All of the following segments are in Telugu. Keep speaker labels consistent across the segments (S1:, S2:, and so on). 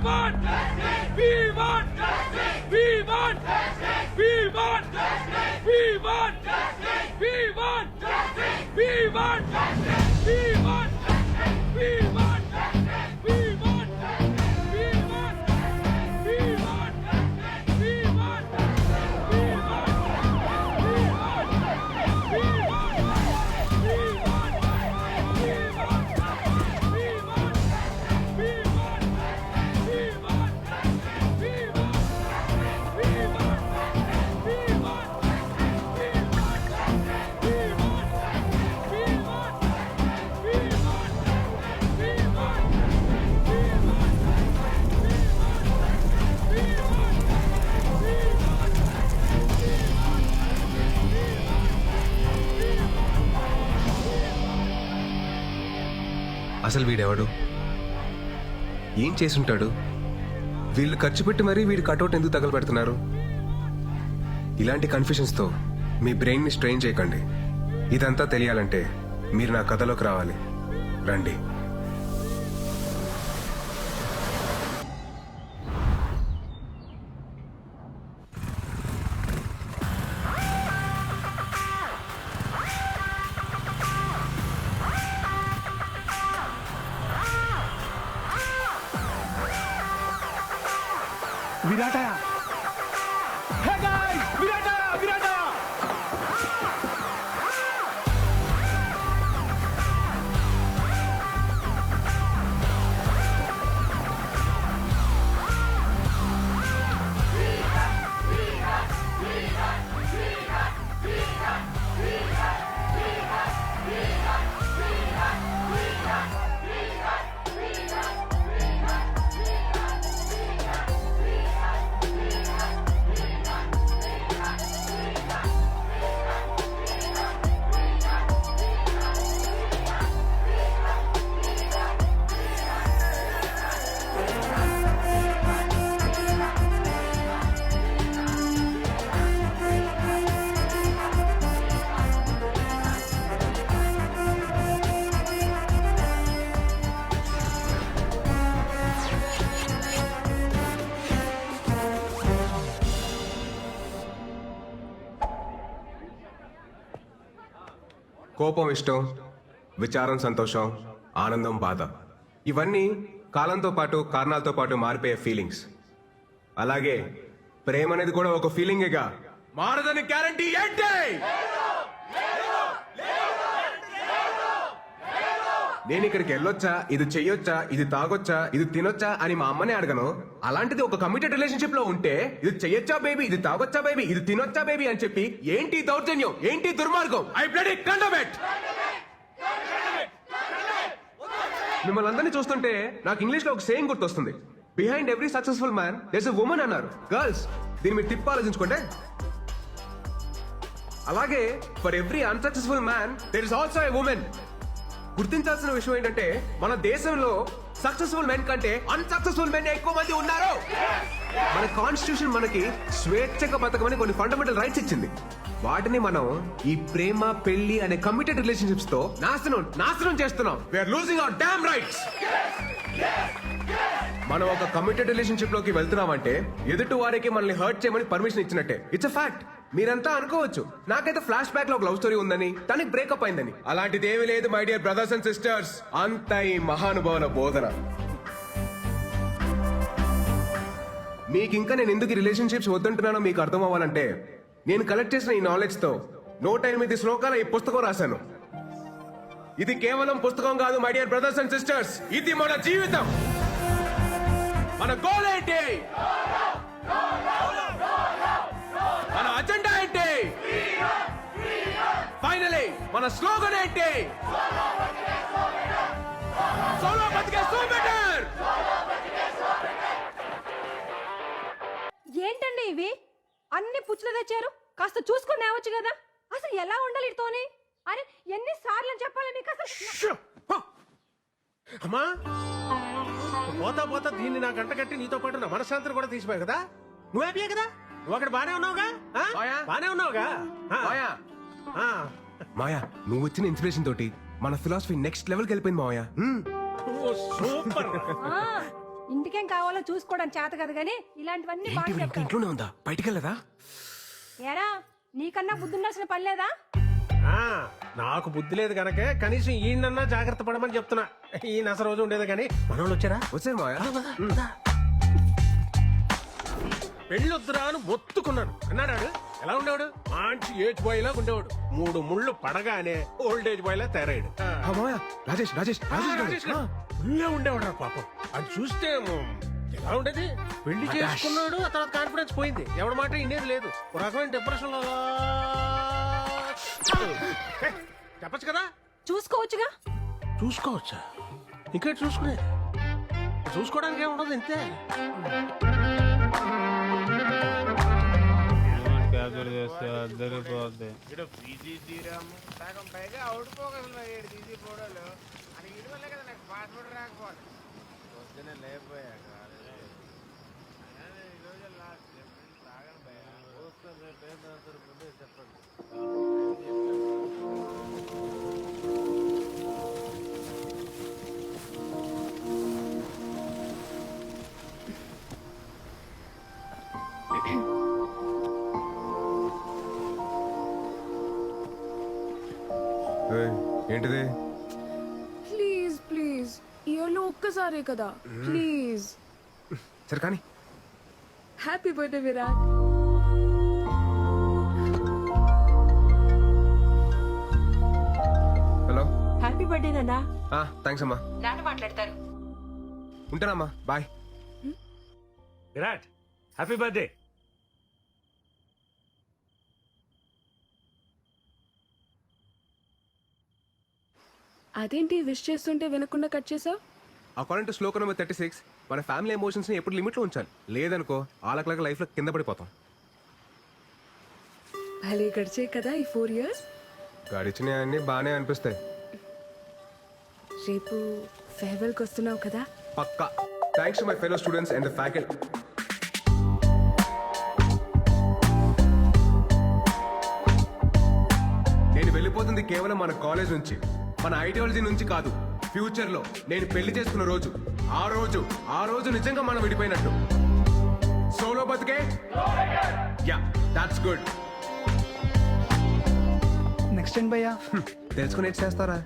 S1: want justice. We want justice. We want justice. We want justice. We want justice. We want justice. We want justice. We want justice. We want justice. We want justice. We want justice. We want justice. We want justice. We want
S2: అసలు వీడెవడు? ఏం చేసుంటాడు? వీళ్ళు ఖర్చు పెట్టి మరీ వీడి కటౌట్ ఎందుకు తగలబెడుతున్నారు? ఇలాంటి కన్ఫ్యూషన్స్తో మీ బ్రెయిన్ని స్ట్రెయిన్ చేయకండి. ఇదంతా తెలియాలంటే మీరు నా కథలోకి రావాలి. రండి.
S1: विराटा हे गाइस विराटा विराटा
S2: కోపం ఇష్టం, విచారం సంతోషం, ఆనందం బాధ, ఇవన్నీ కాలంతో పాటు కారణాలతో పాటు మారిపోయే ఫీలింగ్స్. అలాగే ప్రేమ అనేది కూడా ఒక ఫీలింగేగా. మారదని గ్యారంటీ ఏంటి? నేను ఇక్కడికి వెళ్ళొచ్చా, ఇది చెయ్యొచ్చా, ఇది తాగొచ్చా, ఇది తినొచ్చా అని మా అమ్మనే అడగను. అలాంటిది ఒక కమిటెడ్ రిలేషన్షిప్ లో ఉంటే ఇది చెయ్యొచ్చా బేబీ, ఇది తాగొచ్చా బేబీ, ఇది తినొచ్చా బేబీ అని చెప్పి ఏంటి దౌర్జన్యం, ఏంటి దుర్మార్గం? I bloody condemn it. మిమ్మల్ని అందరినీ చూస్తుంటే నాకు ఇంగ్లీష్ లో ఒక సేయింగ్ గుర్తొస్తుంది. Behind every successful man there is a woman అన్నారు. గర్ల్స్, దీన్ని మీరు టిప్ ఆలోచించుకోండి. అలాగే for every unsuccessful man there is also a woman. గుర్తించాల్సిన విషయం ఏంటంటే మన దేశంలో సక్సెస్ఫుల్ మెన్ కంటే అన్సక్సెస్ఫుల్ మెన్ ఎక్కువ మంది ఉన్నారు. మన కాన్స్టిట్యూషన్ మనకి స్వేచ్ఛగా బతకమని కొన్ని ఫండమెంటల్ రైట్స్ ఇచ్చింది. వాటిని మనం ఈ ప్రేమ పెళ్లి అనే కమిటెడ్ రిలేషన్షిప్స్ తో నాశనం చేస్తున్నాం. We are losing our damn rights. మనం ఒక కమిటెడ్ రిలేషన్షిప్ లోకి వెళ్తున్నామంటే ఎదుటి వారికి మనల్ని హర్ట్ చేయమని పర్మిషన్ ఇచ్చినట్టే. It's a fact. మీరంతా అనుకోవచ్చు నాకైతే ఫ్లాష్ బ్యాక్ లో ఒక లవ్ స్టోరీ ఉందని, తనకి బ్రేకప్ అయిందని. అలాంటిది ఏమీ లేదు my dear brothers and sisters. అంతా ఈ మహానుభావుల బోధన. మీకు ఇంకా నేను ఎందుకు రిలేషన్షిప్స్ వద్దంటున్నానో మీకు అర్థం అవ్వాలంటే నేను కలెక్ట్ చేసిన ఈ నాలెడ్జ్ తో 108 శ్లోకాల ఈ పుస్తకం రాశాను. ఇది కేవలం పుస్తకం కాదు my dear brothers and sisters. ఇది మన జీవితం. మన గోల్ ఏంటి? మన అజెండా ఏంటి? ఫైనలీ మన స్లోగన్ ఏంటి? సోలో బతికే సో బెటర్.
S3: ఏంటండి ఇవి అన్ని పుచ్చులు తెచ్చారు? కాస్త చూసుకుని రావచ్చు కదా. అసలు ఎలా ఉండాలి ఇతోని? అరే ఎన్ని సార్లు చెప్పాలి మీకు అసలు?
S4: అమ్మా పోతా పోతా దీన్ని నా గంట కట్టి నీతో పాటు నా మనశ్శాంతిని కూడా తీసిపోయావు కదా. నువ్వు హ్యాపీయే కదా? నువ్వు అక్కడ బానే ఉన్నావుగా? బానే ఉన్నావుగా?
S2: మాయా, నువ్వు వచ్చిన ఇన్స్పిరేషన్ తోటి మన ఫిలాసఫీ నెక్స్ట్ లెవెల్కి వెళ్ళిపోయింది మాయా.
S4: సూపర్.
S3: ఇంటికేం కావాలో చూసుకోవడం చేత కదా గానీ ఇలాంటివన్నీ
S2: ఏంటి
S3: బాగా
S2: వీడు ఇంకా
S3: చెప్తావు.
S2: ఇంట్లోనే ఉందా బయటికి వెళ్ళదా?
S3: ఏరా నీకన్నా బుద్ధి ఉండాల్సిన పని లేదా?
S4: ఆ, నాకు బుద్ధి లేదు కనుక కనీసం ఈయనన్నా జాగ్రత్త పడమని చెప్తున్నా. ఈ నస రోజు ఉండేది కానీ మనోళ్ళు వచ్చారా?
S2: వచ్చాను మావయ్య.
S4: పెళ్ళొద్దురా అని మొత్తుకున్నాను అన్నాడు. ఎలా ఉండేవాడు? మంచి ఏజ్ బాయ్ లాగా ఉండేవాడు. 3 ముళ్ళు పడగానే ఓల్డ్ ఏజ్ బాయ్ లా తయారయ్యాడు.
S2: ఆ, మావయ్య రాజేష్ రాజేష్ రాజేష్ గారు.
S4: ఉల్లే ఉండేవాడు రా పాపం. అది చూస్తే ఎలా ఉండేది? పెళ్లి చేసుకున్నాడు, ఆ తర్వాత కాన్ఫిడెన్స్ పోయింది. ఎవరి మాట ఇండేది లేదు. ఒక రకమైన డిప్రెషన్ లో చెప్పచ్చు కదా.
S3: చూసుకోవచ్చుగా.
S4: చూసుకోవచ్చా? ఇంకే చూసుకునే చూసుకోవడానికి ఏముండదు ఇంతే.
S5: సగం పైగా అవుట్ పోగలు తీసి ఫోటోలు అది ఇది వల్లే కదా నాకు పాస్పోర్ట్ రాకపోతే పొద్దునే లేకపోయాక ఈరోజు లాస్ట్ తాగను భయ చూస్తాను రేపు ఏం తాగుతారు ముందే చెప్పండి.
S2: ఏయ్, ఏంటిది?
S6: ప్లీజ్ ప్లీజ్ ఇయర్లో ఒక్కసారే కదా ప్లీజ్.
S2: సరే కానీ
S6: happy birthday Virat.
S2: Hello.
S7: Happy birthday నాన్న.
S2: థ్యాంక్స్ అమ్మా.
S7: నాన్న మాట్లాడతారు.
S2: ఉంటానమ్మా, బాయ్.
S4: Virat happy birthday.
S6: అదేంటి విష్ చేస్తుంటే వినకుండా కట్ చేసావు?
S2: అకార్డింగ్ టు శ్లోక నెంబర్ 36 మన ఫ్యామిలీ ఎమోషన్స్ ని ఎప్పుడు లిమిట్ లో ఉంచాలి. లేదనుకో ఆలకలక లైఫ్ లో కింద పడిపోతాం.
S6: భలే గడిచే కదా ఈ 4 years.
S2: గడిచిన అన్ని బాగానే అనిపిస్తాయి.
S6: రేపు ఫేర్వెల్కి వస్తున్నావు కదా.
S2: పక్కా. Thanks to my fellow students and the faculty. నేను వెళ్ళిపోతుంది కేవలం మన కాలేజ్ నుంచి, మన ఐడియాలజీ నుంచి కాదు. ఫ్యూచర్ లో నేను పెళ్లి చేసుకున్న రోజు, ఆ రోజు నిజంగా మనం విడిపోయినట్టు. సోలో బతుకే. Yeah, that's good.
S8: నెక్స్ట్ ఏంటి భయ్యా?
S2: తెలుసుకుని ఏం చేస్తారా?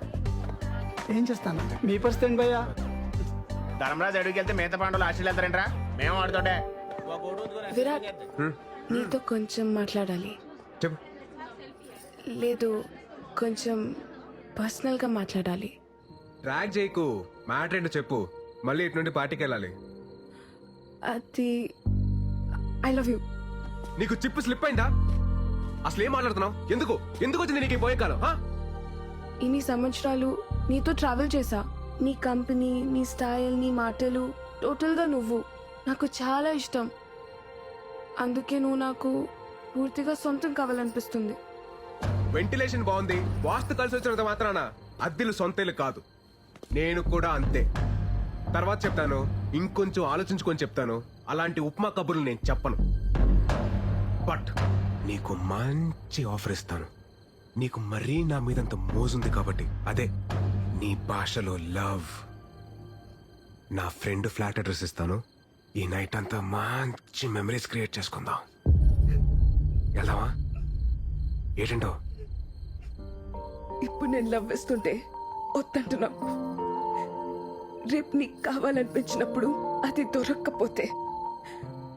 S8: ఏం చేస్తాను? మీ పరిస్థితి ఏంటి భయ్యా?
S5: ధర్మరాజు అడుగుకి వెళ్తే మిగతా పాండవులు ఆశలు వెళ్తారంట్రా. మేము ఆడుతుంటే
S6: విరాట్ నీతో కొంచెం మాట్లాడాలి.
S2: చెప్పు.
S6: లేదు కొంచెం పర్సనల్గా మాట్లాడాలి.
S2: ట్రాక్ చేయకు, మ్యాటర్ ఏంటో చెప్పు. మళ్ళీ ఇటు నుండి పార్టీకి వెళ్ళాలి.
S6: అది ఐ లవ్ యూ.
S2: నీకు చిప్పు స్లిప్ అయిందా? అసలు ఏం మాట్లాడుతున్నావు? ఎందుకు వచ్చింది నీకు ఈ పోయే కాలం?
S6: ఇన్ని సంవత్సరాలు నీతో ట్రావెల్ చేశా. నీ కంపెనీ, నీ స్టైల్, నీ మాటలు, టోటల్గా నువ్వు నాకు చాలా ఇష్టం. అందుకే నువ్వు నాకు పూర్తిగా సొంతం కావాలనిపిస్తుంది.
S2: వెంటిలేషన్ బాగుంది, వాస్తు కలిసి వచ్చినంత మాత్రాన అద్దెలు సొంతేలు కాదు. నేను కూడా అంతే. తర్వాత చెప్తాను, ఇంకొంచెం ఆలోచించుకొని చెప్తాను. అలాంటి ఉప్మా కబుర్లు నేను చెప్పను. బట్ నీకు మంచి ఆఫర్ ఇస్తాను. నీకు మరీ నా మీదంత మోజుంది కాబట్టి, అదే నీ భాషలో లవ్. నా ఫ్రెండ్ ఫ్లాట్ అడ్రస్ ఇస్తాను. ఈ నైట్ అంతా మంచి మెమరీస్ క్రియేట్ చేసుకుందాం. వెళ్దామా? ఏంటంటో?
S6: ఇప్పుడు నేను లవ్ వేస్తుంటే వద్దంటున్నావు. రేపు నీకు కావాలనిపించినప్పుడు అది దొరక్కపోతే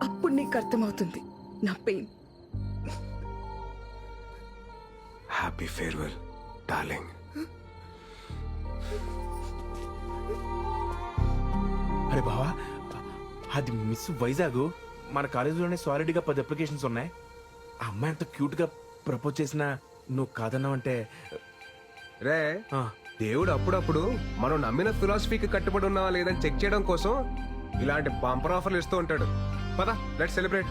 S6: అప్పుడు నీకు అర్థమవుతుంది నా పెయిన్.
S2: Happy farewell darling.
S5: అరే బావా, అది మిస్ వైజాగ్. మన కాలేజీలోనే సాలిడ్గా 10 అప్లికేషన్స్ ఉన్నాయి. ఆ అమ్మాయి అంత క్యూట్గా ప్రపోజ్ చేసినా నువ్వు కాదన్నావంటే
S2: రే, దేవుడు అప్పుడప్పుడు మనం నమ్మిన ఫిలాసఫీకి కట్టుబడి ఉన్నావా లేదని చెక్ చేయడం కోసం ఇలాంటి బంపర్ ఆఫర్లు ఇస్తూ ఉంటాడు. పద, లెట్స్ సెలబ్రేట్.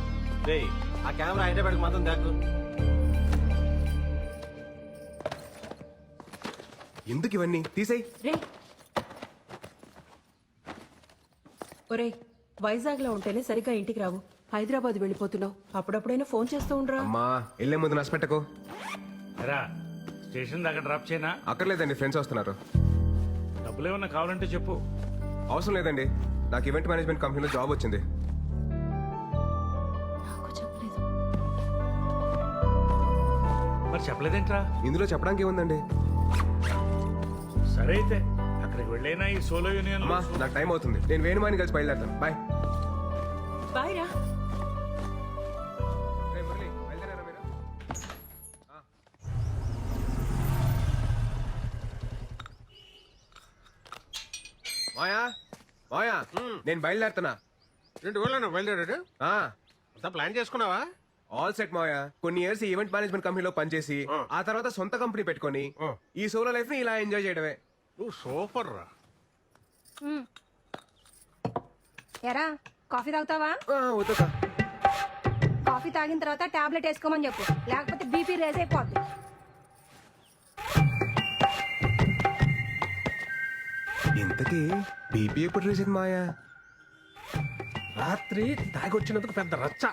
S4: ఆ కెమెరా హైదరాబాద్ మాత్రం దాకు.
S2: ఎందుకు ఇవన్నీ తీసేయ్.
S7: రే ఒరేయ్, వైజాగ్ లో ఉంటేనే సరిగ్గా ఇంటికి రావు. హైదరాబాద్ వెళ్ళిపోతున్నావు. అప్పుడప్పుడైనా ఫోన్ చేస్తూ ఉండరా.
S2: అమ్మా, వెళ్ళే ముందు నష్టపెట్టకు.
S9: రా, స్టేషన్ దాకా డ్రాప్ చేయనా?
S2: అక్కర్లేదండి, ఫ్రెండ్స్ వస్తున్నారు.
S9: డబ్బులు ఏమన్నా కావాలంటే చెప్పు.
S2: అవసరం లేదండి, నాకు ఈవెంట్ మేనేజ్మెంట్ కంపెనీలో జాబ్ వచ్చింది.
S3: నాకు చెప్పలేదు.
S9: మరి చెప్పలేదేంట్రా?
S2: ఇందులో చెప్పడానికి ఏముందండి?
S9: సరే అయితే అక్కడికి వెళ్ళైనా ఈ సోలో యూనియన్
S2: అమ్మా నాకు టైం అవుతుంది, నేను వేణుమాని కలిసి బయలుదేరుతాను. బాయ్.
S7: బాయ్ రా.
S2: మాయా మాయా నేను బయలుదేరుతున్నా.
S4: ఏంటి ఊళ్ళో బయలుదేరాడు? అంతా ప్లాన్ చేసుకున్నావా?
S2: ఆల్ సెట్ మాయా. కొన్ని ఇయర్స్ ఈవెంట్ మేనేజ్మెంట్ కంపెనీలో పనిచేసి ఆ తర్వాత సొంత కంపెనీ పెట్టుకొని ఈ సోలో లైఫ్ ని ఇలా ఎంజాయ్ చేయడమే.
S4: నువ్వు సూపర్ రా.
S3: ఎరా కాఫీ తాగుతావా?
S2: వద్దుకా.
S3: కాఫీ తాగిన తర్వాత టాబ్లెట్ వేసుకోమని చెప్పు, లేకపోతే బీపీ రేజ్ అయిపోద్ది.
S2: ఇంతకీ బీపీ ఎప్పుడు రేసింది మాయా?
S4: రాత్రి తాగొచ్చినందుకు పెద్ద రచ్చ.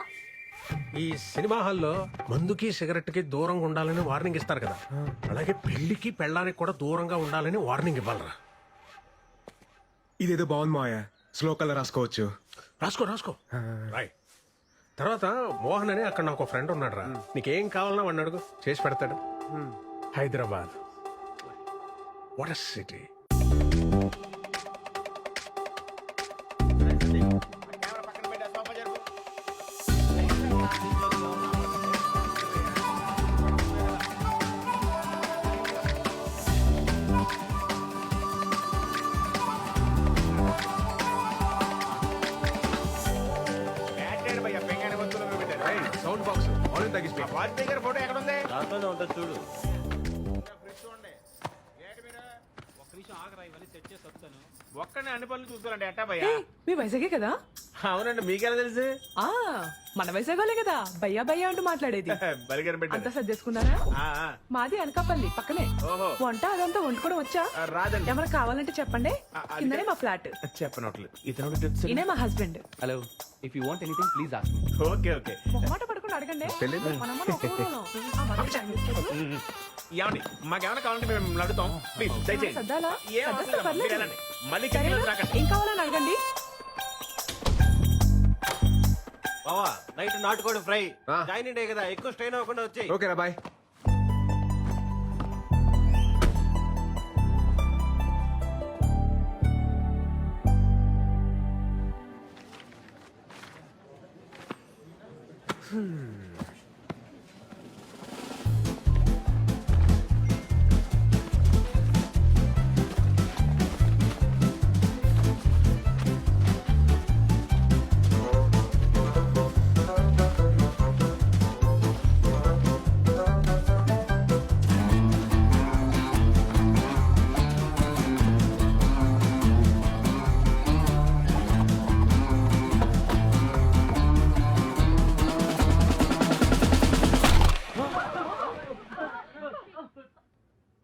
S4: ఈ సినిమా హాల్లో మందుకి సిగరెట్ కి దూరంగా ఉండాలని వార్నింగ్ ఇస్తారు కదా, అలాగే పెళ్లికి పెళ్ళానికి కూడా దూరంగా ఉండాలని వార్నింగ్ ఇవ్వాలరా.
S2: ఇదేదో బాగుంది మాయా, స్లో కలర్ రాసుకోవచ్చు.
S4: రాసుకో రాసుకో రాయ్. తర్వాత మోహన్ అని అక్కడ నాకు ఫ్రెండ్ ఉన్నాడు రా, నీకేం కావాలన్నా వాడిని అడుగు, చేసి పెడతాడు. Hyderabad what a city.
S2: Sound box already తగ్గిస్తే
S4: ఫోటో ఎక్కడ ఉంది?
S5: చూడు. ఒక్కనే అన్ని పనులు చూస్తారండి ఎట్టా భయ్యా?
S7: మీ వైజాగే కదా?
S5: అవునండి, మీకెలా తెలుసు?
S7: ఆ మన వైజాగోలే కదా భయ్యా భయ్యా అంటూ మాట్లాడేది.
S5: బలిగారు
S7: అంతా
S5: పెట్టారు.
S7: సర్దేసుకున్నారా? మాది అనకాపల్లి పక్కనే.
S5: ఓహో.
S7: వంట అదంతా వండుకోవడం వచ్చా?
S5: రాదండి.
S7: ఏమైనా కావాలంటే చెప్పండి, కిందనే మా ఫ్లాట్.
S5: చెప్పనట్లు ఇతను తెలుసు.
S7: ఈయనే మా husband.
S10: Hello, if you want anything please ask me.
S5: Okay okay.
S7: మొహమాట పడకుండా అడగండి. మనమ్మ ఒప్పుకోను. ఆ, మనం చదివించు.
S5: ఏమండి మాకేమైనా కావాలంటే మేము అడుగుతాం, ప్లీజ్ దయచేసి.
S7: సర్దాలా?
S5: ఏం అవసరం
S7: సర్దేస్తే
S5: లేదు, మీరు
S7: పర్లేదు.
S5: వెళ్ళండి. మళ్ళీ
S7: సరేనా?
S5: కిందకి రాకండి.
S7: ఏం కావాలని అడగండి.
S4: బావా నైట్ నాటుకోడి ఫ్రై
S2: ఆ.
S4: జాయిన్ డే కదా, ఎక్కువ స్ట్రెయిన్ అవ్వకుండా వచ్చాయి.
S2: ఓకేనా bye.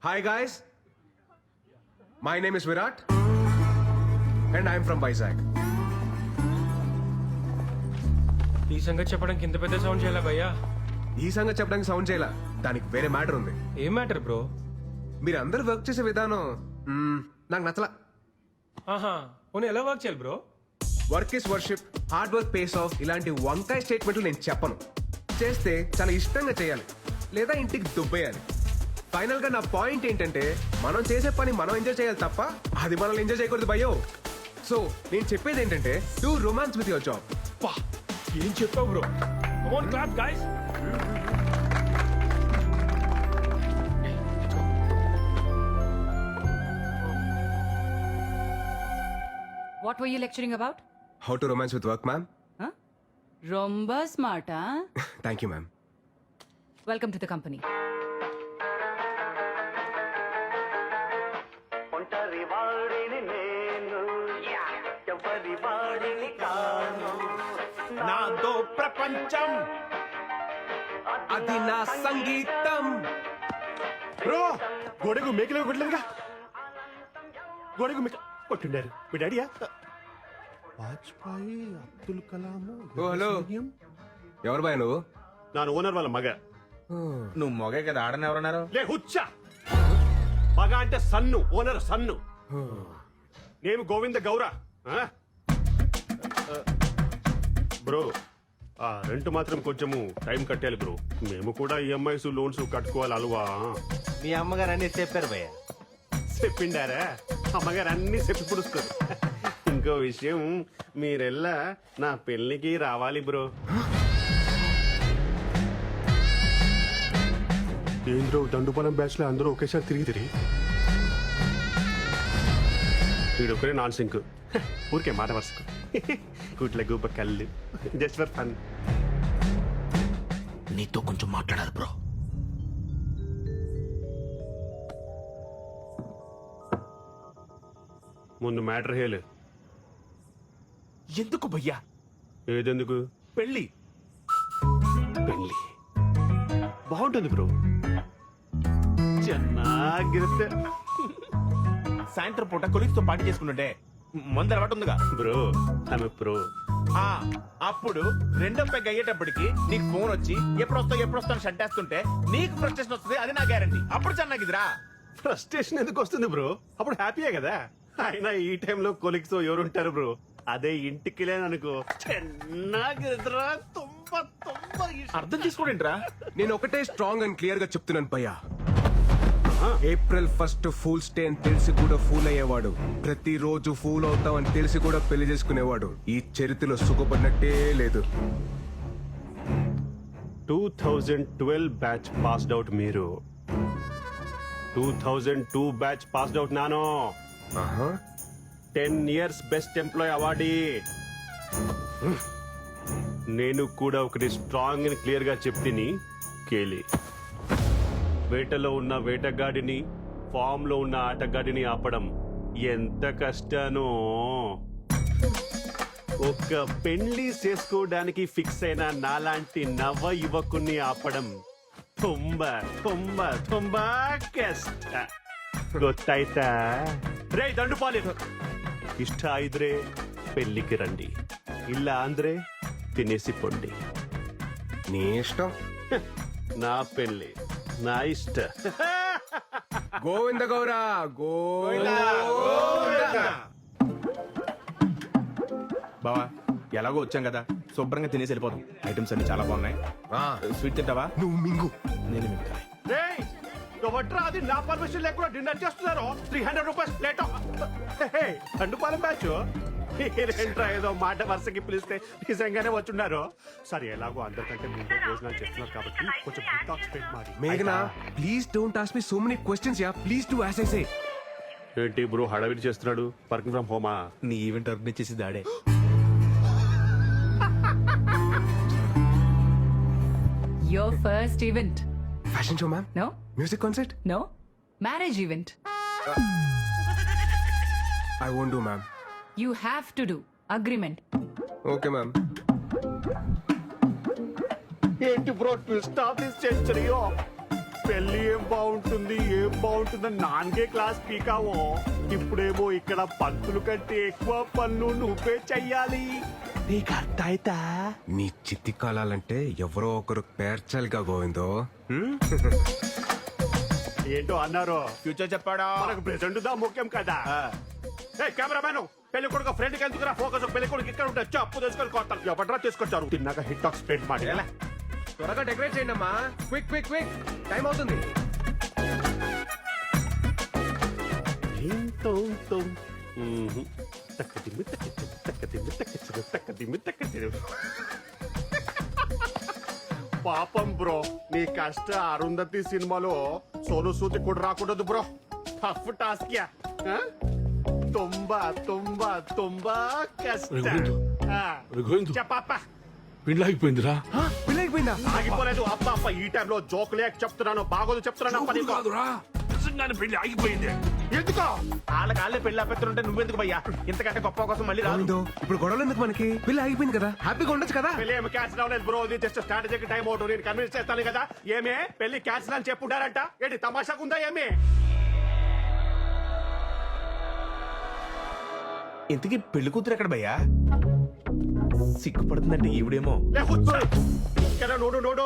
S2: Hi guys, my name is Virat and I am from Vizag.
S1: ఈ సంగతి చెప్పడానికి ఇంత పెద్ద సౌండ్ చేయాలా భయ్యా?
S2: ఈ సంగతి చెప్పడానికి సౌండ్ చేయాల, దానికి వేరే మ్యాటర్ ఉంది.
S1: ఏం మ్యాటర్ బ్రో?
S2: మీరు అందరూ వర్క్ చేసే విధానం నాకు నచ్చలా.
S1: ఆహా, పోనీ ఎలా వర్క్ చేయాలి bro?
S2: Work is worship, hard work pays of, ఇలాంటి వంకాయ స్టేట్మెంట్లు నేను చెప్పను. చేస్తే చాలా ఇష్టంగా చేయాలి, లేదా ఇంటికి దుబ్బేయాలి. ఫైనల్ గా నా పాయింట్ ఏంటంటే, మనం చేసే పని మనం ఎంజాయ్ చేయాలి తప్ప అది మనల్ని ఎంజాయ్ చేయకూడదు భయ్యో. సో నేను చెప్పేది ఏంటంటే, do romance with your job.
S1: పా ఏం చెప్పావు bro? Come on clap guys.
S11: What were you lecturing about?
S2: How to romance with work ma'am.
S11: Huh? Romba smart, huh?
S2: Thank you ma'am.
S11: Welcome to the company.
S5: నాతో ప్రపంచం
S2: అది నా సంగీతం.
S4: బ్రో గోడకు మేకలు కొట్టలేదుగా, గోడకు మేక కొట్టిండారు మీ డాడీయా? వాజ్పేయి, అబ్దుల్ కలాం.
S2: ఓ హలో, ఎవరు బాయ్ నువ్వు?
S4: నా ఓనర్ వాళ్ళ మగ.
S5: నువ్వు మొగే కదా, ఆడని ఎవరన్నారు?
S4: లే హుచ్చా, మగ అంటే సన్ను, ఓనర్ సన్ను. నేను గోవింద గౌర. బ్రో ఆ రెంట్ మాత్రం కొంచెము టైం కట్టాలి బ్రో. మేము కూడా ఈఎంఐస్ లోన్స్ కట్టుకోవాలి అలవా.
S10: మీ అమ్మగారు అన్ని చెప్పారు భయ్య.
S4: చెప్పిండారా? అమ్మగారు అన్ని చెప్పి పుడుస్తారు. ఇంకో విషయం, మీరెల్లా నా పెళ్లికి రావాలి బ్రో. ఏంద్రో దండుపాలెం బ్యాచ్ లో అందరూ ఒకేసారి తిరిగి వీడొకరే నాన్ సింక్. ఊరికే మాట వరుసకు గుట్ల గూప కళ్ళు జస్ట్ ఫర్ ఫన్.
S5: నీతో కొంచెం మాట్లాడాలి బ్రో.
S4: ముందు మ్యాటర్ హేలు.
S5: ఎందుకు భయ్యా?
S4: ఏదెందుకు?
S5: పెళ్ళి
S4: పెళ్లి బాగుంటుంది బ్రో. ಚೆನ್ನಾಗಿರುತ್ತೆ
S5: సాయంత్రం పూట కొలీగ్స్ తో పార్టీ చేసుకుంటుంటే మందు అలవాటు ఉందిగా
S4: బ్రో. ఆమె ప్రో.
S5: ఆ, అప్పుడు రెండో పెగ్ అయ్యేటప్పటికి నీకు ఫోన్ వచ్చి ఎప్పుడు వస్తావు షంటేస్తుంటే నీకు ఫ్రస్ట్రేషన్ వస్తుంది. అది నా గ్యారంటీ. అప్పుడు చెన్నాగిదిరా.
S4: ఫ్రస్ట్రేషన్ ఎందుకు వస్తుంది బ్రో? అప్పుడు హ్యాపీయే కదా. అయినా ఈ టైంలో కొలిక్స్ ఎవరు ఉంటారు బ్రో? అదే ఇంటికి లేననుకో ಚೆನ್ನಾಗಿದ್ರಾ ತುಂಬಾ ತುಂಬಾ ಇಷ್ಟ.
S5: అర్థం చేసుకోడేంట్రా?
S2: నేను ఒకటే స్ట్రాంగ్ అండ్ క్లియర్ గా చెప్తున్నాను భయ్యా. ఏప్రిల్ 1 ఫూల్స్ డే అని తెలిసి కూడా ఫూల్ అయ్యేవాడు, ప్రతిరోజు ఫూల్ అవుతాం అని తెలిసి కూడా పెళ్లి చేసుకునేవాడు ఈ చరిత్రలో సుఖపడినట్టే లేదు.
S4: 2012 బ్యాచ్ పాస్డ్ అవుట్ మీరు. 2002 బ్యాచ్ పాస్డ్ అవుట్ నాను. 10 years బెస్ట్ ఎంప్లాయ్ అవార్డీ. నేను కూడా ఒకటి స్ట్రాంగ్ అండ్ క్లియర్ గా చెప్తిని కేలి. వేటలో ఉన్న వేటగాడిని, ఫామ్ లో ఉన్న ఆటగాడిని ఆపడం ఎంత కష్టానో. ఒక పెళ్లి చేసుకోవడానికి ఫిక్స్ అయిన నాలాంటి నవ యువకుని ఆపడం ತುಂಬಾ ತುಂಬಾ ತುಂಬಾ ಕಷ್ಟ. ಗೊತ್ತಾಯ್ತಾ? ರೇ ದಂಡುಪಾಲಿ, ಇಷ್ಟ ಇದ್ರೆ పెళ్లికి రండి, ಇಲ್ಲ ಅಂದ್ರೆ తినేసి పొండి.
S2: నీ ఇష్టం.
S4: నా పెళ్లి నా ఇష్ట.
S2: గోవింద గౌరా గోవింద.
S5: బావా ఎలాగో వచ్చాం కదా, శుభ్రంగా తినేసి వెళ్ళిపోతాం. ఐటమ్స్ అన్ని చాలా బాగున్నాయి. స్వీట్ తింటావా?
S2: నువ్వు మింగు.
S5: నేను మింగాలి.
S4: రేయ్, ఎవట్రా అది నా పర్మిషన్ లేకుండా డిన్నర్ చేస్తున్నారు? 300 రూపీస్ ప్లేట్. దండుపాలెం బ్యాచ్ ఏంట్రా ఏదో మాట వరుసకి పిలిస్తే నిజంగానే వచ్చున్నారు. సరే, ఎలాగో అందరికంటే ముందు భోజనాలు చేస్తున్నారు కాబట్టి కొంచెం మారి.
S2: మేఘనా, please don't ask me so many questions యా. Please do as I say.
S4: ఏంటి బ్రో హడావిడి చేస్తున్నాడు? వర్కింగ్ ఫ్రమ్ హోమా?
S5: నీ ఈవెంట్ ఆర్గనైజ్ చేసి దాడే.
S11: Your first event.
S2: Fashion show ma'am.
S11: No?
S2: Music concert.
S11: No? Marriage event.
S2: I won't do ma'am.
S11: You have to do. Agreement.
S2: Okay ma'am.
S4: ఏంటి బ్రో ట్విస్ట్ ఆఫ్ దిస్ సెంచరీయో? పెళ్లి ఏం బాగుంటుందని నాన్గే క్లాస్ పీకావో. ఇప్పుడేమో ఇక్కడ పంతులు కంటే ఎక్కువ పనులు నువ్వే చెయ్యాలి. నీకు అర్థమైతా?
S2: నీ చిత్తి కాలాలంటే ఎవరో ఒకరు పేర్చాలిగా గోవిందో.
S4: ఏంటో అన్నారు.
S5: ఫ్యూచర్ చెప్పాడా?
S4: మనకు ప్రెసెంట్ దా ముఖ్యం కదా. కెమెరామ్యాన్, పెళ్లి కొడుకు ఫ్రెండ్ కి ఎందుకురా ఫోకస్? పెళ్లి కొడుకు ఇక్కడ ఉంటే అప్పు తీసుకొని కొడతాను. ఎవడరా తీసుకొచ్చారు? తిన్నాక హిట్ టాక్ స్ప్రెడ్ ಮಾಡಿ.
S2: త్వరగా డెకరేట్ చేయండి అమ్మా. క్విక్ క్విక్ క్విక్, టైం అవుతుంది.
S4: పాపం బ్రో, నీ కష్ట అరుంధతి సినిమాలో సోను సూది కూడా రాకూడదు బ్రో. Tough task yeah. ತುಂಬಾ ತುಂಬಾ ತುಂಬಾ కష్ట. చెప్పప్ప.
S9: పెళ్ళి ఆగిపోయిందిరా.
S2: పెళ్లి అయిపోయిందా?
S4: ఆగిపోలేదు అప్ప. ఈ టైంలో జోక్ లేక చెప్తున్నాను, బాగోదు చెప్తున్నాను.
S9: కాదురా, నిజంగానే పెళ్లి ఆగిపోయింది.
S4: ఎందుకో
S5: వాళ్ళ పెళ్లి అప్పెత్తుంటే నువ్వెందుకు భయ్యా? ఇంతకంటే గొప్ప కోసం మళ్ళీ రాదు.
S2: గోవిందో, ఇప్పుడు గొడవలు ఎందుకు మనకి? పెళ్లి అయిపోయింది కదా, హ్యాపీగా ఉండొచ్చు కదా.
S4: పెళ్లి ఏమి క్యాన్సిల్ అవ్వలేదు బ్రో. ఇది జస్ట్ స్ట్రాటజీకి టైం అవుట్. నేను కన్విన్స్ చేస్తాను కదా. ఏమే పెళ్లి క్యాన్సిల్ అని చెప్పుంటారంట? ఏంటి తమాషాకుందా ఏమి?
S5: ఇంతకీ పెళ్లి కూతురు ఎక్కడ భయ్యా? సిగ్గుపడుతుందంటే ఈవిడేమో.
S4: ఇక్కడ నోడు నోడు.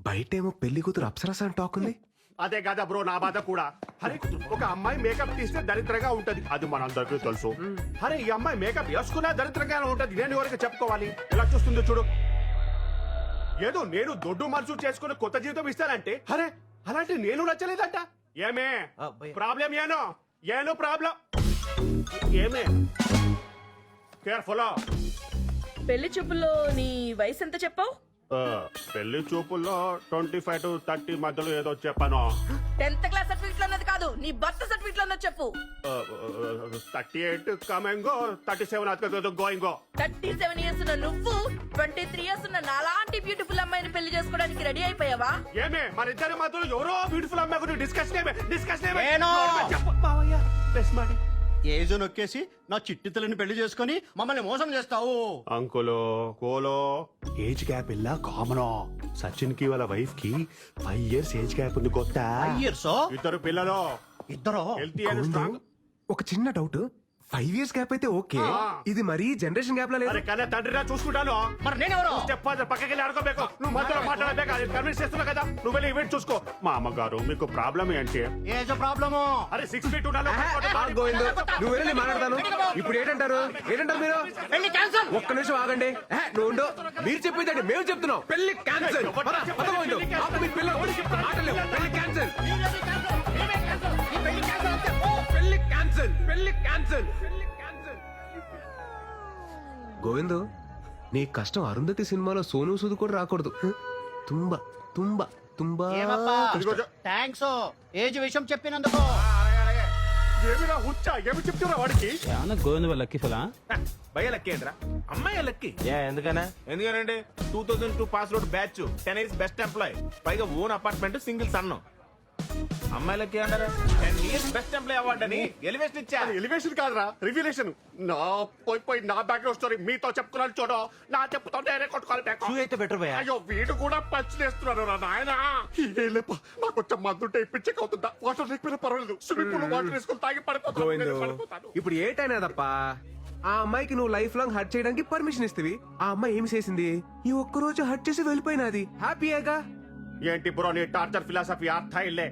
S2: బయటేమో పెళ్లి కూతురు అప్సరస అని టాక్ ఉంది.
S4: అదే కదా బ్రో నా బాధ కూడా. అరే ఒక అమ్మాయి మేకప్ తీస్తే దరిద్రంగా ఉంటది, అది మనందరికీ తెలుసు. అరే ఈ అమ్మాయి మేకప్ వేసుకున్నా దరిద్రంగానే ఉంటది, నేను ఎవరికి చెప్పుకోవాలి? ఎలా చూస్తుందో చూడు. ఏదో నేను దొడ్డు మనసు చేసుకుని కొత్త జీవితం ఇస్తానంటే, అరే అలాంటి నేను నచ్చలేదంట. ఏమే ప్రాబ్లం? ఏనో ప్రాబ్లం ఏమే? కేర్ఫుల్.
S7: పెళ్లి చూపుల్లో నీ వయసు ఎంత చెప్పావు?
S4: పెళ్లి చూపుల్లో 25 to 30 మధ్యలో ఏదో చెప్పాను.
S7: 10th క్లాస్ సర్టిఫికెట్ లో ఉన్నది కాదు, నీ బర్త్ సర్టిఫికెట్ లో ఉన్నది చెప్పు.
S4: 38 కమింగ్, 37 గోయింగ్.
S7: 37 ఇయర్స్ ఉన్న నువ్వు 23 ఇయర్స్ ఉన్న నాలాంటి బ్యూటిఫుల్ అమ్మాయిని పెళ్లి చేసుకోవడానికి రెడీ అయిపోయావా?
S4: ఏమే మన ఇద్దరి మధ్యలో ఎవరో బ్యూటిఫుల్ అమ్మాయి గురించి డిస్కషన్
S10: ఏనో.
S4: ಮಾಡಿ
S10: ఏజో నొక్కేసి నా చిట్టి తల్లిని పెళ్లి చేసుకొని మమ్మల్ని మోసం చేస్తావు.
S4: అంకులో కోలో ఏజ్ గ్యాప్ ఇలా కామన్. సచిన్ కి వాళ్ళ వైఫ్ కి 5 years ఏజ్ గ్యాప్ ఉంది. కొత్త
S10: ఇయర్సో
S4: ఇద్దరు పిల్లలు,
S10: ఇద్దరు
S4: హెల్తీ అండ్ స్ట్రాంగ్.
S2: ఒక చిన్న డౌట్, 5 years గ్యాప్ అయితే ఓకే, ఇది మరీ జనరేషన్ గ్యాప్ లా లేదు.
S4: అరే కన్నా తండ్రిరా చూసుకుంటాను.
S10: మరి నేనెవరు?
S4: చెప్పాలి పక్కకి వెళ్ళి ఆడుకోಬೇಕು. నువ్వు మధ్యలో మాట్లాడలేక కన్విన్స్ చేస్తున్నా కదా, నువ్వు వెళ్ళి ఈవెంట్ చూసుకో. మా అమ్మగారు మీకు ప్రాబ్లం ఏంటి?
S10: ఏజో ప్రాబ్లము.
S4: అరే 6 feet ఉండాలి.
S2: గోవిందు నువ్వు వెళ్ళి మాట్లాడతాను. ఇప్పుడు ఏంటంటారు మీరు?
S10: పెళ్లి క్యాన్సల్.
S2: ఒక్క నిమిషం ఆగండి. నువ్వు ఉండు. మీరు చెప్పిందండి మేము చెప్తున్నాం. పెళ్లి క్యాన్సల్. పెళ్లి క్యాన్సల్. పెళ్లి క్యాన్సల్. గోవిందు నీ కష్టం అరుంధతి సినిమాలో సోను సూద్ కూడా రాకూడదు. తుంబా తుంబా తుంబా.
S10: థ్యాంక్స్ ఏజ్ విషయం చెప్పినందుకు.
S4: ఏమిరా హుచ్చా, ఏమి చెప్తున్నా వాడికి?
S5: గోవింద లక్కీ ఫలా భయ లక్కీ ఏంట్రా? అమ్మాయి లక్కీ.
S10: ఎందుకనా?
S5: ఎందుకంటే 2002 pass out batch, 10 years best employee, పైగా ఓన్ అపార్ట్మెంట్, సింగిల్ సన్. అమ్మాయిలకి అంటారా 10 years బెస్ట్ ఎంప్లాయ్ అవార్డు అని ఎలివేషన్ ఇచ్చా.
S4: ఎలివేషన్ కాదురా, రివ్యులేషన్. నా పోయి నా బ్యాక్గ్రౌండ్ స్టోరీ మీతో చెప్పుకున్నాను చూడు. నా చెప్పుతో నేనే కొట్టుకోవాలి బ్యాక్.
S10: అయితే బెటర్ భయ.
S4: అయ్యో వీడు కూడా పంచులేస్తున్నాడు రా నాయన. నాకు కొంచెం మందుంటే పిచ్చిక్ అవుతుందా? వాటర్ లేకపోయినా పర్వాలేదు, స్విమ్మింగ్ పూల్ వాటర్ వేసుకుని తాగి
S2: గోవిందు
S4: పడిపోతాను.
S2: ఇప్పుడు ఏటైనా తప్ప ఆ అమ్మాయికి నువ్వు లైఫ్ లాంగ్ హర్ట్ చేయడానికి పర్మిషన్ ఇస్తవి. ఆ అమ్మాయి ఏమి చేసింది? ఈ ఒక్క రోజు హర్ట్ చేసి వెళ్ళిపోయినది. హ్యాపీయేగా?
S4: ఏంటి బ్రో నీ టార్చర్ ఫిలాసఫీ? అర్థ ఇల్లే.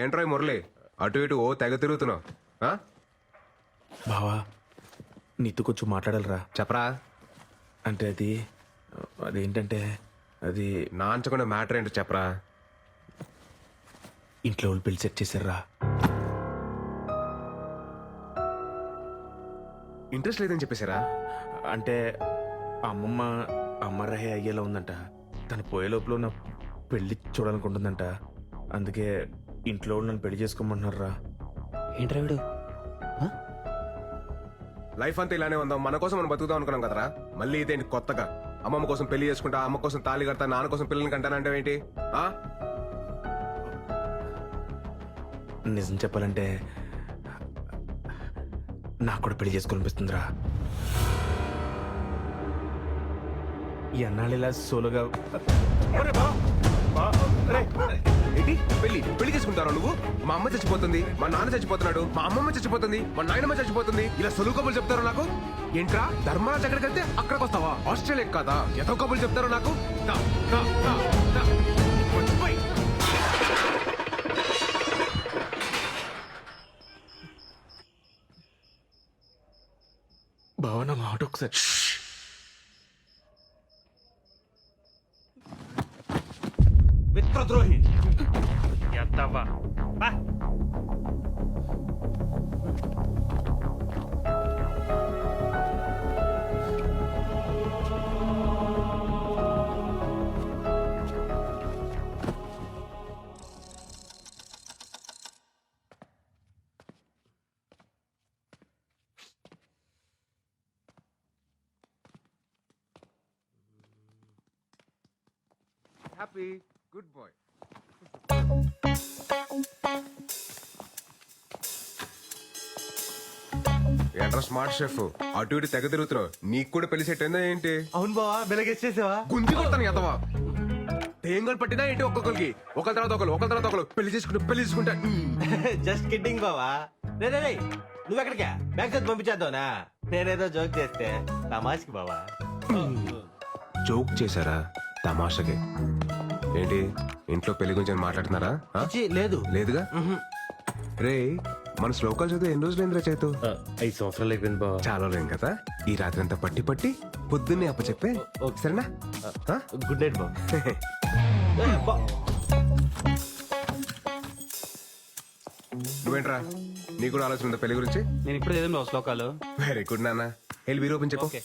S2: ఏంట్రా మురళి అటు ఇటు ఓ తెగ తిరుగుతున్నావు?
S5: బావా నీతో కొంచెం మాట్లాడాలరా.
S2: చెప్పరా.
S5: అంటే అదేంటంటే అది
S2: నా అంచకుండా మ్యాటర్ ఏంటో చెప్పరా.
S5: ఇంట్లో వాళ్ళు పెళ్లి సెట్ చేశారా.
S2: ఇంట్రెస్ట్ లేదని చెప్పేశారా?
S5: అంటే అమ్మమ్మ అమ్మరహే అయ్యేలా ఉందంట. తను పోయే లోపల నా పెళ్లి చూడాలనుకుంటుందంట. అందుకే ఇంట్లో వాళ్ళు నన్ను పెళ్లి చేసుకోమంటున్నారా.
S10: ఏంట్రా వీడు?
S2: లైఫ్ అంతా ఇలానే ఉందాం, మన కోసం మనం బతుకుదాం అనుకున్నాం కదరా. మళ్ళీ ఇదేంటి కొత్తగా? అమ్మమ్మ కోసం పెళ్లి చేసుకుంటా, అమ్మ కోసం తాళి కడతా, నాన్న కోసం పిల్లల్ని కంటానంటే ఏంటి?
S5: నిజం చెప్పాలంటే నాకు కూడా పెళ్లి చేసుకోవాలనిపిస్తుందిరా. ఈ అన్నాళ్ళు ఇలా సోలోగా
S2: ఏంటి పెళ్లి చేసుకుంటారా నువ్వు? మా అమ్మ చచ్చిపోతుంది, మా నాన్న చచ్చిపోతున్నాడు, మా అమ్మమ్మ చచ్చిపోతుంది, మా నాయనమ్మ చచ్చిపోతుంది, ఇలా సొలువు కబులు చెప్తారు నాకు. ఏంట్రా ధర్మరాజ్ ఎక్కడికి వెళ్తే అక్కడికి వస్తావా? ఆస్ట్రేలియా కాదా? ఎంతో కబులు చెప్తారు నాకు.
S5: భావన మాట ఒకసారి.
S10: మిత్రద్రోహి.
S2: Happy good boy. ఏంట్రా స్మార్ట్ షెఫ్ అటు ఇటు తెగ తిరుగుతున్నావు? నీకు కూడా పెళ్లి సెట్ అయిందా ఏంటి?
S10: అవును బావా, వెలగేసేసావా?
S2: గుంజి కొడతాను ఎదవా. తేంగలు పట్టినా ఏంటి? ఒక్కొక్కరికి ఒకరి తర్వాత ఒకరు పెళ్లి చేసుకుంటా.
S10: జస్ట్ కిడ్డింగ్ బావా. రే నువ్వు ఎక్కడికా? బ్యాంక్ చదివి పంపించేద్దావునా? నేనేదో జోక్ చేస్తే తమాష్కి బావా.
S2: జోక్ చేశారా? తమాషకే. ఏంటి ఇంట్లో పెళ్లి గురించి ఏమైనా మాట్లాడుతున్నారా ఆ?
S10: ఛీ, లేదు
S2: లేదుగా రే మన శ్లోకాలు చదివి ఎన్ని రోజులు ఏంద్రా చేతు
S10: 5 సంవత్సరాలు అయిపోయింది బావ.
S2: చాలా లేం కదా ఈ రాత్రి అంతా పట్టి పట్టి పొద్దున్నే అప్ప చెప్పే సరేనా ఆ?
S10: గుడ్ నైట్ బావ.
S2: నువ్వేంట్రా నీ కూడా ఆలోచన ఉందా పెళ్లి గురించి
S10: నేను ఇప్పుడు ఏదో శ్లోకాలు.
S2: వెరీ గుడ్ నాన్న వెళ్ళి వీరు ఓపెన్ చెప్పు
S10: ఓకే.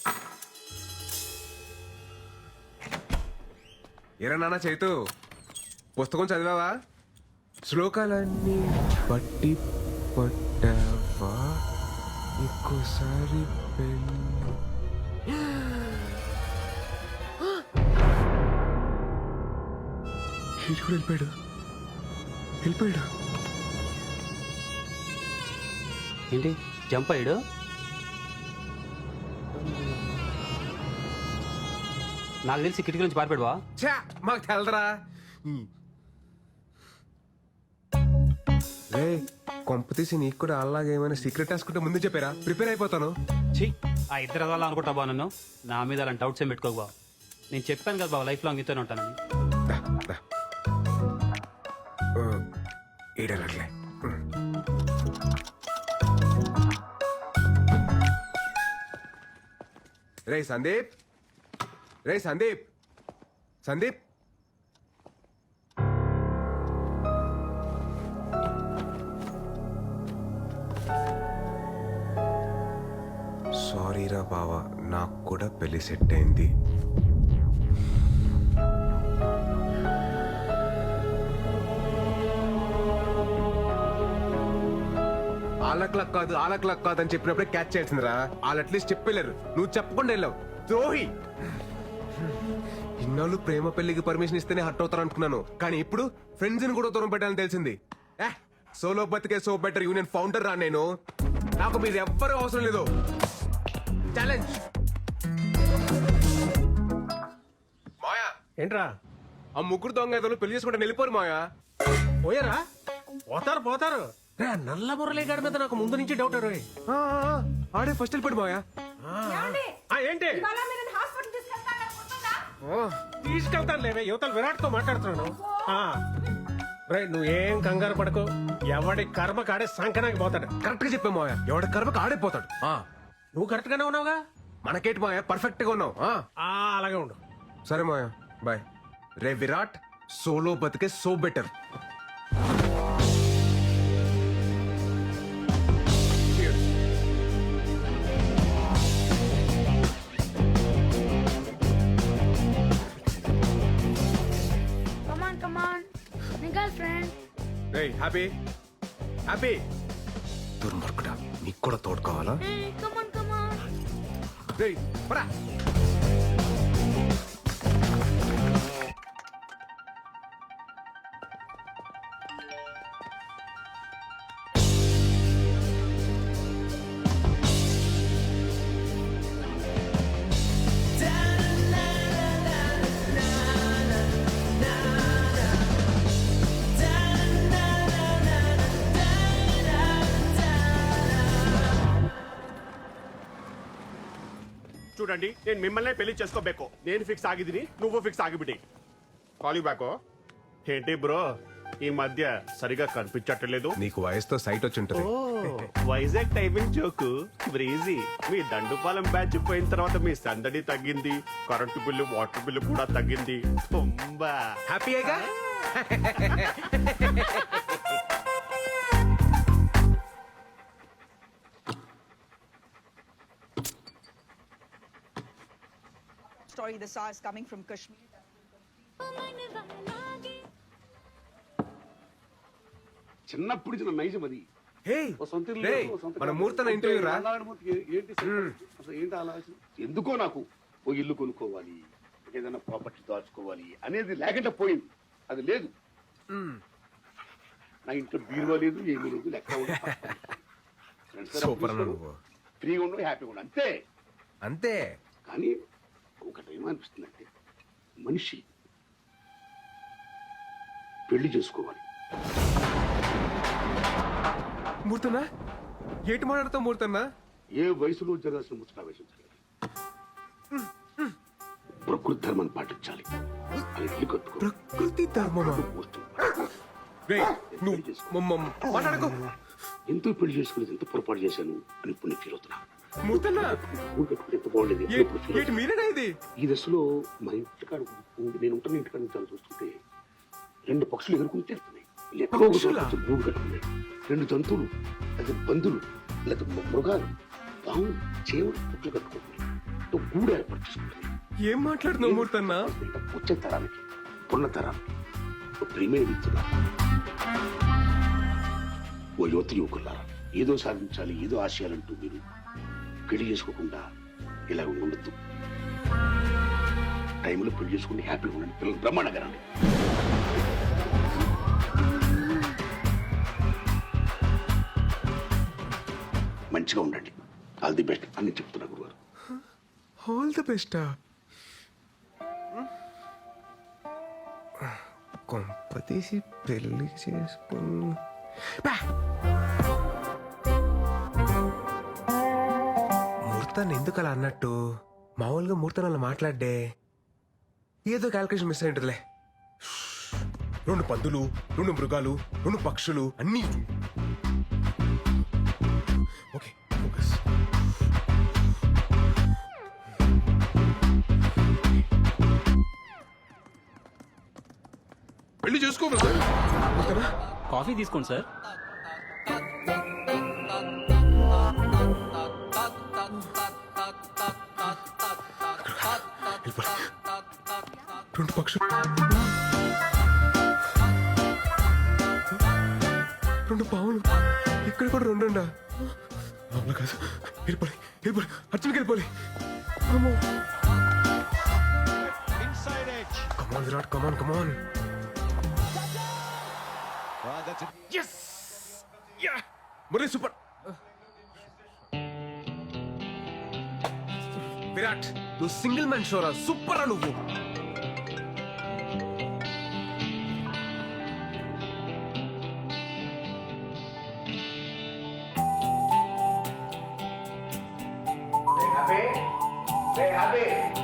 S2: ఏరా నాన్న చైతు పుస్తకం చదివావా శ్లోకాలన్నీ పట్టి పట్టావా ఇంకోసారి వెళ్ళిపోయాడు వెళ్ళిపోయాడు
S10: ఏంటి జంప్ అయ్యాడు? నాకు తెలిసి కిటికీ నుంచి పారిపోయావా?
S2: ఛా మాకు తెలదరా రే కొంప తీసి నీకు కూడా అలాగే ఏమైనా సీక్రెట్ రాసుకుంటే ముందు చెప్పారా ప్రిపేర్ అయిపోతాను
S10: ఛీ, ఆ ఇద్దరు అలా అనుకుంటా బా నన్ను. నా మీద అలాంటి డౌట్స్ ఏం పెట్టుకోకు బా. నేను చెప్పాను కదా బాబు లైఫ్ లాంగ్ ఇతోనే ఉంటానని.
S2: దా, దా. ఈడనట్లే రే సందీప్ రే సందీప్ సందీప్ సారీరా బావా నాకు కూడా పెళ్లి సెట్ అయింది ఆలక్లక్ కాదు ఆలక్లక్ కాదు అని చెప్పినప్పుడే క్యాచ్ చేసిందిరా వాళ్ళు అట్లీస్ట్ చెప్పలేరు నువ్వు చెప్పకుండా వెళ్ళావు ద్రోహి ఇన్నాళ్ళు ప్రేమ పెళ్లికి పర్మిషన్ ఇస్తేనే హర్ట్ అవుతారు అనుకున్నాను కానీ ఇప్పుడు ఫ్రెండ్స్ ని కూడా దూరం పెట్టాలని తెలిసింది సోలో బతికే సో బెటర్ యూనియన్ ఫౌండర్ రా నేను నాకు మీరు ఎవ్వరూ అవసరం లేదు ఛాలెంజ్ మాయా
S4: ఏంట్రా
S2: ఆ ముగ్గురు దొంగ ఏదో పెళ్లి చేసుకుంటే వెళ్ళిపోరు మాయా
S4: పోయారా? పోతారు నల్ల మురళీగాడి మీద నాకు ముందు నుంచి డౌట్
S2: ఆ, ఆ, ఆడే ఫస్ట్ వెళ్ళిపోడు మాయా
S4: ఏంటి
S3: ఇవాళ మీరు నన్ను హాస్పిటల్ తీసుకెళ్తానని గుర్తుందా?
S4: తీసుకెళ్తాను లేవే యువతలు విరాట్ తో మాట్లాడుతున్నాను. రే నువ్వేం కంగారు పడకు, ఎవడి కర్మ కాడే సంకనాకి పోతాడు.
S2: కరెక్ట్ గా చెప్పా మాయా ఎవడ కర్మకు ఆడైపోతాడు
S4: నువ్వు కరెక్ట్ గానే ఉన్నావుగా.
S2: మనకేటి మాయా పర్ఫెక్ట్ గా ఉన్నావు
S4: అలాగే ఉండు.
S2: సరే మాయా బాయ్ రే విరాట్ సోలో బతికే so better
S6: Come on. My girlfriend.
S2: Ray happy happy దుర్మార్గుడా నీకు కూడా తోడు కావాలా
S6: Hey, come on.
S2: రే పరా
S4: చూడండి నేను మిమ్మల్ని పెళ్లి చేసుకోಬೇಕು. నేను ఫిక్స్ ಆಗಿದ್ದೀನಿ, నువ్వు ఫిక్స్ ಆಗಿಬಿಡಿ. Call back. ఏంటి బ్రో ఈ మధ్య సరిగా కనిపించట్లేదు?
S2: నీకు వయసుతో సైట్ వచ్చి ఉంటుంది
S4: వైజాగ్ టైమింగ్ జోకు బ్రీజీ. మీ దండుపాలెం బ్యాచ్ పోయిన తర్వాత మీ సందడి తగ్గింది, కరెంటు బిల్లు వాటర్ బిల్లు కూడా తగ్గింది. తుంబా
S2: హ్యాపీయేగా
S12: Story the SARS coming from Kashmir.
S9: చిన్నప్పుడు చిన్న నైజం అది.
S2: హే
S9: ఓ సొంత ఇల్లు
S2: రే
S9: లేదు, ఓ సొంత
S2: మన
S9: కారు.
S2: మూర్తన ఇంటర్వ్యూ రా
S9: నారాయణమూర్తికి ఏంటి అసలు ఏంటి ఆలోచన? ఎందుకో నాకు ఓ ఇల్లు కొనుక్కోవాలి, ఏదైనా ప్రాపర్టీ దాచుకోవాలి అనేది లేకుండా పోయింది. అది లేదు. నా ఇంట్లో బీరువా లేదు, ఏమీ లేదు, లెక్క
S2: సూపర్ అన్న నువ్వు
S9: ఫ్రీగా ఉండు, హ్యాపీగా ఉండు, అంతే.
S2: అంతే
S9: కానీ ఒకటేమో అనిపిస్తుంది అంటే మనిషి పెళ్లి చేసుకోవాలి.
S2: మూర్తన్నా ఏటి మాట్లాడతావు మూర్తన్నా
S9: ఏ వయసులో జరగాల్సిన ముచ్చట ఆవేశించాలి. ప్రకృతి ధర్మాన్ని పాటించాలి. అలా ఇల్లు కట్టుకో.
S2: ప్రకృతి ధర్మమా? రేయ్, నువ్వు మాట్లాడుకో.
S9: ఎంతో పెళ్లి చేసుకునేది ఎంత పొరపాటు చేశాను అని ఇప్పుడు నేను ఫీల్ అవుతున్నా.
S2: మూర్తన్నా,
S9: ఊరు కట్టుకుని ఎంత బాగుండేది ఎప్పుడు feel
S2: ఏంటి మీరేనా ఇది?
S9: ఈ దశలో మా ఇంటికాడ నేను ఉంటున్న ఇంటికాడ నుంచి చూస్తుంటే 2 పక్షులు ఎగురుకుని తిరుగుతున్నాయి. ఎక్కడో ఒక చోట కొంచెం గూడు కట్టుకున్నాయి. 2 జంతువులు, అది పందులు, లేదా మృగాలు, పాములు, చేవులు పుట్లు కట్టుకుంటున్నాయి. గూడు ఏర్పాటు చేసుకుంటున్నాయి.
S2: ఏం మాట్లాడుతున్నావు మూర్తన్నా?
S9: వచ్చే తరానికి, ఉన్న తరానికి ఒక ప్రియమైన వ్యక్తులా, ఓ యువతి యువకులారా, ఏదో సాధించాలి, ఏదో ఆశయాలంటూ మీరు పెళ్లి చేసుకోకుండా ఇలా ఉండొద్దు. టైంలో పెళ్లి చేసుకుని హ్యాపీగా ఉండండి. పిల్లలు బ్రహ్మాండంగా రండి. మంచిగా ఉండండి. ఆల్ ది బెస్ట్ అని చెప్తున్నా గురుగారు.
S2: ఆల్ ది బెస్టా? కొంపతీసి పెళ్లి చేసుకుని మూర్తాన్ని ఎందుకు అలా అన్నట్టు? మామూలుగా మూర్తాన్ని అలా మాట్లాడే ఏదో క్యాల్కులేషన్ మిస్ అయింటదిలే. 2 పందులు, 2 మృగాలు, 2 పక్షులు అన్నీ. Okay, focus. పెళ్లి చేసుకో బ్రదర్.
S10: కాఫీ తీసుకోండి సార్.
S2: వెళ్ళిపోయి. 2 పక్షులు, 2 పావులు, ఇక్కడ కూడా 2 ఉండా. అవునా కాదు, వెళ్ళిపోయి వెళ్ళిపోయి అర్జున్కి వెళ్ళిపోయి. కమాన్ విరాట్, కమాన్ కమాన్. Yes! Yeah! Murali super. Virat, నువ్వు సింగిల్ మ్యాన్ షోరా, సూపర్ రా నువ్వు.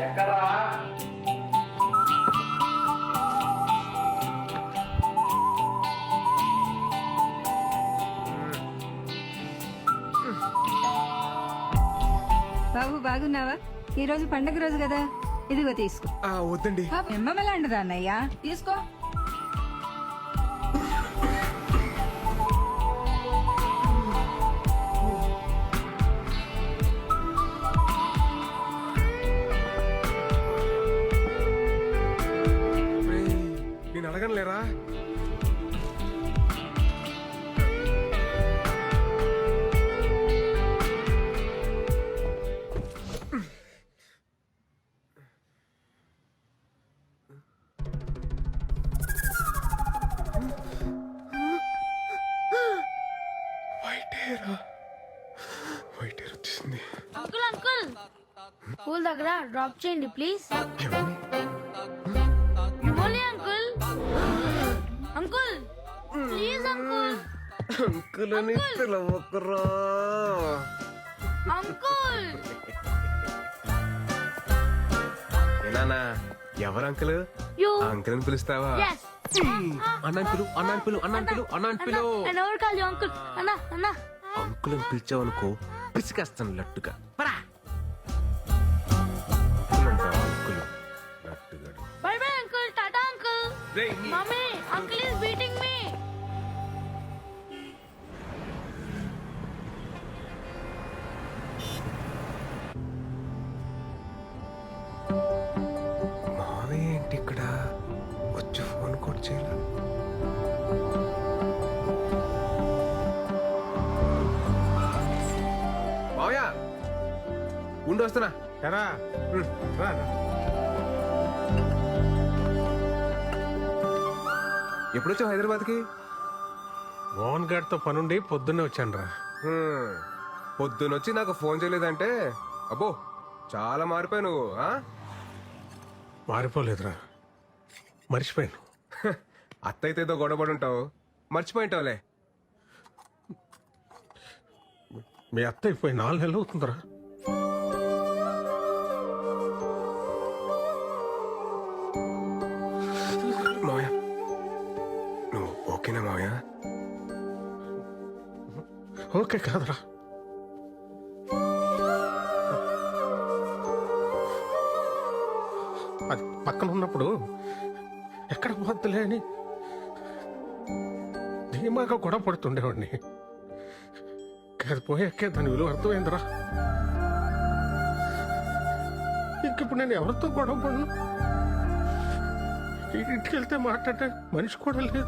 S9: ఎక్కడా
S3: బాబు బాగున్నావా? ఈ రోజు పండగ రోజు కదా, ఇదిగో తీసుకో.
S2: వద్దండి.
S3: ఎమ్మలాంటిదా అన్నయ్య, తీసుకో.
S2: నేను అడగనులేరా? వైట్ హెయిర్ వచ్చేసింది.
S6: అంకుల్ అంకుల్, స్కూల్ దగ్గర డ్రాప్ చేయండి ప్లీజ్. మిమ్మల్ని uncle. Uncle please uncle.
S2: Uncle అని పిలవకురా.
S6: అంకుల్
S2: ఏనా ఎవరు అంకుల్? అంకుల్ అని పిలుస్తావా? అన్నాను పిలు, అన్నాను పిలు, అన్నాను పిలు, అన్నాను పిలు.
S6: ఎవరు కాదు అంకుల్. అన్నా అన్నా
S2: అంకుల్ అని పిలిచావనుకో పిసికేస్తాను లట్టుగా.
S6: Bye bye uncle. టాటా uncle. Mummy, uncle is beating me.
S2: మావే ఏంటి ఇక్కడ వచ్చి ఫోన్ కూడా చేయాలి. మావయ్య ఉండి వస్తున్నా.
S4: ఎరా రా.
S2: ఎప్పుడొచ్చావు హైదరాబాద్కి?
S4: మోహన్ గారితో పనుండి పొద్దున్నే వచ్చాను రా.
S2: పొద్దునొచ్చి నాకు ఫోన్ చేయలేదంటే అబ్బో చాలా మారిపోయావు నువ్వు.
S4: మారిపోలేదురా, మర్చిపోయాను.
S2: అత్తయితే ఏదో గొడవపడి ఉంటావు, మర్చిపోయింటావులే.
S4: మీ అత్త అయిపోయి 4 నెలలు అవుతుందిరా.
S2: ఓకేనా మావయ్య?
S4: ఓకే కాదురా, అది పక్కన ఉన్నప్పుడు ఎక్కడ పోద్దులే అని ధీమాగా గొడవ పడుతుండేవాడిని. అది పోయాకే దాని విలువ అర్థమైందిరా. ఇంకిప్పుడు నేను ఎవరితో గొడవ పడను. ఇంటికి వెళ్తే మాట్లాడే మనిషి కూడా లేదు.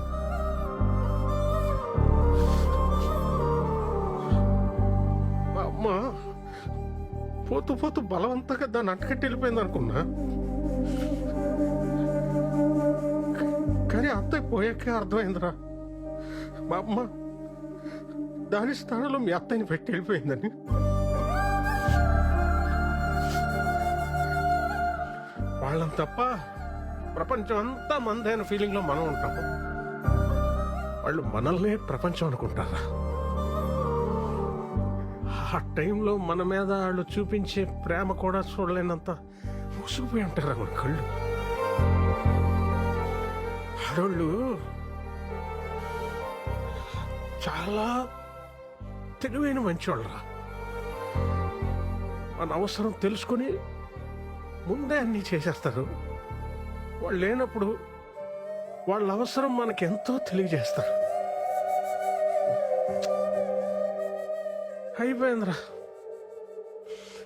S4: మా అమ్మ పోతూ పోతూ బలవంతంగా దాన్ని అంటకట్టి వెళ్ళిపోయింది అనుకున్నా. కానీ అత్తయ్య పోయాకే అర్థమైందిరా, మా అమ్మ దాని స్థానంలో మీ అత్తయ్యని పెట్టి వెళ్ళిపోయిందని. వాళ్ళని తప్ప ప్రపంచం అంతా మందైన ఫీలింగ్ లో మనం ఉంటాం. వాళ్ళు మనల్నే ప్రపంచం అనుకుంటారా? ఆ టైంలో మన మీద వాళ్ళు చూపించే ప్రేమ కూడా చూడలేనంత మూసుకుపోయి ఉంటారా మన కళ్ళు. ఆడోళ్ళు చాలా తెలివైన మంచివాళ్ళరా. మన అవసరం తెలుసుకొని ముందే అన్నీ చేసేస్తారు. వాళ్ళు లేనప్పుడు వాళ్ళ అవసరం మనకి ఎంతో తెలియజేస్తారు. అయిపోయిందిరా,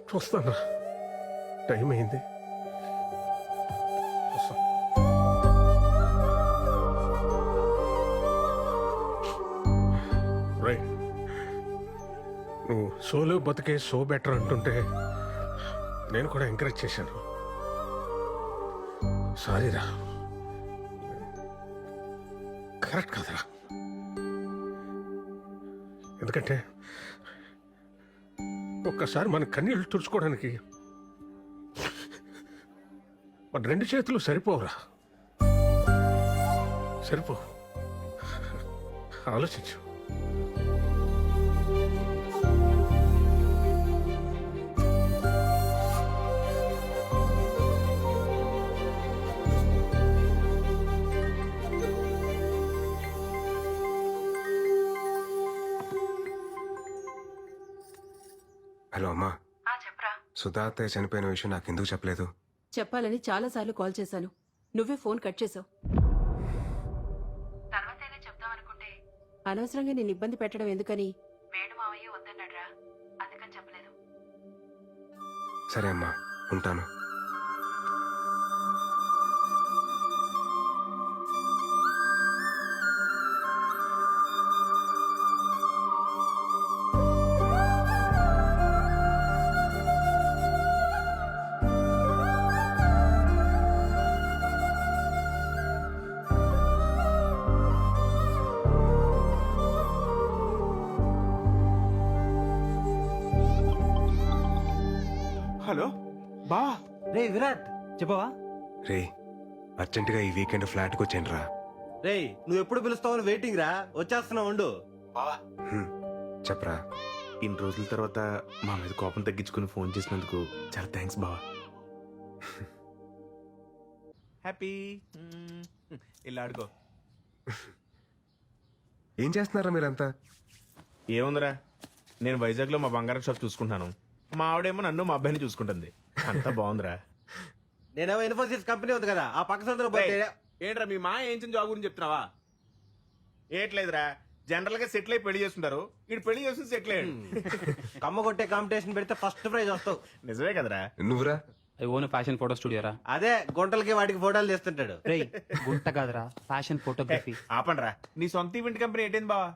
S4: చూస్తానురా, టైం అయింది. రైట్, నువ్వు సోలో బతికే సో బెటర్ అంటుంటే నేను కూడా ఎంకరేజ్ చేశాను. సారీరా, కరెక్ట్ కాదురా. ఎందుకంటే ఒక్కసారి మన కన్నీళ్ళు తుడుచుకోవడానికి మన రెండు చేతులు సరిపోవురా. సరిపో, ఆలోచించు.
S2: హలో అమ్మా,
S7: చెప్పరా.
S2: సుధా అత్తయ్య చనిపోయిన విషయం నాకు ఎందుకు చెప్పలేదు?
S7: చెప్పాలని చాలాసార్లు కాల్ చేశాను, నువ్వే ఫోన్ కట్ చేసావు. తర్వాతైనా చెప్దాం అనుకుంటే అనవసరంగా నేను ఇబ్బంది పెట్టడం ఎందుకని వేణు మావయ్య వద్దన్నాడ్రా, అందుకని చెప్పలేదు.
S2: సరే అమ్మా, ఉంటాను.
S5: హలో బా.
S10: రే విరాట్, చెప్పవా?
S2: రే, అర్జెంటుగా ఈ వీకెండ్ ఫ్లాట్కి వచ్చాను రా.
S10: రే, నువ్వు ఎప్పుడు పిలుస్తావని వెయిటింగ్ రా, వచ్చేస్తున్నావు ఉండు.
S2: చెప్పరా.
S5: ఇన్ని రోజుల తర్వాత మా మీద కోపం తగ్గించుకుని ఫోన్ చేసినందుకు చాలా థ్యాంక్స్ బావా. హ్యాపీ. ఇలా ఆడుకో.
S2: ఏం చేస్తున్నారా మీరంతా?
S5: ఏముందిరా, నేను వైజాగ్లో మా బంగారం షాప్ చూసుకుంటాను, మా ఆవిడేమో నన్ను మా అబ్బాయిని చూసుకుంటుంది. అంతా బాగుందిరా.
S10: నేనేమో ఇన్ఫోసిస్ కంపెనీ ఉంది కదా, ఆ పక్క సందులో పోతే.
S5: ఏంట్రా మీ మా ఏం జాబ్ గురించి చెప్తున్నావా? ఏట్లేదురా, జనరల్ గా సెటిల్ అయి పెళ్లి చేస్తుంటారు, ఇటు పెళ్లి చేస్తుంది సెటిల్ అయ్యాడు.
S10: కమ్మ కొట్టే కాంపిటీషన్ పెడితే ఫస్ట్ ప్రైజ్ వస్తావు.
S5: నిజమే కదరా.
S2: నువ్వురా?
S13: ఓన్ ఫ్యాషన్ ఫోటో స్టూడియోరా?
S10: అదే గుంటలకి వాటికి ఫోటోలు తీస్తుంటాడు.
S13: రేయ్, గుంట కాదురా, ఫ్యాషన్ ఫోటోగ్రఫీ.
S5: ఆపండ్రా, నీ సొంత ఈవెంట్ కంపెనీ ఏంటైంది బావా?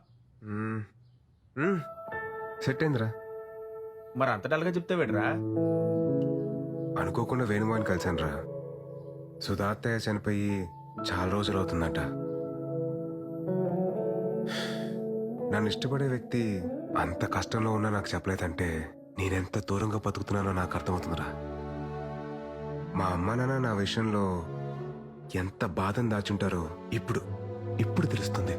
S2: సెట్ అయిందిరా.
S5: మరి అంత డల్గా చెప్తే వేడరా?
S2: అనుకోకుండా వేణుమాని కలిశాను రా. సుధా అత్తయ్య చనిపోయి చాలా రోజులు అవుతుందట. నన్ను ఇష్టపడే వ్యక్తి అంత కష్టంలో ఉన్నా నాకు చెప్పలేదంటే నేనెంత దూరంగా బతుకుతున్నానో నాకు అర్థమవుతుందిరా. మా అమ్మ నాన్న నా విషయంలో ఎంత బాధను దాచుంటారో ఇప్పుడు తెలుస్తుంది.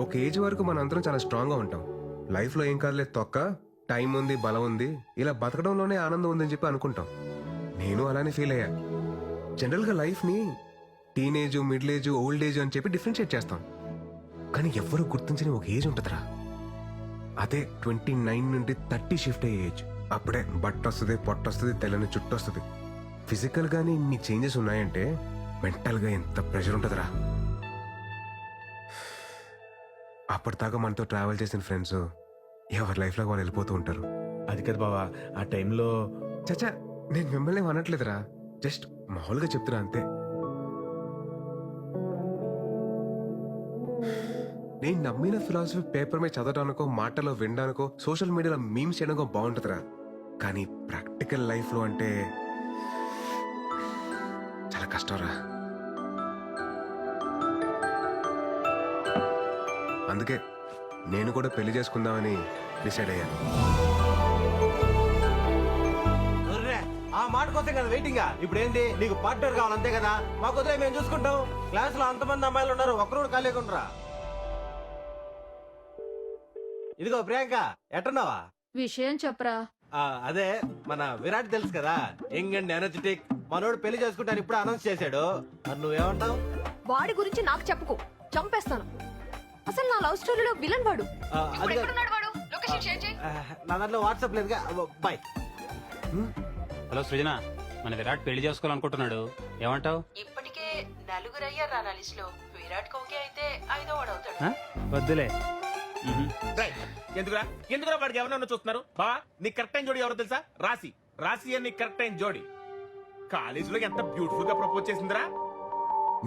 S2: ఒక ఏజ్ వరకు మనందరం చాలా స్ట్రాంగ్గా ఉంటాం. లైఫ్లో ఏం కాదులేదు తొక్క, టైం ఉంది, బలం ఉంది, ఇలా బతకడంలోనే ఆనందం ఉందని చెప్పి అనుకుంటాం. నేను అలానే ఫీల్ అయ్యా. జనరల్గా లైఫ్ని teenage middle age old age అని చెప్పి డిఫరెన్షియేట్ చేస్తాం, కానీ ఎవ్వరూ గుర్తించని ఒక ఏజ్ ఉంటుందిరా. అదే 29 నుండి 30 షిఫ్ట్ అయ్యే ఏజ్. అప్పుడే బట్ట వస్తుంది, పొట్ట వస్తుంది, తెల్లని చుట్టూ వస్తుంది. ఫిజికల్ గానీ ఇన్ని చేంజెస్ ఉన్నాయంటే మెంటల్ గా ఎంత ప్రెషర్ ఉంటుందిరా. అప్పటిదాకా మనతో ట్రావెల్ చేసిన ఫ్రెండ్స్ ఎవరి లైఫ్ లో వాళ్ళు వెళ్ళిపోతూ ఉంటారు.
S5: అది కదా బావా, ఆ టైంలో
S2: చచ్చా, నేను మిమ్మల్ని అనట్లేదురా, జస్ట్ మామూలుగా చెప్తున్నా అంతే. నేను నమ్మిన ఫిలాసఫీ పేపర్ మీద చదవడానికో, మాటలో వినడానికో, సోషల్ మీడియాలో మీమ్స్ చేయడానికో బాగుంటుందిరా, కానీ ప్రాక్టికల్ లైఫ్ లో అంటే చాలా కష్టంరా. అందుకే నేను కూడా పెళ్లి చేసుకుందామని డిసైడ్ అయ్యాను.
S10: ఒర్రే, ఆ మాట కోసం కదా వెయిటింగ్. ఇప్పుడు ఏంటి, నీకు పార్ట్నర్ కావాలి అంతే కదా? మాకు వదిలే, మేము చూసుకుంటాం. క్లాస్ లో అంతమంది అమ్మాయిలు ఉన్నారు, ఒక్కరు ఖాళీగా ఉండరా. ఇదిగో ప్రియాంక, ఎట్టున్నావా?
S3: విషయం చెప్పరా.
S10: అదే మన విరాట్ తెలుసు కదా, యంగ్ అండ్ ఎనర్జెటిక్. మనోడు పెళ్లి చేసుకుంటాను ఇప్పుడు అనౌన్స్ చేశాడు. మరి నువ్వేమంటావు?
S3: వాడి గురించి నాకు చెప్పుకో, చంపేస్తాను. అసలు నా లవ్ స్టోరీలో విలన్ వాడు.
S10: నా దాంట్లో వాట్సాప్ లేదుగా. బాయ్.
S13: హలో సృజన, మన విరాట్ పెళ్లి చేసుకోవాలనుకుంటున్నాడు, ఏమంటావు?
S7: ఇప్పటికే నలుగురు అయ్యారు నా లిస్ట్ లో. విరాట్ కోహ్లీ అయితే 5వ వాడు అవుతాడు.
S13: వద్దులే.
S5: ఎందుకురా ఎందుకురా వాడికి ఎవరన్నా చూస్తున్నారు? బా, నీ కరెక్ట్ టైం జోడి ఎవరో తెలుసా? రాశి. రాశి అని కరెక్ట్ టైం జోడి కాలేజీలో ఎంత బ్యూటిఫుల్ గా ప్రపోజ్ చేసిందిరా.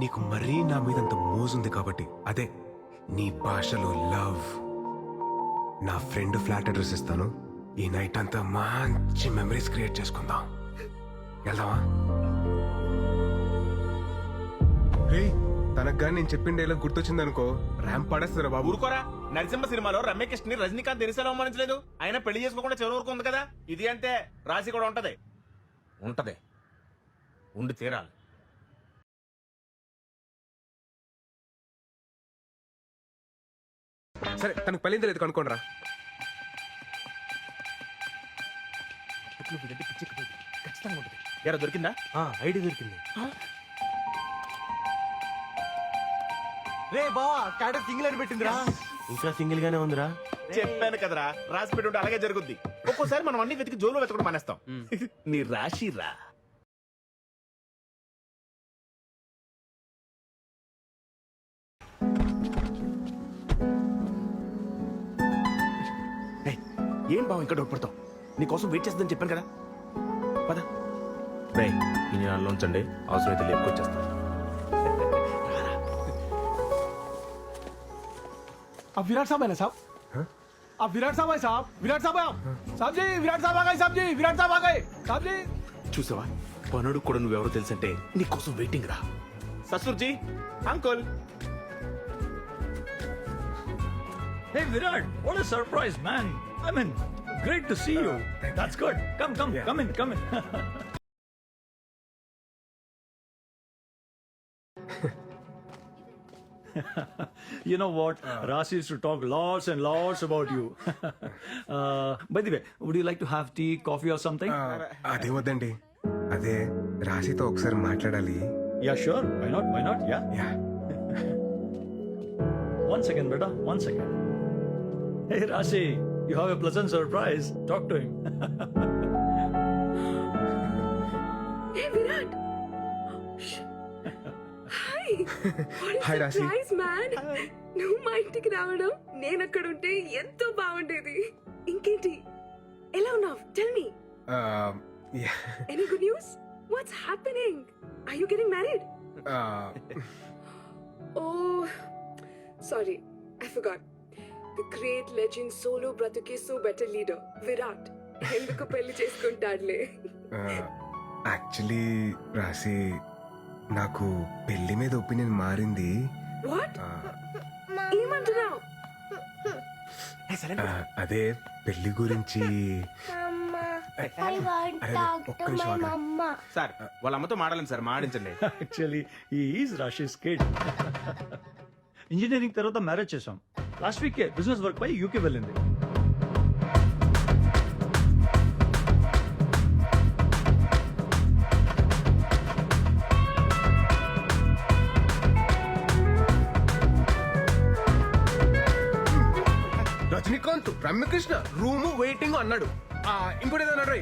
S2: నీకు మరీ నా మీద అంత మోజుంది కాబట్టి, అదే నీ భాషలో లవ్. నా ఫ్రెండ్ ఫ్లాట్ అడ్రస్ ఇస్తాను, ఈ నైట్ అంతా మంచి మెమరీస్ క్రియేట్ చేసుకుందాం. వెళ్దామా? రే, తనకు కానీ నేను చెప్పిన డైలాగ్ గుర్తొచ్చింది అనుకో, ర్యాంప్ పడేస్తారా బాబు.
S5: ఊరుకోరా, నరసింహ సినిమాలో రమ్యకృష్ణ ని రజనీకాంత్ దినిసేలా అవమానించలేదు. ఆయన పెళ్లి చేసుకోకుండా చివరి వరకు ఉంది కదా. ఇది అంతే, రాశి కూడా ఉంటది. ఉంటది, ఉండి తీరాలి.
S2: సరే, తనకు పెళ్ళింది లేదు కనుక్కోండి రా.
S5: ఎరా దొరికిందా?
S10: ఐడి దొరికింది. రే బావా, క్యాడర్ సింగిల్ అని పెట్టిందిరా. ఇంకా సింగిల్ గానే ఉందిరా.
S5: చెప్పాను కదరా, రాసి పెట్టి ఉంటే అలాగే జరుగుద్ది. ఒక్కోసారి మనం అన్ని వెతికి జోలు వెతకడం మానేస్తాం. నీ రాశి రా. ఏం బావ ఇంకా డౌట్ పడతావు? నీకోసం వెయిట్ చేస్తుందని చెప్పాను కదా, పద. ఈ నెలలో ఉంచండి, అవసరమైతే లేపుకొచ్చేస్తాను.
S8: अब विराट साहब है ना साहब? अब विराट साहब है साहब? विराट साहब है आप? साहब जी, विराट साहब आ गए साहब जी, विराट साहब आ गए साहब जी.
S5: చూసావా, పనుడు కూడా నువ్వెవరో తెలుసంటే నీకోసం వెయిటింగ్ రా. ససుర్జీ, uncle.
S1: Hey Virat, what a surprise, man. I mean, great to see you. That's good. Come in. You know what? Rasi used to talk lots and lots about you. By the way, would you like to have tea, coffee or something?
S2: అదే వద్దండి, అదే రాశితో ఒకసారి మాట్లాడాలి.
S1: Yeah, sure. Why not? Yeah.
S2: Yeah.
S1: One second, beta. 1 second. Hey, Rasi, you have a pleasant surprise. Talk to him.
S6: Hey Virat. Hi.
S2: Hi Rashi.
S6: Nice man. నువ్వు మా ఇంటికి రావడం, నేను అక్కడ ఉంటే ఎంతో బాగుండేది. ఇంకేంటి, ఎలా ఉన్నావు? Tell me. Any good news? What's happening? Are you getting married? Oh, sorry, I forgot. The great legend solo bratuke so better leader, Virat. ఎందుకు పెళ్లి చేసుకుంటాడులే.
S2: యాక్చువల్లీ రాశి, నాకు పెళ్లి మీద ఒపీనియన్ మారింది.
S6: వాట్? ఏమంటున్నావు?
S2: అదే పెళ్లి గురించి. ఒక్క నిమిషం ఆగండి.
S5: సార్, వాళ్ళ అమ్మతో మాడాలని సార్, మాడించండి.
S1: Actually, he is Rashi's kid. Engineering తర్వాత మ్యారేజ్ చేసాం. లాస్ట్ వీక్ బిజినెస్ వర్క్ పై యూకే వెళ్ళింది.
S2: రమ్యకృష్ణ రూము వెయిటింగ్ అన్నాడు. ఇంకోటి ఏదో అన్నాడు,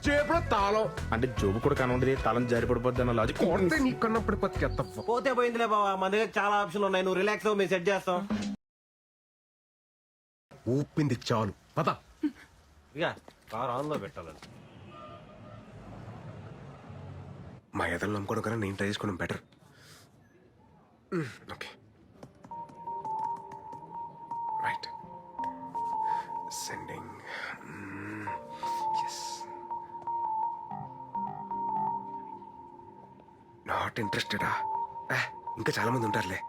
S2: చేపలో తాళం
S5: అంటే జోబు కూడా కనుండేది తాళం జారి పడిపోద్ది అన్న లాజిక్.
S2: కొడితే నీ కన్నప్పుడు పత్తి తప్ప.
S10: పోతే పోయిందిలే బావా, మన దగ్గర చాలా ఆప్షన్లు ఉన్నాయి. నువ్వు రిలాక్స్ అవ్వు, మేము సెట్ చేస్తాం.
S2: ఊపింది చాలు పద.
S10: ఇక కార్ ఆన్ లో పెట్టాలని.
S2: మా ఎదలు నమ్ముకోవడం కన్నా నేను ట్రై చేసుకోవడం better. Okay right sending. Is not ఇంట్రెస్టెడా? ఇంకా చాలా మంది ఉంటారులే.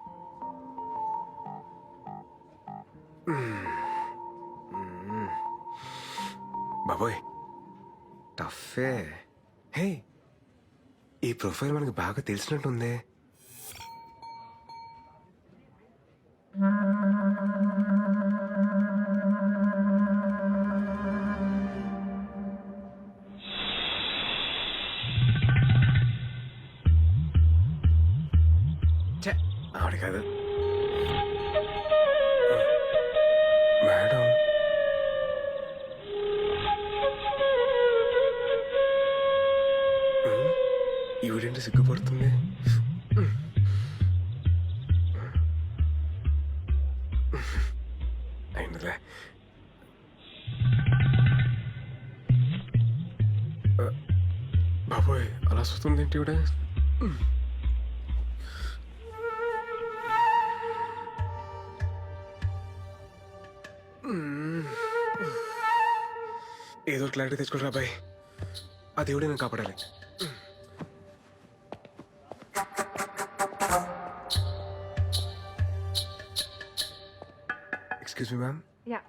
S2: బాబోయ్ టఫే. హే, ఈ ప్రొఫైల్ మనకి బాగా తెలిసినట్టుందే. ఆవిడ కాదు మేడం. ఈవిడేంటి సిగ్గుపడుతుంది? అయిందిలే. బాబోయ్ అలా వస్తుంది ఏంటి ఈవిడ? ఏదో క్లారిటీ తెచ్చుకోరా బాయ్. ఆ దేవుడే నేను కాపాడాలి. Excuse me ma'am.
S3: Yeah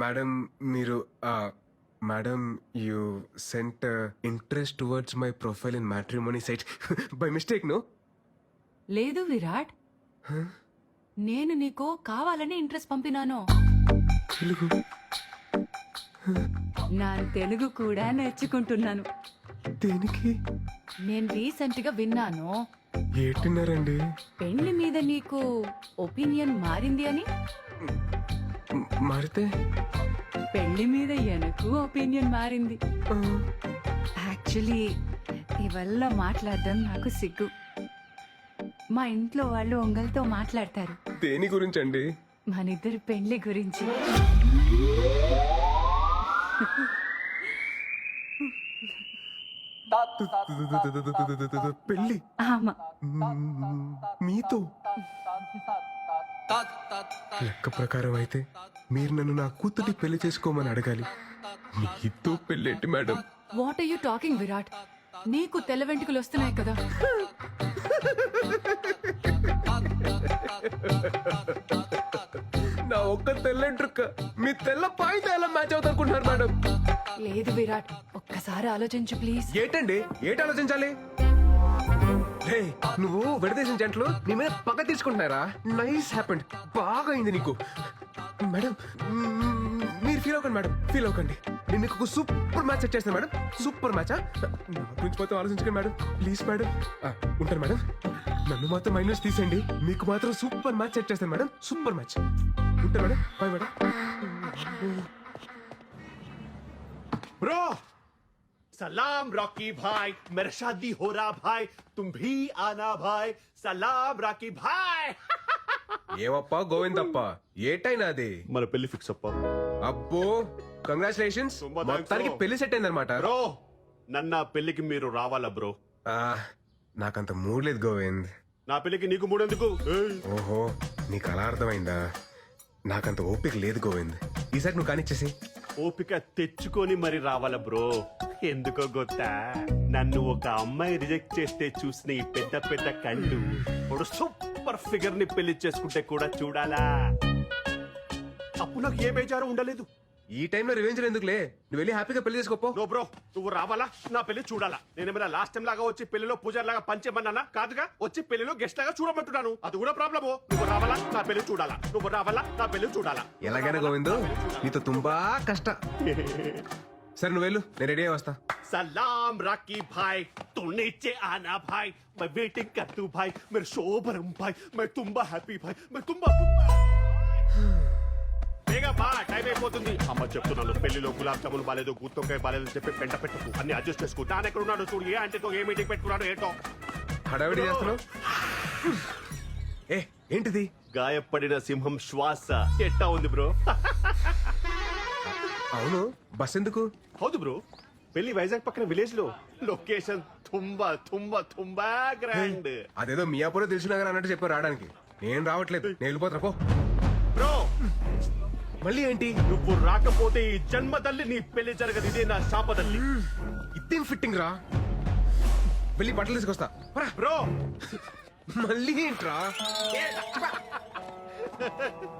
S2: madam మీరు madam you sent interest towards my profile in matrimony site by mistake no?
S11: లేదు విరాట్, నేను నీకు కావాలని ఇంట్రెస్ట్ పంపినాను.
S2: తెలుగు
S11: నా తెలుగు కూడా నేర్చుకుంటున్నాను.
S2: దేనికి?
S11: నేను రీసెంట్ గా విన్నాను,
S2: ఏటిన్నారండి?
S11: పెళ్లి మీద నీకు ఒపీనియన్ మారింది అని.
S2: మారితే?
S11: పెళ్లి మీద ఎనకు ఒపీనియన్ మారింది. యాక్చువల్లీ ఇవల్ల మాట్లాడడం నాకు సిగ్గు. మా ఇంట్లో వాళ్ళు ఒంగల్తో మాట్లాడతారు.
S2: దేని గురించి అండి?
S11: మనిద్దరి పెళ్లి గురించి.
S2: పెళ్ళి
S11: ఆమా,
S2: మీతో? లెక్క ప్రకారం అయితే మీరు నన్ను నా కూతురి పెళ్లి చేసుకోమని అడగాలి. మీతో పెళ్ళేంటి madam?
S11: What are you talking Virat? నీకు తెల్ల వెంట్రుకలు వస్తున్నాయి కదా.
S2: నా ఒక్క తెల్లంట్రుక్క మీ తెల్ల పాయింట్ ఎలా మ్యాచ్ అవుతారుకుంటున్నారు మేడం?
S11: లేదు విరాట్, ఒక్కసారి ఆలోచించు ప్లీజ్.
S2: ఏంటండి ఏటి ఆలోచించాలి? హే, నువ్వు విడదీసిన జంటలు నీ మీద పగ తీసుకుంటున్నారా? నైస్ హ్యాపెండ్, బాగా అయింది నీకు. మేడం మీరు ఫీల్ అవ్వకండి మేడం, ఫీల్ అవ్వకండి. నేను మీకు ఒక సూపర్ మ్యాచ్ సెట్ చేస్తాను మేడం. సూపర్ మ్యాచా? నా గురించి మొత్తం ఆలోచించకండి మేడం ప్లీజ్ మేడం. ఉంటాను మేడం. నన్ను మాత్రం మైనస్ తీసేయండి, మీకు మాత్రం సూపర్ మ్యాచ్ సెట్ చేస్తాను మేడం. Super match. ఉంటాను మేడం. Bye madam.
S4: ब्रो सलाम रॉकी भाई, मेरा शादी हो रहा भाई, तुम भी आना भाई. सलाम रॉकी भाई.
S2: ఏవప్పా గోవిందప్ప, ఏటైనా అది
S4: మన పెళ్లి ఫిక్స్ అప్ప.
S2: అబ్బో కంగ్రాచులేషన్స్,
S4: తుంబా thanks
S2: మొత్తానికి
S4: bro.
S2: పెళ్లి సెట్ అయిందనమాట.
S4: బ్రో నన్న పెళ్లికి మీరు రావాలా బ్రో?
S2: నాకంత మూడ్ లేదు గోవింద్.
S4: నా పెళ్లికి నీకు మూడెందుకు? ఏయ్.
S2: ఓహో నీకు అలా అర్థమైందా? నాకంత ఓపిక లేదు గోవింద్, ఈసారి నువ్వు కానిచ్చేసి.
S4: ఓపిక తెచ్చుకొని మరి రావాలా బ్రో? ఎందుకో గొత్తా, నన్ను ఒక అమ్మాయి రిజెక్ట్ చేస్తే చూసిన ఈ పెద్ద పెద్ద కళ్ళు ఇప్పుడు సూపర్ ఫిగర్ ని పెళ్లి చేసుకుంటే కూడా చూడాలా? అప్పుడు నాకు ఏ బేజారు ఉండలేదు.
S2: ఈ టైంలో రివెంజ్ ఎందుకులే, నువ్వు వెళ్ళి హ్యాపీగా పెళ్లి చేసుకోపో.
S4: నో బ్రో, నువ్వు రావాలా, నా పెళ్లి చూడాలా. నేనేమైనా లాస్ట్ టైం లాగా వచ్చి పెళ్లిలో పూజారి లాగా పంచేమన్నానా? కాదుగా, వచ్చి పెళ్లిలో గెస్ట్ లాగా చూడమంటున్నాను. అది కూడా ప్రాబ్లము. నువ్వు రావాలా, నా పెళ్లి చూడాలా. నువ్వు రావాలా, నా పెళ్లి చూడాలా.
S2: ఎలాగైనా గోవింద్ నీతో తుంబా కష్ట. సరే నువ్వు వెళ్ళు, నేను రెడీ అయ్యి వస్తా.
S4: सलाम राकी भाई तू नीचे आना भाई मैं वेटिंग कर तू भाई मेरे शोभरम भाई मैं तुम्बा हैप्पी भाई मैं तुम्बा బేగా బా టైం అయిపోతుంది అమ్మ చెప్తున్నాను పెళ్లిలో గులాబ్ జామున్ బాలేదు గుత్తొక్కాయ బాలేదు చెప్పి పెంట పెట్టకు అన్ని అడ్జస్ట్ చేసుకో నాన్న ఎక్కడ ఉన్నాడు చూడు ఏ అంటే ఏ మీటింగ్ పెట్టుకున్నాడు ఏంటో
S2: హడావిడి చేస్తున్నావు ఏ ఏంటిది
S4: గాయపడిన సింహం శ్వాస ఎట్టా ఉంది బ్రో
S2: అవును బస్ ఎందుకు
S4: హౌదు బ్రో పెళ్లి వైజాగ్ పక్కన విలేజ్ లో లొకేషన్ తుంబా తుంబా తుంబా గ్రాండ్
S2: అదేదో మియాపూర్ తెలిసినగర్ అన్నట్టు చెప్పారు రావడానికి నేను రావట్లేదు నేను వెళ్ళిపోతున్నా పో
S4: బ్రో
S2: మళ్ళీ ఏంటి
S4: నువ్వు రాకపోతే ఈ జన్మ తల్లి నీ పెళ్లి జరగదు ఇదే నా శాపదల్లి
S2: ఇదేం ఫిట్టింగ్ రా వెళ్ళి బట్టలు తీసుకొస్తా పరా.
S4: బ్రో
S2: మళ్ళీ ఏంట్రా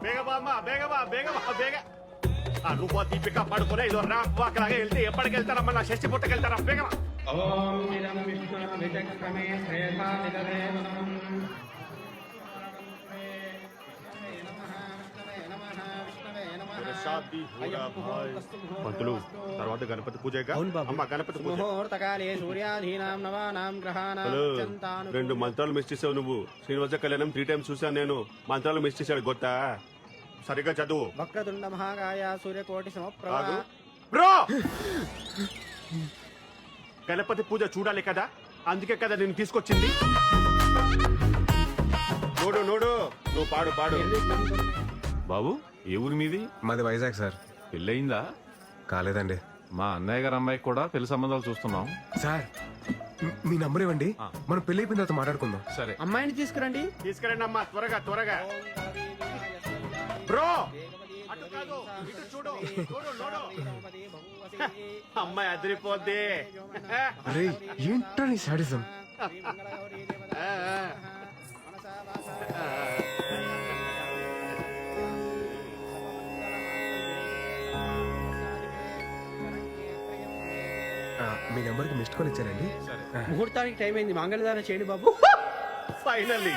S4: బేగబామ్మ బేగబా బేగబా బేగ ఆ రూపా దీపిక పడుకునే ఇదో రా వాకలాగా వెళ్తే ఎప్పటికి వెళ్తారమ్మా నా షష్టి పుట్టకి వెళ్తారా బేగమా పంతులు తర్వాత గణపతి పూజ అమ్మ గణపతి పూజ
S10: ముహూర్తకాలే సూర్యాధీనాం నవానాం గ్రహాణాం
S4: హలో
S10: అత్యంతాను
S4: 2 మంత్రాలు మిస్ చేసావు నువ్వు శ్రీనివాస కళ్యాణం 3 times చూసాను నేను మంత్రాలు మిస్ చేశాడు గొత్తా సరిగ్గా చదువు
S10: వక్రతుండ మహాకాయ సూర్యకోటి సమప్రభ
S4: ఆగు. బ్రో గణపతి పూజ చూడాలి కదా అందుకే కదా నేను తీసుకొచ్చింది నోడు నోడు నువ్వు పాడు పాడు
S14: బాబు ఏ ఊరి మీది?
S2: మాది వైజాగ్ సార్
S14: పెళ్ళయిందా?
S2: కాలేదండి
S14: మా అన్నయ్య గారు అమ్మాయికి కూడా పెళ్లి సంబంధాలు చూస్తున్నాం.
S2: సార్ మీ నంబర్ ఇవ్వండి మనం పెళ్లి అయిపోయిన తర్వాత మాట్లాడుకుందాం
S14: సరే
S10: అమ్మాయిని తీసుకురండి
S4: తీసుకురండి అమ్మా త్వరగా త్వరగా బ్రో అటు కాదు ఇటు చూడు చూడు నోడు అమ్మాయి అదిరిపోద్ది
S2: అరే ఏంట్రా నీ సాడిజం మీ నెంబర్ కి మిస్డ్ కాల్ ఇచ్చారండి
S10: ముహూర్తానికి టైం అయింది మంగళదానం చేయండి బాబు
S4: ఫైనల్లీ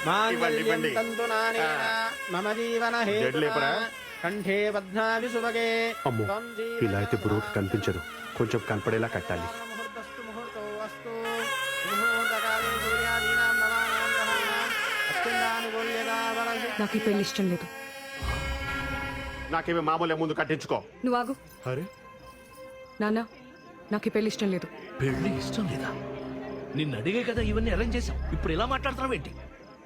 S10: మాంగళ్యం తంతునానేన మమ జీవన
S4: జడ్లు లేపరా?
S10: కంఠే బధ్నామి సుభగే
S4: అమ్మో ఇలా అయితే బ్రోకి కనిపించదు కొంచెం కనపడేలా కట్టాలి
S10: ముహూర్తస్తు ముహూర్తో అస్తు ముహూర్తకాలే సూర్యాధీనాం నవానాం గ్రహాణాం అత్యంతానుకూల్యతా వరసి
S3: నాకు ఈ పెళ్లి ఇష్టం లేదు.
S4: నాకేమి మామూలే ముందు కట్టించుకో
S3: నువ్వు ఆగు.
S4: అరే
S3: నాన్న నాకు ఈ పెళ్లి ఇష్టం లేదు.
S1: పెళ్లి ఇష్టం లేదా? నిన్ను అడిగే కదా ఇవన్నీ అరేంజ్ చేశాం. ఇప్పుడు ఎలా మాట్లాడుతున్నావు ఏంటి?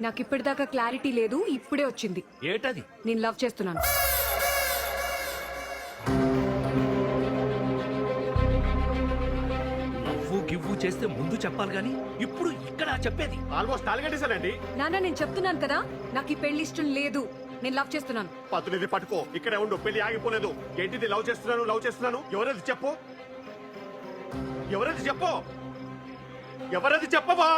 S3: నాకు ఇప్పటిదాకా క్లారిటీ లేదు, ఇప్పుడే వచ్చింది.
S1: ఏటది?
S3: నేను లవ్ చేస్తున్నాను.
S1: నవ్వు గివ్వు చేస్తే ముందు చెప్పాలి గాని ఇప్పుడు ఇక్కడ చెప్పేది.
S4: ఆల్మోస్ట్ తాలిగట్టేశానండి
S3: నాన్న నేను చెప్తున్నాను కదా, నాకు ఈ పెళ్లి ఇష్టం లేదు. నేను లవ్ చేస్తున్నాను.
S4: పతునిది పట్టుకో ఇక్కడే ఉండు పెళ్లి ఆగిపోలేదు ఏంటిది లవ్ చేస్తున్నాను ఎవరది చెప్పు ఎవరది చెప్పు ఎవరది చెప్పవా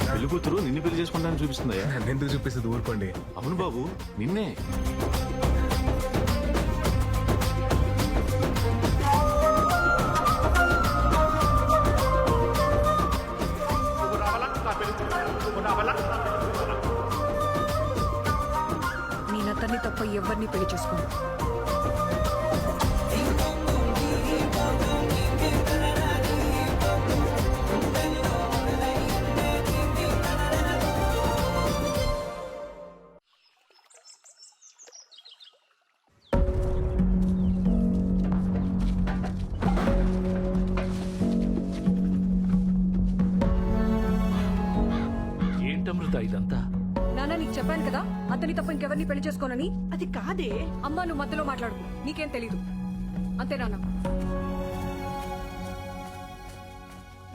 S14: పెళ్లి కూతురు నిన్ను పెళ్లి చేసుకుంటానని చూపిస్తుందయ్యా.
S2: ఎందుకు చూపిస్తుంది ఊరుకోండి.
S14: అవును బాబు నిన్నే.
S4: నువ్వు రావాలా నా పెళ్లి నువ్వు రావాలా
S3: నేను అతన్ని తప్ప ఎవరిని పెళ్లి చేసుకోను.
S1: ఏంటమృత ఇదంతా?
S3: నాన్న నీకు చెప్పాను కదా అతని తప్ప ఇంకెవరిని పెళ్లి చేసుకోనని.
S7: అది కాదే.
S3: అమ్మా నువ్వు మధ్యలో మాట్లాడుకు, నీకేం తెలీదు. అంతే నాన్న.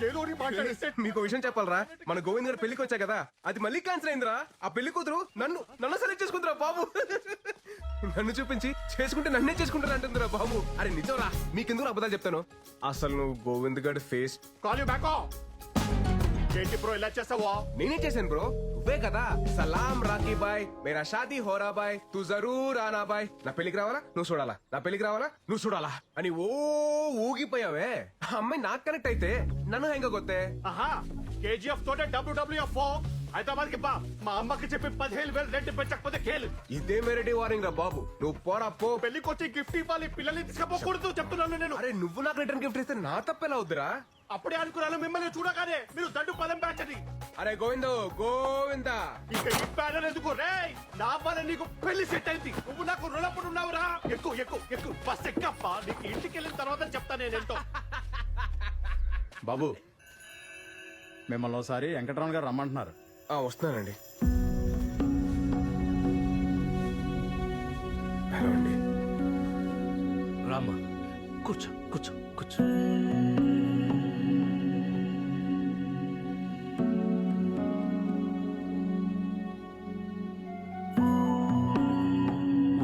S4: ఏదో ఒకటి మాట్లాడేస్తే
S2: మీకు విషయం చెప్పాలరా, మన గోవింద్ గారు పెళ్లికి వచ్చా కదా, అది మళ్ళీ క్యాన్సిల్ అయిందిరా. ఆ పెళ్లి కూతురు నన్ను సెలెక్ట్ చేసుకుందిరా బాబు. నన్ను చూపించి చేసుకుంటే నన్నే చేసుకుంటాను అంటుందిరా బాబు. అరే నిజంరా, మీకెందుకు అబద్ధాలు చెప్తాను. అసలు నువ్వు గోవింద్ గారి ఫేస్
S4: కాల్ యూ బ్యాక్ ఏంటి బ్రో ఇలా చేస్తావా
S2: నేనే చేశాను బ్రో. నువ్వే కదా సలాం రాకీ బాయ్ మేరా షాదీ హోరా బాయ్ తు జరూర్ ఆనా బాయ్ నా పెళ్లికి రావాలా నువ్వు చూడాలా నా పెళ్లికి రావాలా నువ్వు చూడాలా అని ఓ ఊగిపోయావే ఆ అమ్మాయి నాకు కనెక్ట్ అయితే నన్ను హెంగ గొత్తే
S4: ఆహా కేజీఎఫ్ తోటే WWF హైదరాబాద్ కి బా మా అమ్మకి చెప్పి 15,000 రెంట్ పెట్టకపోతే కేలు
S2: ఇదే మెరటి వారింగ్ రా బాబు నువ్వు పోరా పో
S4: పెళ్లికి వచ్చి గిఫ్ట్ ఇవ్వాలి పిల్లల్ని తీసుకపోకూడదు చెప్తున్నాను నేను.
S2: అరే నువ్వు నాకు రిటర్న్ గిఫ్ట్ ఇస్తే నా తప్పెలా అవుద్దురా
S4: అప్పుడే అనుకున్నాను మిమ్మల్ని చూడగానే మీరు దండు పదం బ్యాచ్ అని.
S2: అరే గోవిందో గోవిందా
S4: ఇక ఈ బ్యానర్ ఎందుకు రే నా వల్ల నీకు పెళ్లి సెట్ అయింది నువ్వు నాకు రుణపడి ఉన్నావురా. ఎక్కువ ఎక్కువ ఎక్కువ బస్ ఎక్కప్ప నీకు ఇంటికి వెళ్ళిన తర్వాత చెప్తా నేనేంటో.
S8: బాబు మిమ్మల్ని ఒకసారి వెంకటరమణ గారు రమ్మంటున్నారు.
S2: వస్తున్నానండి. హలో అండి.
S9: రామ్మా కూర్చో కూర్చో కూర్చో.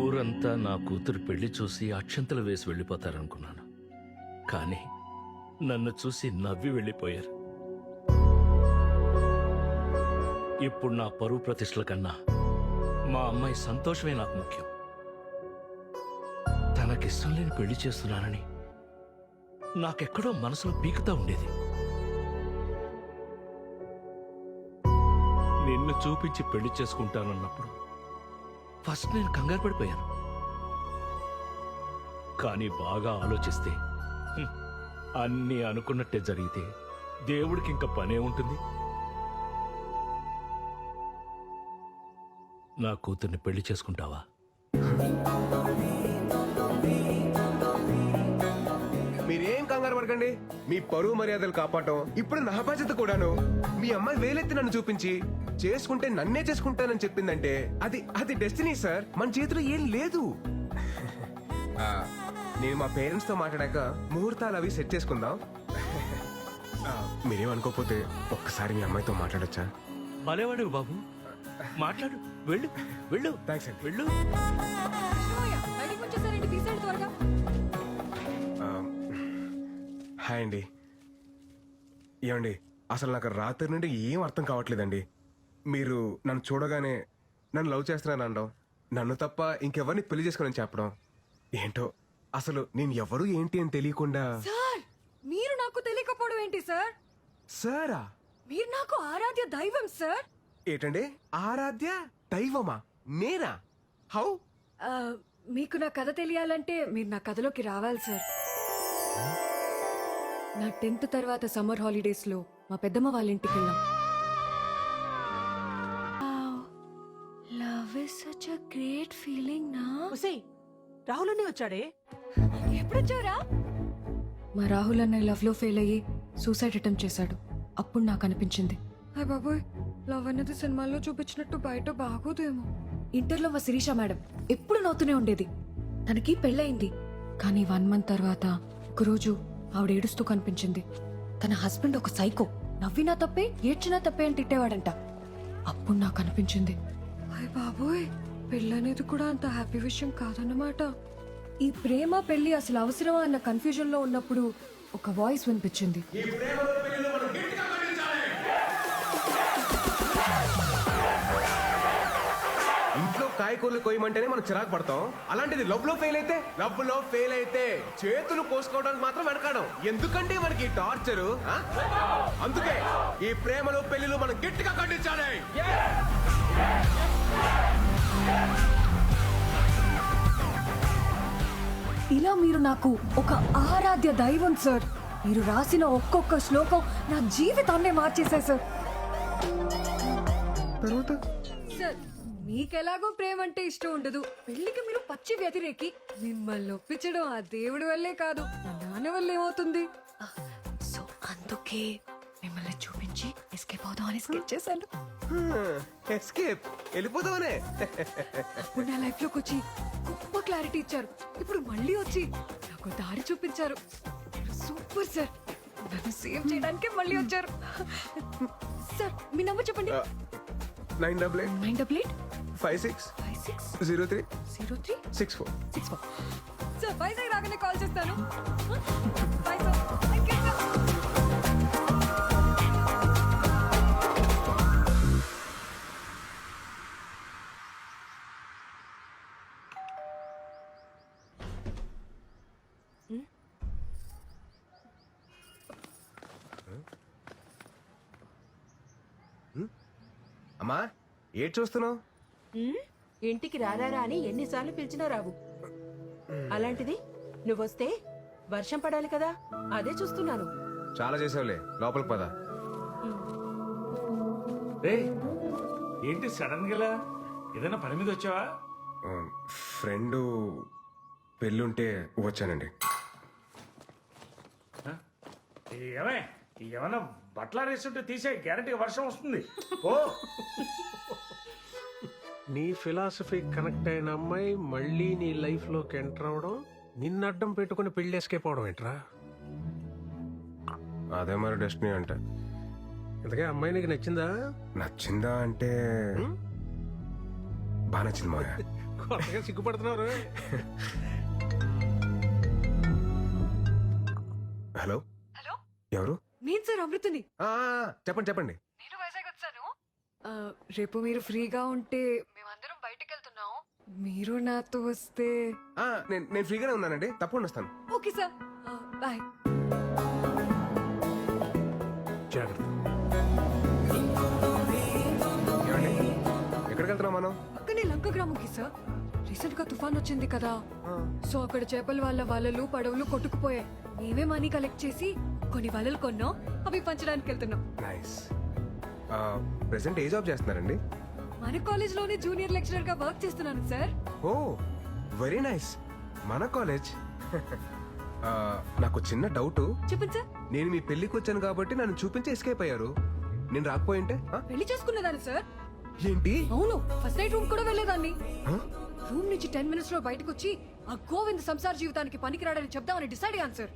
S9: ఊరంతా నా కూతురు పెళ్లి చూసి అక్షంతలు వేసి వెళ్ళిపోతారనుకున్నాను, కానీ నన్ను చూసి నవ్వి వెళ్ళిపోయారు. ఇప్పుడు నా పరువు ప్రతిష్టల కన్నా మా అమ్మాయి సంతోషమే నాకు ముఖ్యం. తనకిష్టం లేని పెళ్లి చేస్తున్నానని నాకెక్కడో మనసులో పీకుతా ఉండేది. నిన్ను చూపించి పెళ్లి చేసుకుంటానన్నప్పుడు ఫస్ట్ నేను కంగారు పడిపోయాను. కానీ బాగా ఆలోచిస్తే అన్నీ అనుకున్నట్టే జరిగితే దేవుడికి ఇంకా పనే ఉంటుంది. నా కూతుర్ని పెళ్లి చేసుకుంటావా?
S2: మీరేం కంగారు పడకండి. మీ పరువు మర్యాదలు కాపాడటం ఇప్పుడు నా బాధ్యత కూడాను. మీ అమ్మాయి వేలెత్తి నన్ను చూపించి చేసుకుంటే నన్నే చేసుకుంటానని చెప్పిందంటే అది అది డెస్టినీ సార్. మన చేతిలో ఏం లేదు. నేను మా పేరెంట్స్ తో మాట్లాడాక ముహూర్తాలు అవి సెట్ చేసుకుందాం. మీరేమనుకోకపోతే ఒక్కసారి మీ అమ్మాయితో మాట్లాడొచ్చా?
S9: భలేవాడు బాబు, మాట్లాడు. వెళ్ళు వెళ్ళు.
S2: థ్యాంక్స్ అండి.
S9: వెళ్ళు.
S3: బయటికి వచ్చేసారండి, తీసేయండి త్వరగా.
S2: హాయ్ అండి. ఏమండి అసలు నాకు రాత్రి నుండి ఏం అర్థం కావట్లేదండి. మీరు నన్ను చూడగానే నన్ను లవ్ చేస్తున్నాను అనడం, నన్ను తప్ప ఇంకెవరిని పెళ్లి చేసుకోనని చెప్పడం, ఏంటో అసలు నేను ఎవరు ఏంటి అని తెలియకుండా.
S3: సార్ మీరు నాకు తెలియకపోవడం ఏంటి సార్?
S2: సారా?
S3: మీరు నాకు ఆరాధ్య దైవం సార్.
S2: ఏంటండి ఆరాధ్య దైవమా? నేనా? హౌ?
S3: మీకు నా కథ తెలియాలంటే మీరు నా కథలోకి రావాలి సార్. నా 10th తర్వాత సమ్మర్ హాలిడేస్ లో మా పెద్దమ్మ వాళ్ళ ఇంటికి వెళ్ళాం. Love is such a great feeling నా.
S7: రాహుల్ అన్నీ వచ్చాడే?
S3: ఎప్పుడొచ్చారా? మా రాహుల్ అన్న లవ్ లో ఫెయిల్ అయ్యి సూసైడ్ అటెంప్ట్ చేశాడు. అప్పుడు నాకు అనిపించింది, హాయ్ బాబోయ్, లవ్ అన్నది సినిమాల్లో చూపించినట్టు బయట బాగోదేమో. ఇంటర్లో మా శిరీష మేడం ఎప్పుడు నవ్వుతూనే ఉండేది. తనకి పెళ్ళయింది, కానీ 1 month తర్వాత ఒకరోజు ఆవిడ ఏడుస్తూ కనిపించింది. తన హస్బెండ్ ఒక సైకో, నవ్వినా తప్పే ఏడ్చినా తప్పే అని తిట్టేవాడంట. అప్పుడు నాకు అనిపించింది, హాయ్ బాబోయ్, పెళ్ళనేది కూడా అంత హ్యాపీ విషయం కాదన్నమాట. ఈ ప్రేమ పెళ్లి అసలు అవసరమా అన్న కన్ఫ్యూజన్ లో ఉన్నప్పుడు ఒక వాయిస్ వినిపించింది.
S2: ఇంట్లో కాయకూరలు కొయ్యమంటేనే మనం చిరాకు పడతాం. అలాంటిది లవ్ లో ఫెయిల్ అయితే చేతులు కోసుకోవడానికి మాత్రం వెనకాడం. ఎందుకంటే మనకి టార్చరు. అందుకే ఈ ప్రేమలో పెళ్లిలో మనం గట్టిగా ఖండించాలి.
S3: ఇలా మీరు నాకు ఒక ఆరాధ్య దైవం సార్. మీరు రాసిన ఒక్కొక్క శ్లోకం నా జీవితాన్నే మార్చేశాయి సార్. సార్ మీకెలాగో ప్రేమ అంటే ఇష్టం ఉండదు, పెళ్లికి మీరు పచ్చి వ్యతిరేకి. మిమ్మల్ని ఒప్పించడం ఆ దేవుడి వల్లే కాదు, నా నాన్న వల్ల ఏమవుతుంది. సో అందుకే మిమ్మల్ని చూపించి ఎస్కేప్ అవుదామని స్కెచ్ చేశాను.
S2: ఎస్కేప్ వెళ్ళిపోదామనే.
S3: అప్పుడు నా లైఫ్ లోకి వచ్చి గొప్ప క్లారిటీ ఇచ్చారు. ఇప్పుడు మళ్ళీ వచ్చి నాకు దారి చూపించారు. Super sir. నన్ను సేవ్ చేయడానికి మళ్ళీ వచ్చారు. సార్ మీ నంబర్ చెప్పండి.
S2: 988 56 03 64.
S3: సార్ వైజాగ్ రాగానే కాల్ చేస్తాను. Bye sir. Thank you sir.
S2: అమ్మా ఏం చూస్తున్నావు?
S7: ఇంటికి రారా అని ఎన్నిసార్లు పిలిచినా రావు. అలాంటిది నువ్వొస్తే వర్షం పడాలి కదా, అదే చూస్తున్నాను.
S2: చాలా చేసావులే, లోపలికి పద.
S8: ఏంటి సడన్ గా ఏదైనా పని మీద వచ్చావా?
S2: ఫ్రెండ్ పెళ్ళుంటే వచ్చానండి.
S8: ఏమైనా బట్టలు వేస్తుంటే తీసే గ్యారంటీగా వర్షం వస్తుంది. ఓ
S4: నీ ఫిలాసఫీ కనెక్ట్ అయిన అమ్మాయి మళ్ళీ నీ లైఫ్ లోకి ఎంటర్ అవడం, నిన్ను అడ్డం పెట్టుకుని పెళ్లి ఎస్కేప్ అవడం ఏంట్రా?
S2: అదే మరి డెస్టినీ అంటే.
S4: ఇంతకే అమ్మాయి నీకు నచ్చిందా?
S2: నచ్చిందా అంటే బాగా నచ్చింది మాయా.
S4: కొత్తగా సిగ్గుపడుతున్నారు.
S2: హలో
S3: హలో,
S2: ఎవరు?
S3: నేను సార్ అమృతని.
S2: చెప్పండి చెప్పండి.
S3: నేను వైజాగ్ వచ్చాను. రేపు మీరు ఫ్రీగా ఉంటే మేమందరం బయటకు వెళ్తున్నాం. మీరు నాతో వస్తే.
S2: నేను ఫ్రీగానే ఉన్నానండి, తప్పకుండా వస్తాను.
S3: Okay sir, bye.
S4: జాగ్రత్త.
S2: ఏమండి ఎక్కడికి వెళ్తున్నాం మనం?
S3: పక్కనే లంక గ్రామంకి సార్. రీసెంట్ గా తుఫాన్ వచ్చింది కదా, సో అక్కడ చేపల వాళ్ళ వలలు పడవలు కొట్టుకుపోయాయి. మేమే మనీ కలెక్ట్ చేసి కొన్ని వలలు కొన్నాం, అవి పంచడానికి వెళ్తున్నాం.
S2: నైస్. ప్రెసెంట్ ఏ జాబ్ చేస్తున్నారండి?
S3: మన కాలేజ్ లోనే జూనియర్ లెక్చరర్ గా వర్క్ చేస్తున్నాను సార్.
S2: ఓ వెరీ నైస్. మన కాలేజ్. నాకు చిన్న డౌట్.
S3: చెప్పండి సార్.
S2: నేను మీ పెళ్లికి వచ్చాను కాబట్టి నన్ను చూపించి ఎస్కేప్ అయ్యారు. నేను రాకపోయింటే
S3: పెళ్లి చేసుకునేదాన్ని సార్.
S2: ఏంటి?
S3: అవును, ఫస్ట్ నైట్ రూమ్ కూడా వెళ్ళేదాన్ని. రూమ్ నుంచి 10 minutes లో బయటకు వచ్చి ఆ గోవింద్ సంసార జీవితానికి పనికిరాడని చెప్దామని డిసైడ్ అయ్యాను సార్.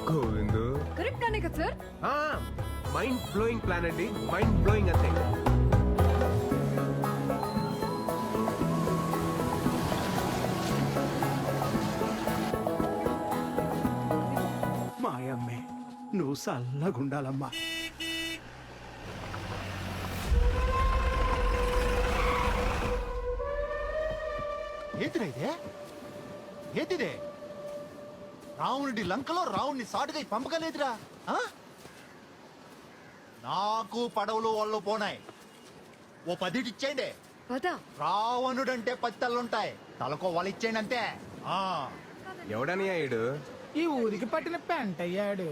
S2: గోవిందు
S3: కరెక్ట్ గానే కదా సార్?
S2: మైండ్ బ్లోయింగ్ ప్లాన్ అండి, మైండ్ బ్లోయింగ్ అంతే.
S4: మాయమ్మే నువ్వు చల్లగుండాలమ్మా.
S10: ఏంటిదే ఇదే? ఏంటిదే? రావణుడి లంకలో రావణ్ణి సాటుగా పంపగలేదురా. నాకు పడవలు వాళ్ళు పోనాయి, ఓ 10 ఇచ్చేయండి. రావణుడంటే 10 తల్లుంటాయి, తలకో వాళ్ళు ఇచ్చేయండి అంతే.
S2: ఎవడని అయ్యాడు?
S8: ఈ ఊరికి పట్టిన పెంట అయ్యాడు.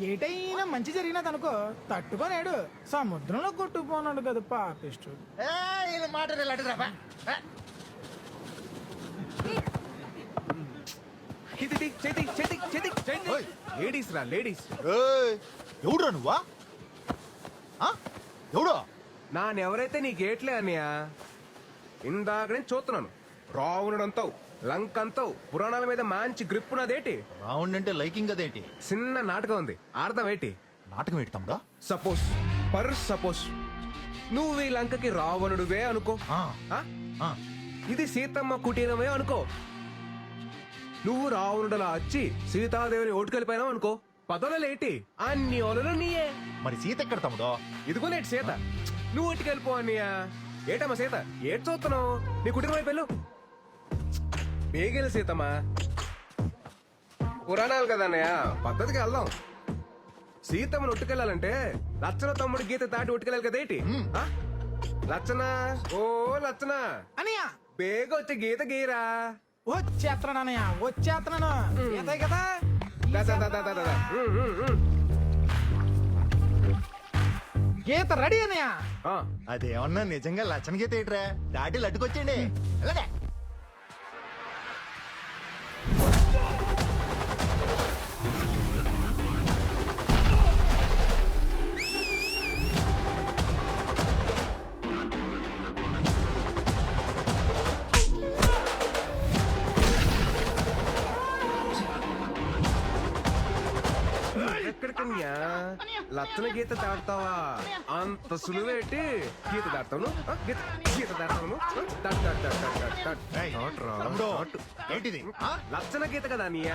S8: ఏటైనా మంచి జరిగినదనుకో తట్టుకోలేడు, సముద్రంలో కొట్టుకుపోనాడు కదా పాపిష్టు.
S10: మాట
S2: లేడీస్ రా, లేడీస్.
S10: ఎవడురా నువ్వా? ఎవడో
S2: నానెవరైతే నీ గేట్లే అన్నయ్య. ఇందాక నేను చూస్తున్నాను. రావణుడు అంతావు, లంక్ అంతావు, పురాణాల మీద మంచి గ్రిప్ ఉన్నదేటి.
S10: రావణుడు అంటే లైకింగ్ అదేంటి?
S2: చిన్న నాటకం ఉంది, అర్థం ఏంటి?
S10: నాటకం ఏంటి తమ్ముడా?
S2: సపోజ్ నువ్వు ఈ లంకకి రావణుడువే అనుకో. ఇది సీతమ్మ కుటీరమే అనుకో. నువ్వు రావణుడలా వచ్చి సీతాదేవిని ఓటుకెళ్ళిపోయినావు అనుకో. పదవులేటి అన్ని ఓలలు నీయే.
S10: మరి సీత ఎక్కడ తమ్ముడో?
S2: ఇదిగోనేటి సీత. నువ్వు ఓటుకెళ్ళిపో అన్నయ్య. ఏటమ్మా సీత, ఏటి చూస్తున్నావు? నీ కుటుంబం అయిపోయాను బేగెలు సీతమ్మా. పురాణాలు కదా అన్నయ్య, పద్ధతికి వెళ్దాం. సీతమ్మను ఒట్టుకెళ్ళాలంటే లచ్చన తమ్ముడు గీత దాటి ఒట్టుకెళ్ళాలి కదేటి. లచ్చన, ఓ లచ్చన
S8: అనయ్య,
S2: బేగ వచ్చి గీత గీరా.
S8: వచ్చేస్తున్నాను అనయ్య, వచ్చేస్తున్నాను. ఏదే కదా గీత రెడీ అనయ్య.
S10: అదేమన్నా నిజంగా లచ్చన గీత ఏంట్రా? దాటి లడ్డుకొచ్చేయండి. అలాగే
S2: ఎక్కడికన్యా లచ్చన గీత దాడతావా? అంత సులువేటి గీత దాడతాను, గీత దాడతాను.
S10: ఏంటిది?
S2: లచ్చన గీత కదా అన్నయ్య,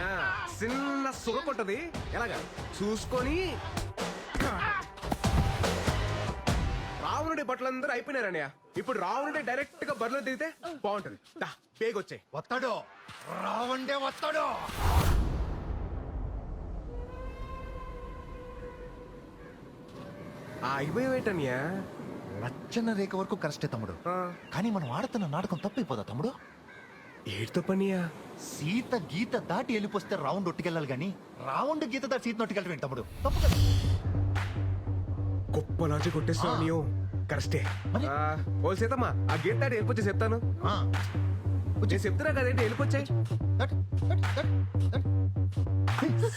S2: చిన్న సుగపట్టది. ఎలాగా చూసుకొని. రావణుడి బట్టలందరూ అయిపోయినారన్నయ్య. ఇప్పుడు రావణుడి డైరెక్ట్ గా బరిలో దిగితే బాగుంటది. పేగొచ్చాయి.
S10: వస్తాడు రావండే వస్తాడు.
S2: అయిపోయేటన్యా
S15: రచ్చన రేఖ వరకు కరెస్టే తమ్ముడు, కానీ మనం ఆడుతున్న నాటకం తప్పైపోదా తమ్ముడు?
S2: ఏడుతో పనియా?
S15: సీత గీత దాటి వెళ్ళిపోతే రౌండ్ ఒట్టుకెళ్ళాలి కానీ రౌండ్ గీత దాటి సీత నొట్టుకెళ్ళటం తమ్ముడు తప్పు కదా.
S2: గొప్ప లాజిక్ కొట్టేస్తావు నీవు. కరెస్టే. ఓ సీతమ్మా, ఆ గీత దాటి వెళ్ళిపోతే చెప్తాను. నేను చెప్తున్నా కదేంటి, వెళ్ళిపోచ్చాయి.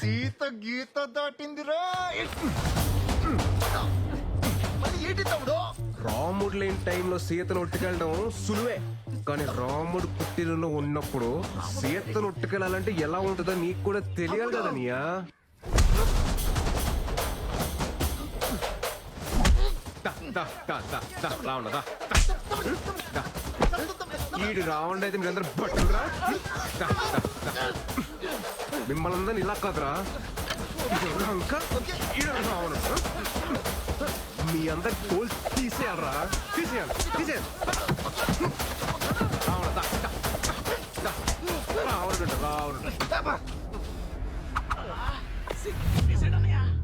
S15: సీత గీత దాటిందిరా. మళ్ళీ ఏంటి తమ్ముడు?
S2: రాముడు లేని టైంలో సీతను ఉట్టుకెళ్ళడం సులువే, కానీ రాముడు పుట్టినలో ఉన్నప్పుడు సీతను ఉట్టుకెళ్ళాలంటే ఎలా ఉంటుందో నీకు కూడా తెలియాలి కదా నీయా. ఈడు రావణుడు అయితే మీరందరూ బట్టురా. మిమ్మల్ని అందరిని ఇలా కాదురా, రావణుడు మీ అందరి తోలు తీసేయాలరా, తీసేయాలి, తీసేయాలి.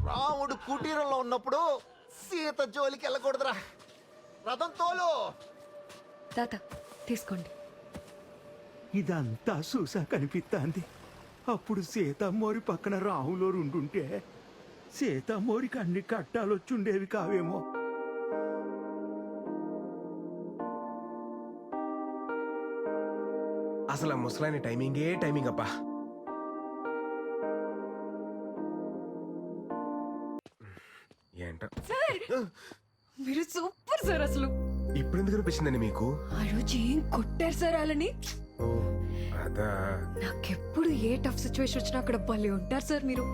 S15: రాముడు కుటీరంలో ఉన్నప్పుడు సీత జోలికి వెళ్ళకూడదురా. రథం తోలు.
S3: తాత తీసుకోండి.
S4: ఇదంతా చూసా కనిపిస్తాంది. అప్పుడు సీతమ్మోరి పక్కన రాహులో ఉండుంటే సీతమ్మోరికి అన్ని కట్టాలొచ్చుండేవి కావేమో.
S2: అసలు ఆ ముసలాయన టైమింగే టైమింగ్ అబ్బా. ఏంట
S3: మీరు సూపర్ సార్. అసలు
S2: ఇప్పుడు ఎందుకు అనిపించిందండి మీకు?
S3: ఆ రోజు ఏం కొట్టారు సార్ వాళ్ళని.
S2: ఓ అదా.
S3: నాకెప్పుడు ఏ టఫ్ సిచ్యువేషన్ వచ్చినా అక్కడ భలే ఉంటారు సార్ మీరు.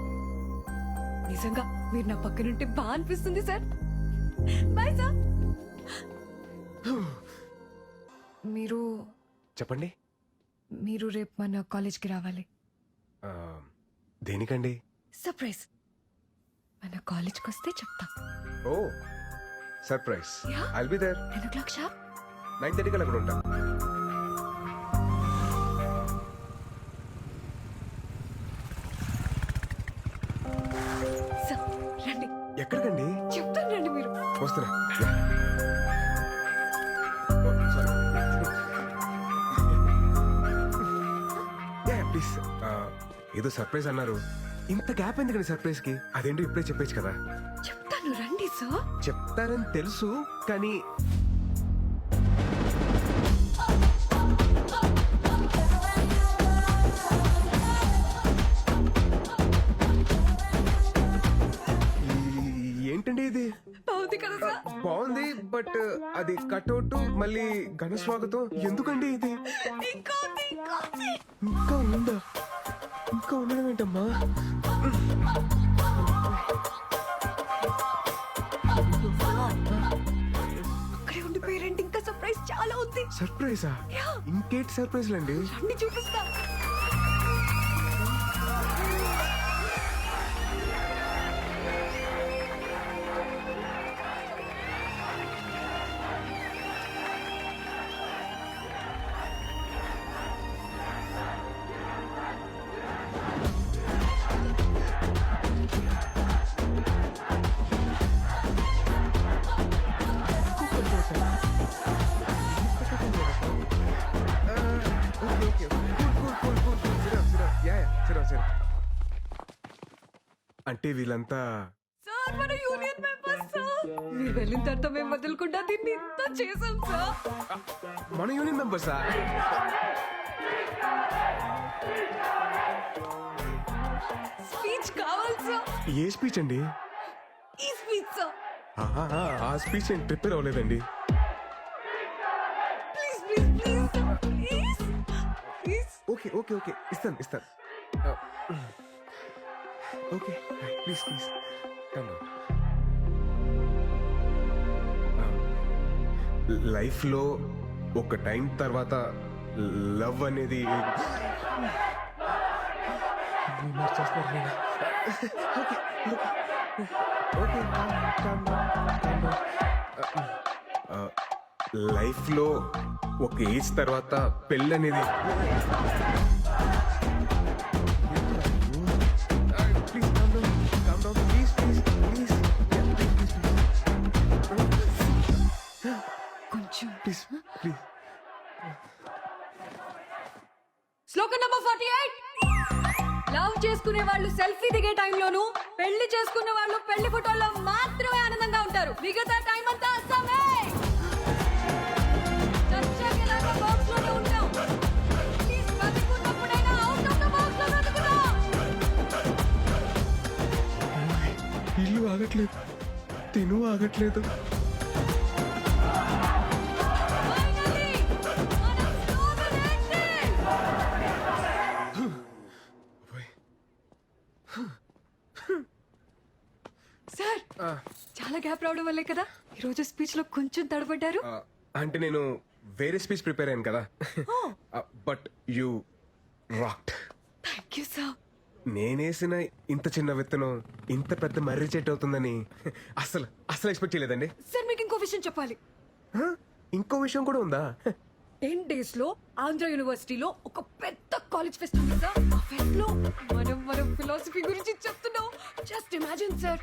S3: నిజంగా మీరు నా పక్కనుంటే బాగా అనిపిస్తుంది సార్. Bye sir. మీరు
S2: చెప్పండి.
S3: మీరు రేపు మన కాలేజ్కి రావాలి.
S2: దేనికండి?
S3: సర్ప్రైజ్. మన కాలేజ్కి వస్తే చెప్తా.
S2: ఓ surprise. I'll be there.
S3: 10 o'clock sharp.
S2: 9:30 కల్లా అక్కడ ఉంటా.
S3: సార్ రండి.
S2: ఎక్కడికండి?
S3: చెప్తాను రండి. మీరు
S2: వస్తున్నా. ప్లీజ్. ఏదో సర్ప్రైజ్ అన్నారు, ఇంత గ్యాప్ ఎందుకండి సర్ప్రైజ్ కి? అదేంటో ఇప్పుడే చెప్పేచ్చు కదా.
S3: చెప్తాను రండి సార్.
S2: చెప్తారని తెలుసు కానీ ఏంటండి ఇది?
S3: బాగుంది కదా సార్?
S2: బాగుంది, బట్ అది కట్అవుట్ మళ్ళీ ఘన స్వాగతం ఎందుకండి ఇది? ఇంకా ఉందా? ఇంకా ఉండడం ఏంటమ్మా?
S3: అక్కడే ఉండిపోయారండి. ఇంకా సర్ప్రైజ్ చాలా ఉంది.
S2: సర్ప్రైజా? ఇంకేంటి సర్ప్రైజ్లు అండి?
S3: రండి చూపిస్తా.
S2: అంటే వీళ్ళంతా
S3: సార్ మన యూనియన్ మెంబర్స్ సార్. మీరు వెళ్ళిన తర్వాత మేము వదలకుండా దీన్ని ఇంత చేసాం సార్.
S2: మన యూనియన్ మెంబర్సా?
S3: స్పీచ్ కావాలి సార్.
S2: ఏ స్పీచ్ అండి?
S3: ఈ స్పీచ్ సార్.
S2: ఆ స్పీచ్ నేను ప్రిపేర్ అవ్వలేదండి.
S3: Please please please sir. Please please.
S2: Okay okay okay ఇస్తాను ఇస్తాను. Okay please please come down. లైఫ్లో ఒక టైం తర్వాత లవ్ అనేది లైఫ్లో ఒక ఏజ్ తర్వాత పెళ్ళి అనేది
S3: టోకెన్ నంబర్ 48. లవ్ చేసుకునే వాళ్ళు సెల్ఫీ దిగే టైంలోను, పెళ్లి చేసుకున్న వాళ్ళు పెళ్లి ఫోటోల్లో మాత్రమే ఆనందంగా ఉంటారు. మిగతా టైం అంతా అస్సామే. చచ్చాకేలాగా బాక్స్ లోనే ఉంటాం. ప్లీజ్ బతుకున్నప్పుడైనా అవుట్ ఆఫ్ ద బాక్స్ లో బతుకుదాం.
S2: ఇల్లు ఆగట్లేదు, తిను ఆగట్లేదు.
S3: Finally, మనం slogan ending. సార్, చాలా గ్యాప్ రావడం వల్లే కదా ఈ రోజు స్పీచ్ లో కొంచెం తడబడ్డారు.
S2: అంటే నేను వేరే స్పీచ్ ప్రిపేర్ అయ్యాను కదా. But you rocked.
S3: Thank you sir.
S2: నేనేసిన ఇంత చిన్న విత్తనం ఇంత పెద్ద మర్రి చెట్టు అవుతుందని అసలు అసలు ఎక్స్పెక్ట్ చేయలేదండి.
S3: సార్ మీకు ఇంకో విషయం చెప్పాలి.
S2: ఇంకో విషయం కూడా ఉందా?
S3: 10 days లో ఆంధ్ర యూనివర్సిటీలో ఒక పెద్ద కాలేజ్ ఫెస్ట్ ఉంది సార్. ఆ ఫెస్ట్ లో మనం ఫిలాసఫీ గురించి చెప్తున్నాం. జస్ట్ ఇమాజిన్ సార్,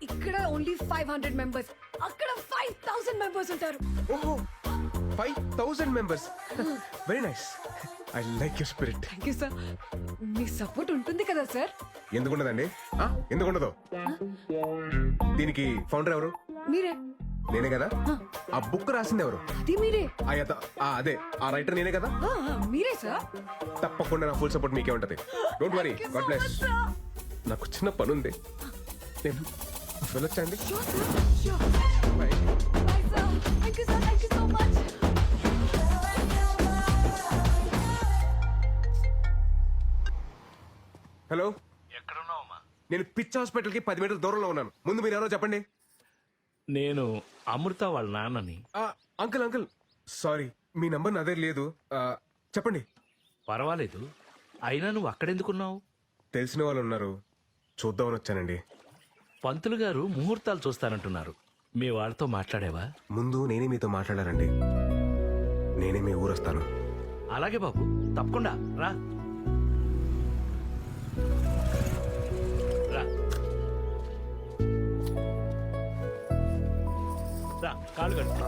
S3: ఇక్కడ ఓన్లీ 500 మెంబర్స్, అక్కడ 5000 మెంబర్స్ ఉంటారు.
S2: ఓహో, 5000 members. Very nice. I like your spirit.
S3: Thank you sir. Me support ఉంటుంది కదా సార్?
S2: ఎందుకుండదండి? ఎందుకుండదు? దీనికి ఫౌండర్ ఎవరు?
S3: మీరే.
S2: నేనే కదా. ఆ బుక్ రాసింది ఎవరు?
S3: అది మీరే.
S2: అదే ఆ రైటర్ నేనే కదా.
S3: మీరే సార్.
S2: తప్పకుండా నా ఫుల్ సపోర్ట్ మీకే ఉంటది. Don't worry. God bless. నాకు చిన్న పని ఉంది, నేను వెళ్ళొచ్చండి. Bye.
S3: Thank you sir. Thank you so much.
S2: Hello, నేను పిచ్ హాస్పిటల్ కి 10 మీటర్ల దూరంలో ఉన్నాను. ముందు మీరు ఎవరో చెప్పండి.
S16: నేను అమృత వాళ్ళ నాన్నని.
S2: అంకుల్ సారీ, మీ నంబర్ నా దగ్గర లేదు. చెప్పండి.
S16: పర్వాలేదు, అయినా నువ్వు అక్కడెందుకున్నావు?
S2: తెలిసిన వాళ్ళు ఉన్నారు, చూద్దామని వచ్చానండి.
S16: పంతులు గారు ముహూర్తాలు చూస్తానంటున్నారు. మీ వాళ్ళతో మాట్లాడేవా?
S2: ముందు నేనే మీతో మాట్లాడారండి. నేనే మీ ఊరు వస్తాను.
S16: అలాగే బాబు, తప్పకుండా రా. కాళ్ళు కట్టు.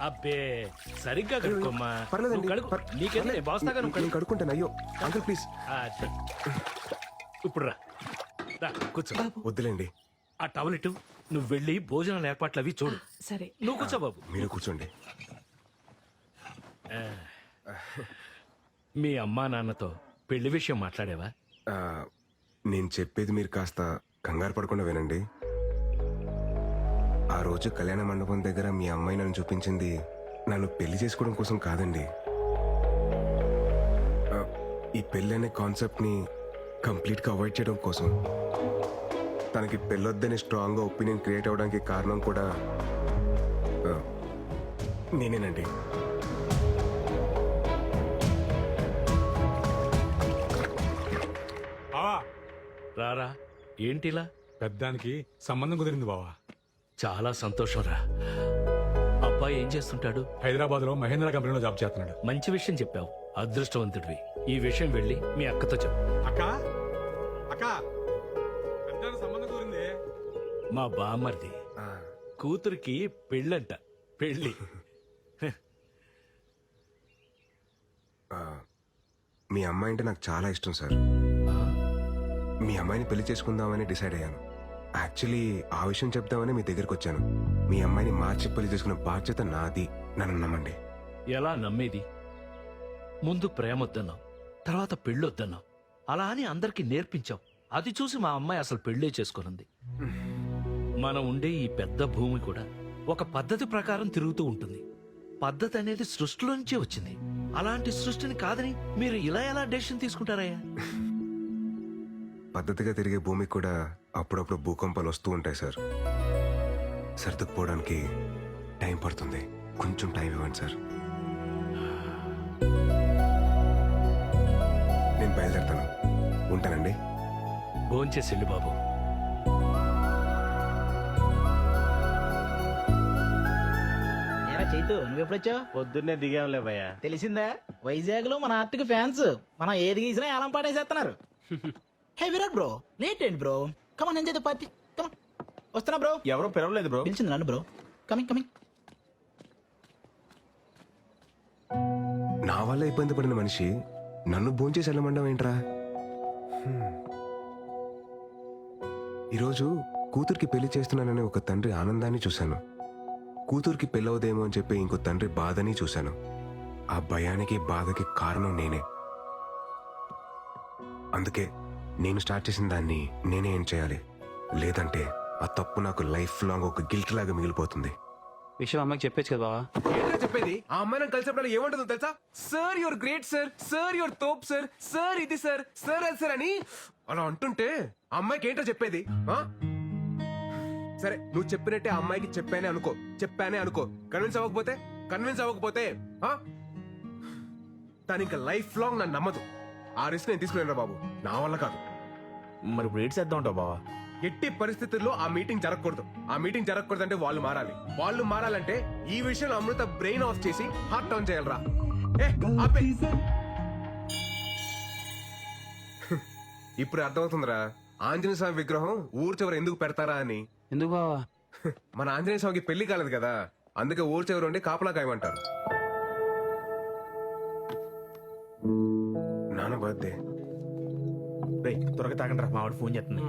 S16: అబ్బే, సరిగ్గా కడుక్కోమ్మా.
S2: పర్లేదండి,
S16: నీకెందుకు బాస్తాగా నువ్వు
S2: నేను కడుక్కుంటాను. అయ్యో అంకుల్ ప్లీజ్.
S16: ఇప్పుడు రా రా, కూర్చో.
S2: వద్దులేండి.
S16: ఆ టవల్ ఇటు. నువ్వు వెళ్ళి భోజనాల ఏర్పాట్లు అవి చూడు.
S3: సరే.
S16: నువ్వు కూర్చో బాబు.
S2: మీరు కూర్చోండి.
S16: మీ అమ్మా నాన్నతో పెళ్లి విషయం మాట్లాడేవా?
S2: నేను చెప్పేది మీరు కాస్త కంగారు పడకుండా వినండి. ఆ రోజు కళ్యాణ మండపం దగ్గర మీ అమ్మాయి నన్ను చూపించింది నన్ను పెళ్లి చేసుకోవడం కోసం కాదండి. ఈ పెళ్లి అనే కాన్సెప్ట్ ని కంప్లీట్ గా అవాయిడ్ చేయడం కోసం. తనకి పెళ్ళొద్దని స్ట్రాంగ్ గా ఒపీనియన్ క్రియేట్ అవడానికి కారణం కూడా నేనేనండి.
S16: రారా. ఏంటిలా?
S8: పెద్దానికి సంబంధం కుదిరింది బావా.
S16: చాలా సంతోషం రా. అబ్బాయి ఏం చేస్తుంటాడు?
S8: హైదరాబాద్ లో మహేంద్ర కంపెనీలో జాబ్ చేస్తున్నాడు.
S16: మంచి విషయం చెప్పావు, అదృష్టవంతుడివి. ఈ విషయం వెళ్ళి మీ అక్కతో చెప్పు.
S8: అక్క అక్క, పెద్దానికి సంబంధం కుదిరింది.
S16: మా బామ్మర్ది కూతురికి పెళ్ళంట. పెళ్ళి.
S2: మీ అమ్మాయి అంటే నాకు చాలా ఇష్టం సార్. మీ అమ్మాయిని పెళ్లి చేసుకుందామని డిసైడ్ అయ్యాను. యాక్చువల్లీ ఆ విషయం చెప్దామని మీ దగ్గరికి వచ్చాను. మీ అమ్మాయిని మార్చి పెళ్లి చేసుకున్న బాధ్యత నాది. నన్ను నమ్మండి.
S16: ఎలా నమ్మేది? ముందు ప్రేమొద్దన్నావు, తర్వాత పెళ్ళొద్దన్నావు. అలా అని అందరికీ నేర్పించావు. అది చూసి మా అమ్మాయి అసలు పెళ్ళే చేసుకున్నది. మనం ఉండే ఈ పెద్ద భూమి కూడా ఒక పద్ధతి ప్రకారం తిరుగుతూ ఉంటుంది. పద్ధతి అనేది సృష్టిలో నుంచే వచ్చింది. అలాంటి సృష్టిని కాదని మీరు ఇలా ఎలా డెసిషన్ తీసుకుంటారయ్యా?
S2: పద్ధతిగా తిరిగే భూమికి కూడా అప్పుడప్పుడు భూకంపాలు వస్తూ ఉంటాయి సార్. సర్దుకుపోవడానికి టైం పడుతుంది. కొంచెం టైం ఇవ్వండి సార్. నేను బయలుదేరుతాను. ఉంటానండి.
S16: భోంచేసి వెళ్ళు బాబు.
S10: చైతు, నువ్వెప్పుడొచ్చావు? పొద్దున్నే దిగాంలే భయ్యా. తెలిసిందా, వైజాగ్ లో మన ఆర్టిక్ ఫ్యాన్స్ మనం ఏది గీసినా ఏలం పాటేసేస్తున్నారు. హే విరాట్ బ్రో, లేట్ ఏంటి bro? Come on enjoy the party. Come on. వస్తున్నా బ్రో. ఎవరో పిలవలేదు బ్రో. పిలిచింది నన్ను బ్రో. Coming coming.
S2: నా వల్ల ఇబ్బంది పడిన మనిషి నన్ను భోంచేసి వెళ్ళమండం ఏంట్రా? ఈరోజు కూతురికి పెళ్లి చేస్తున్నానని ఒక తండ్రి ఆనందాన్ని చూశాను. కూతురికి పెళ్ళవదేమో అని చెప్పి ఇంకో తండ్రి బాధని చూశాను. ఆ భయానికి బాధకి కారణం నేనే. అందుకే నేను స్టార్ట్ చేసిన దాన్ని నేనే ఏం చేయాలి. లేదంటే ఆ తప్పు నాకు లైఫ్ లాంగ్ ఒక గిల్ట్ లాగా మిగిలిపోతుంది.
S13: విషయం అమ్మకి చెప్పేచ్చు కదా బావా.
S2: ఏంటో చెప్పేది? ఆ అమ్మాయి నాకు కలిసినప్పుడు ఏమంటుందో తెలుసా? Sir your great sir, sir your తోప్ సార్, సార్ ఇది సార్, సార్ అది సార్ అని అలా అంటుంటే ఆ అమ్మాయికి ఏంటో చెప్పేది? సరే నువ్వు చెప్పినట్టే ఆ అమ్మాయికి చెప్పానే అనుకో. కన్విన్స్ అవ్వకపోతే తను ఇంకా లైఫ్ లాంగ్ నన్ను నమ్మదు. ఆ రిస్క్ నేను తీసుకున్నాను బాబు, నా వల్ల కాదు.
S5: మరి ఇప్పుడు ఏడ్ చేద్దాం ఉంటావు బావా?
S2: ఎట్టి పరిస్థితుల్లో ఆ మీటింగ్ జరగకూడదు. అంటే వాళ్ళు మారాలంటే ఈ విషయంలో అమృత బ్రెయిన్ ఆఫ్ చేసి హార్ట్ ఆన్ చేయాలరా. ఇప్పుడు అర్థమవుతుందిరా ఆంజనేయ స్వామి విగ్రహం ఊరు చివర ఎందుకు పెడతారా అని.
S13: ఎందుకు బావా?
S2: మన ఆంజనేయ స్వామికి పెళ్లి కాలేదు కదా, అందుకే ఊరు చివర ఉండి కాపలా కాయమంటారు. నాన్న బర్త్డే.
S5: త్వరగా తాగండి రా, మా వాడు ఫోన్ చేస్తుంది.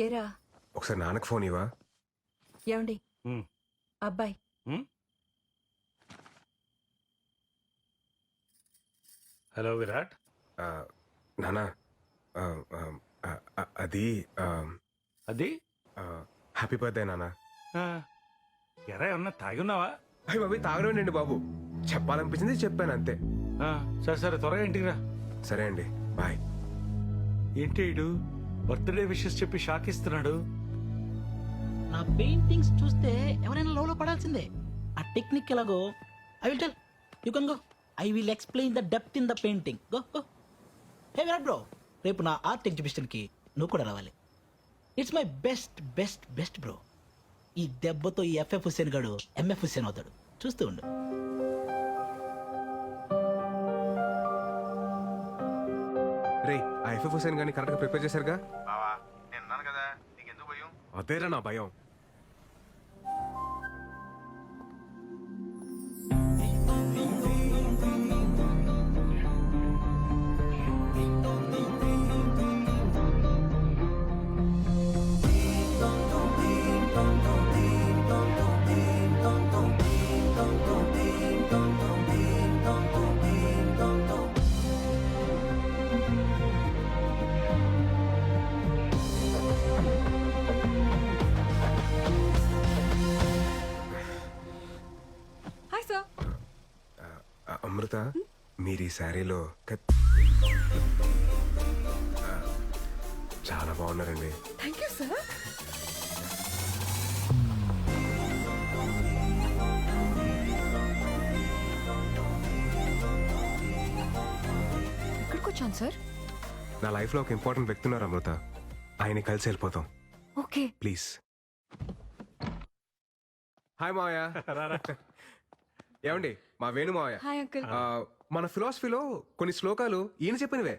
S7: ఏరా
S2: ఒకసారి నాన్నకు ఫోన్ ఇవ్వా?
S7: ఏమండి అబ్బాయి
S4: హలో విరాట్.
S2: నానా అది హ్యాపీ బర్త్డే నానా.
S4: ఎరా ఏమన్నా తాగి ఉన్నావా?
S2: అయ్యి బాబు తాగడండి బాబు, చెప్పాలనిపించింది చెప్పాను అంతే.
S4: సరే సరే త్వరగా ఇంటికి రా.
S2: సరే అండి, బాయ్.
S4: ఏంటి ఇడు బర్త్డే విషెస్ చెప్పి షాక్ ఇస్తున్నాడు?
S10: నా పెయింటింగ్స్ చూస్తే ఎవరైనా లవ్ లో పడాల్సిందే. ఆ టెక్నిక్ ఎలాగో I will tell you can go. I will explain the depth in the painting. Go go. Hey Virat bro, రేపు నా ఆర్ట్ ఎగ్జిబిషన్ కి నువ్వు కూడా రావాలి. It's my best best best bro. ఈ దెబ్బతో ఈ ఎఫ్ఎఫ్ హుస్సేన్ గాడు ఎంఎఫ్ హుస్సేన్ అవుతాడు, చూస్తూ ఉండు.
S2: రే ఆ ఎఫ్ఎఫ్ హుసేన్ గాని కరెక్ట్ గా ప్రిపేర్ చేశారుగా?
S15: బావా నేను ఉన్నాను కదా, నీకెందుకు భయం?
S2: అదేరా నా భయం. అమృత, మీరు ఈ శారీలో చాలా బాగున్నారండి.
S3: Thank you sir. ఎక్కడికి వచ్చాను సార్?
S2: నా లైఫ్ లో ఒక ఇంపార్టెంట్ వ్యక్తి ఉన్నారు అమృత, ఆయన కలిసి వెళ్ళిపోతాం.
S3: Okay
S2: please. హాయ్ మావయ్య. ఏమండి మా వేణు మావయ్య.
S3: Hi uncle.
S2: మన ఫిలాసఫీలో కొన్ని శ్లోకాలు ఈయన చెప్పినవే.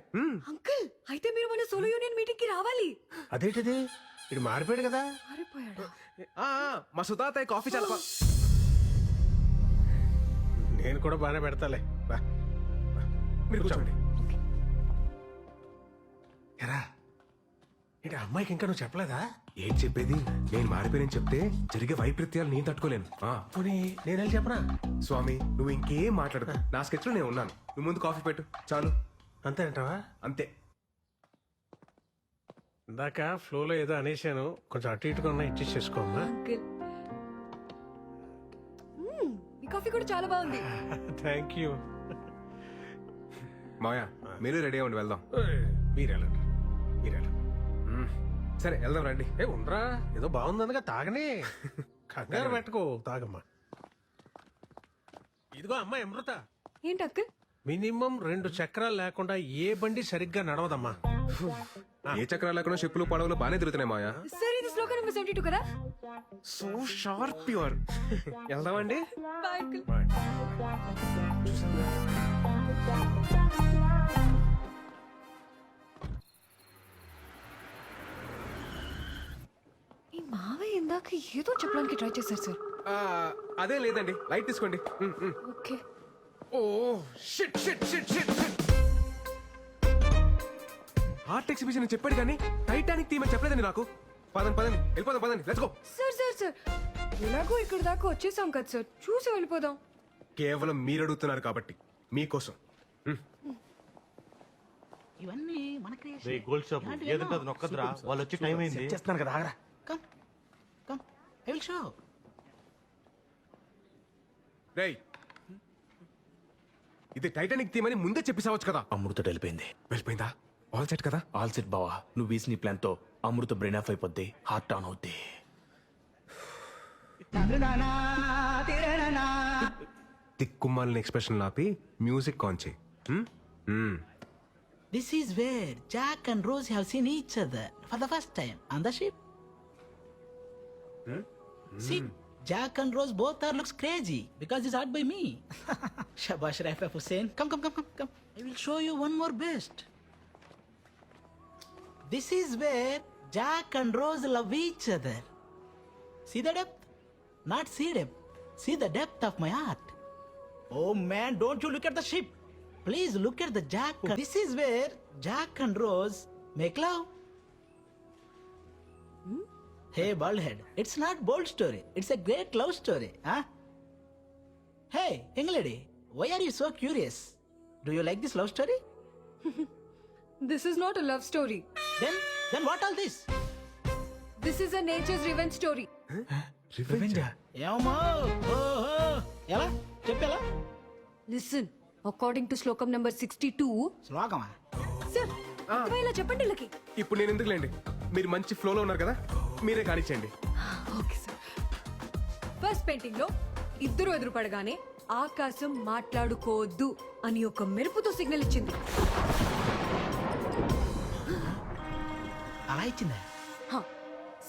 S3: అంకుల్ అయితే మీరు మన సోలో యూనియన్ మీటింగ్ కి రావాలి.
S4: అదేంటిది, ఇది మారిపోయాడు కదా?
S3: మారిపోయాడా?
S2: మా సుతాత కాఫీ చాలా
S4: నేను కూడా బాగానే పెడతాలే. బా
S2: మీరు కూర్చోండి.
S4: ఎరా ఏంటి అమ్మాయికి ఇంకా నువ్వు చెప్పలేదా?
S2: ఏం చెప్పేది, నేను మారిపోయానని చెప్తే జరిగే వైపరీత్యాలు నేను తట్టుకోలేను.
S4: పోనీ నేను వెళ్ళి చెప్పనా?
S2: స్వామి నువ్వు ఇంకేం మాట్లాడదు, నా స్కెచ్ లో నేను ఉన్నాను. నువ్వు ముందు కాఫీ పెట్టు చాలు.
S4: అంతే అంటావా?
S2: అంతే.
S4: ఇందాక ఫ్లోలో ఏదో అనేసాను, కొంచెం అటు ఇటుగా ఉన్నా ఇచ్చేసి చేసుకోమ్మా.
S3: అంకుల్ ఈ కాఫీ కూడా చాలా బాగుంది.
S4: Thank you.
S2: మావయ్య మీరు రెడీ అవ్వండి, వెళ్దాం.
S4: మీరెళ్ళండి.
S2: సరే వెళ్దాం రండి.
S4: ఉండరా, ఏదో బాగుందనగా తాగనే, కంగారు పెట్టుకో, తాగమ్మా. ఇదిగో అమ్మా అమృత,
S3: ఏంటి అంకుల్?
S4: మినిమం 2 చక్రాలు లేకుండా ఏ బండి సరిగ్గా నడవదమ్మా.
S2: ఏ చక్రాలు లేకుండా షిప్పులు పడవలు బాగానే తిరుగుతున్నాయి మాయా.
S3: సార్ ఇది శ్లోకం నెంబర్ 72 కదా?
S2: So sharp you are. వెళ్దామండి.
S3: Bye uncle.
S4: బాయ్.
S3: ఇందాక ఏదో చెప్పడానికి ట్రై చేశారు సార్.
S2: అదే లేదండి, లైట్ తీసుకోండి.
S3: Okay.
S2: Oh shit shit shit shit art exhibition చెప్పాడు కానీ టైటానిక్ థీమ్ అని చెప్పలేదండి నాకు. పదండి వెళ్ళిపోదాం, పదండి, లెట్స్ గో.
S3: సార్ ఎలాగో ఇక్కడ దాకా వచ్చేసాం కదా సార్, చూసి వెళ్ళిపోదాం.
S2: కేవలం మీరు అడుగుతున్నారు కాబట్టి మీకోసం.
S10: ఇవన్నీ మన
S15: రే గోల్డ్ షాప్ ఏదంటే అది నొక్కదురా, వాళ్ళు వచ్చి టైం అయింది.
S5: చేస్తున్నాను కదా, ఆగరా.
S10: Come come I will show.
S2: రేయ్, ఇది టైటానిక్ థీమ్ అని ముందే చెప్పేసావచ్చు కదా.
S5: అమృత వెళ్ళిపోయింది.
S2: వెళ్ళిపోయిందా? ఆల్ సెట్ కదా?
S5: ఆల్ సెట్ బావా. నువ్వు వేసిన ఈ ప్లాన్ తో అమృత బ్రెయిన్ ఆఫ్ అయిపోద్ది, హార్ట్ ఆన్ అవుద్ది.
S2: తిక్కుమాలిన ఎక్స్ప్రెషన్ ఆపి మ్యూజిక్ ఆన్ చేయి.
S10: This is where Jack and Rose have seen each other for the first time on the ship. See, Jack and Rose both are looks crazy because it's art by me. Shabash Rafa Hussain. Come. I will show you one more best. This is where Jack and Rose love each other. See the depth? Not see depth. See the depth of my art. Oh man, don't you look at the ship. Please look at the Jack. This is where Jack and Rose make love. Hey, bald head. It's not bold story. It's a great love story, huh? Hey, young lady, why are you so curious? Do you like this love story?
S3: This is not a love story.
S10: Then what all this?
S3: This is a nature's revenge story.
S10: ఏమో ఓహో ఎలా చెప్పేలా.
S3: Listen, according to శ్లోకం number 62.
S10: శ్లోకమా?
S3: సార్ ఇలా చెప్పండి వీళ్ళకి.
S2: ఇప్పుడు నేను ఎందుకులేండి, మీరు మంచి ఫ్లోలో ఉన్నారు కదా, మీరే కానిచ్చేయండి.
S3: Okay sir. ఫస్ట్ పెయింటింగ్ లో ఇద్దరు ఎదురుపడగానే ఆకాశం మాట్లాడుకోవద్దు అని ఒక మెరుపుతో సిగ్నల్ ఇచ్చింది.
S10: అలా ఇచ్చిందా?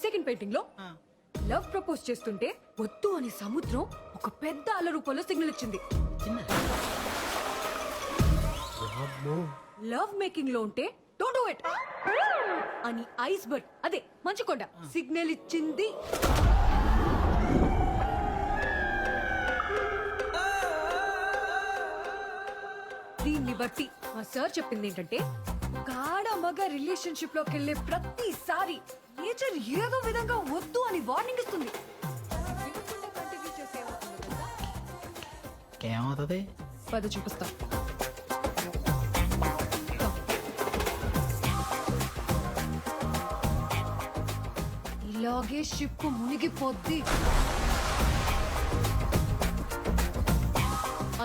S3: సెకండ్ పెయింటింగ్ లో లవ్ ప్రపోజ్ చేస్తుంటే వద్దు అని సముద్రం ఒక పెద్ద అల రూపంలో సిగ్నల్ ఇచ్చింది. లవ్ మేకింగ్ లో ఉంటే డోంట్ డూ ఇట్ అని ఐస్ బర్డ్, అదే మంచుకొండ సిగ్నల్ ఇచ్చింది. దీన్ని బట్టి మా సార్ చెప్పింది ఏంటంటే, గాఢ మగ రిలేషన్షిప్ లోకి వెళ్ళే ప్రతిసారి నేచర్ ఏదో విధంగా వద్దు అని వార్నింగ్ ఇస్తుంది.
S10: ఏమవుతుంది?
S3: పద చూపిస్తా. ఇలాగే షిప్ మునిగిపోద్ది.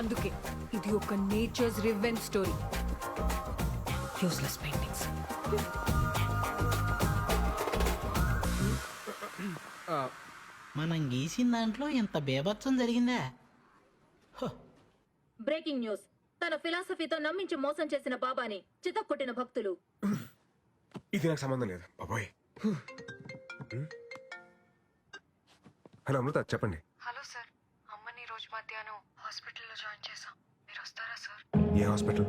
S3: అందుకే ఇది ఒక nature's revenge story. Useless paintings.
S10: మనం గీసిన దాంట్లో ఇంత బేభత్సం జరిగిందా?
S17: Breaking news. తన ఫిలాసఫీతో నమ్మించి మోసం చేసిన బాబాని చితక్కొట్టిన భక్తులు.
S2: ఇది నాకు సంబంధం లేదు బాబాయ్. హలో అమృత, చెప్పండి.
S3: హలో సార్, అమ్మని రోజు మధ్యాహ్నం హాస్పిటల్లో జాయిన్ చేశాం. మీరు వస్తారా సార్?
S2: ఏ హాస్పిటల్?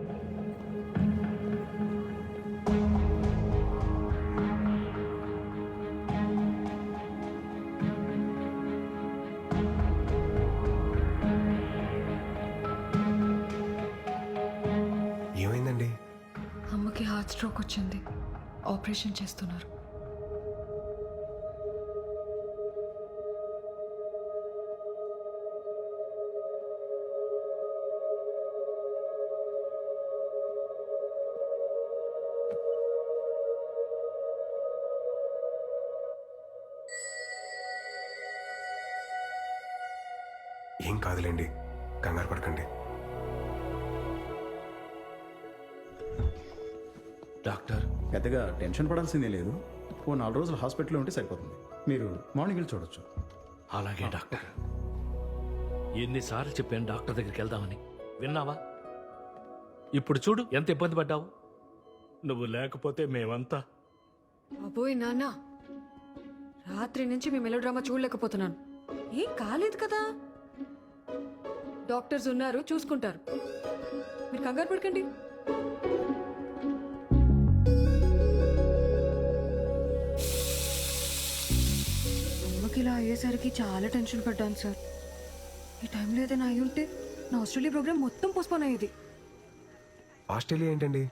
S2: ఏమైందండి?
S3: అమ్మకి హార్ట్ స్ట్రోక్ వచ్చింది, ఆపరేషన్ చేస్తున్నారు.
S2: ఏం కాదులేండి, కంగారు పడకండి.
S16: డాక్టర్,
S18: పెద్దగా టెన్షన్ పడాల్సిందే లేదు. ఓ 4 రోజులు హాస్పిటల్లో ఉంటే సరిపోతుంది. మీరు మార్నింగ్ వెళ్ళి చూడొచ్చు.
S16: అలాగే డాక్టర్. ఎన్నిసార్లు చెప్పాను డాక్టర్ దగ్గరికి వెళ్దామని, విన్నావా? ఇప్పుడు చూడు ఎంత ఇబ్బంది పడ్డావు. నువ్వు లేకపోతే మేమంతా.
S3: అబ్బోయ్ నాన్న, రాత్రి నుంచి మీ మెలోడ్రామా చూడలేకపోతున్నాను. ఏం కాలేదు కదా, డాక్టర్స్ ఉన్నారు, చూసుకుంటారు. మీరు కంగారు పడకండి. అమ్మకి అయ్యేసరికి చాలా టెన్షన్ పడ్డాను సార్. ఈ టైంలో ఏదైనా అయి ఉంటే నా ఆస్ట్రేలియా ప్రోగ్రామ్ మొత్తం పోస్ట్పోన్ అయ్యేది.
S2: ఆస్ట్రేలియా ఏంటండి?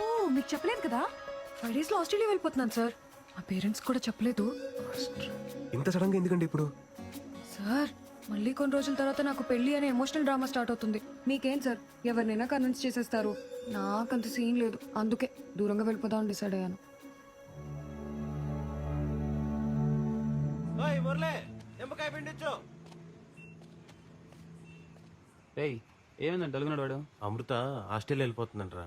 S3: ఓ మీకు చెప్పలేదు కదా, 5 days లో ఆస్ట్రేలియా వెళ్ళిపోతున్నాను సార్. మా పేరెంట్స్ కూడా చెప్పలేదు.
S2: ఇంత సడన్గా ఎందుకండి ఇప్పుడు?
S3: సార్ మళ్ళీ కొన్ని రోజుల తర్వాత నాకు పెళ్లి అనే ఎమోషనల్ డ్రామా స్టార్ట్ అవుతుంది. మీకేం సార్, ఎవరినైనా కన్విన్స్ చేసేస్తారు. నాకంత సీన్ లేదు, అందుకే దూరంగా వెళ్ళిపోదామని డిసైడ్ అయ్యాను.
S13: రేయ్ ఏమైందండి డలుగున్నాడు వాడు?
S5: అమృత ఆస్ట్రేలియా వెళ్ళిపోతుందంటరా.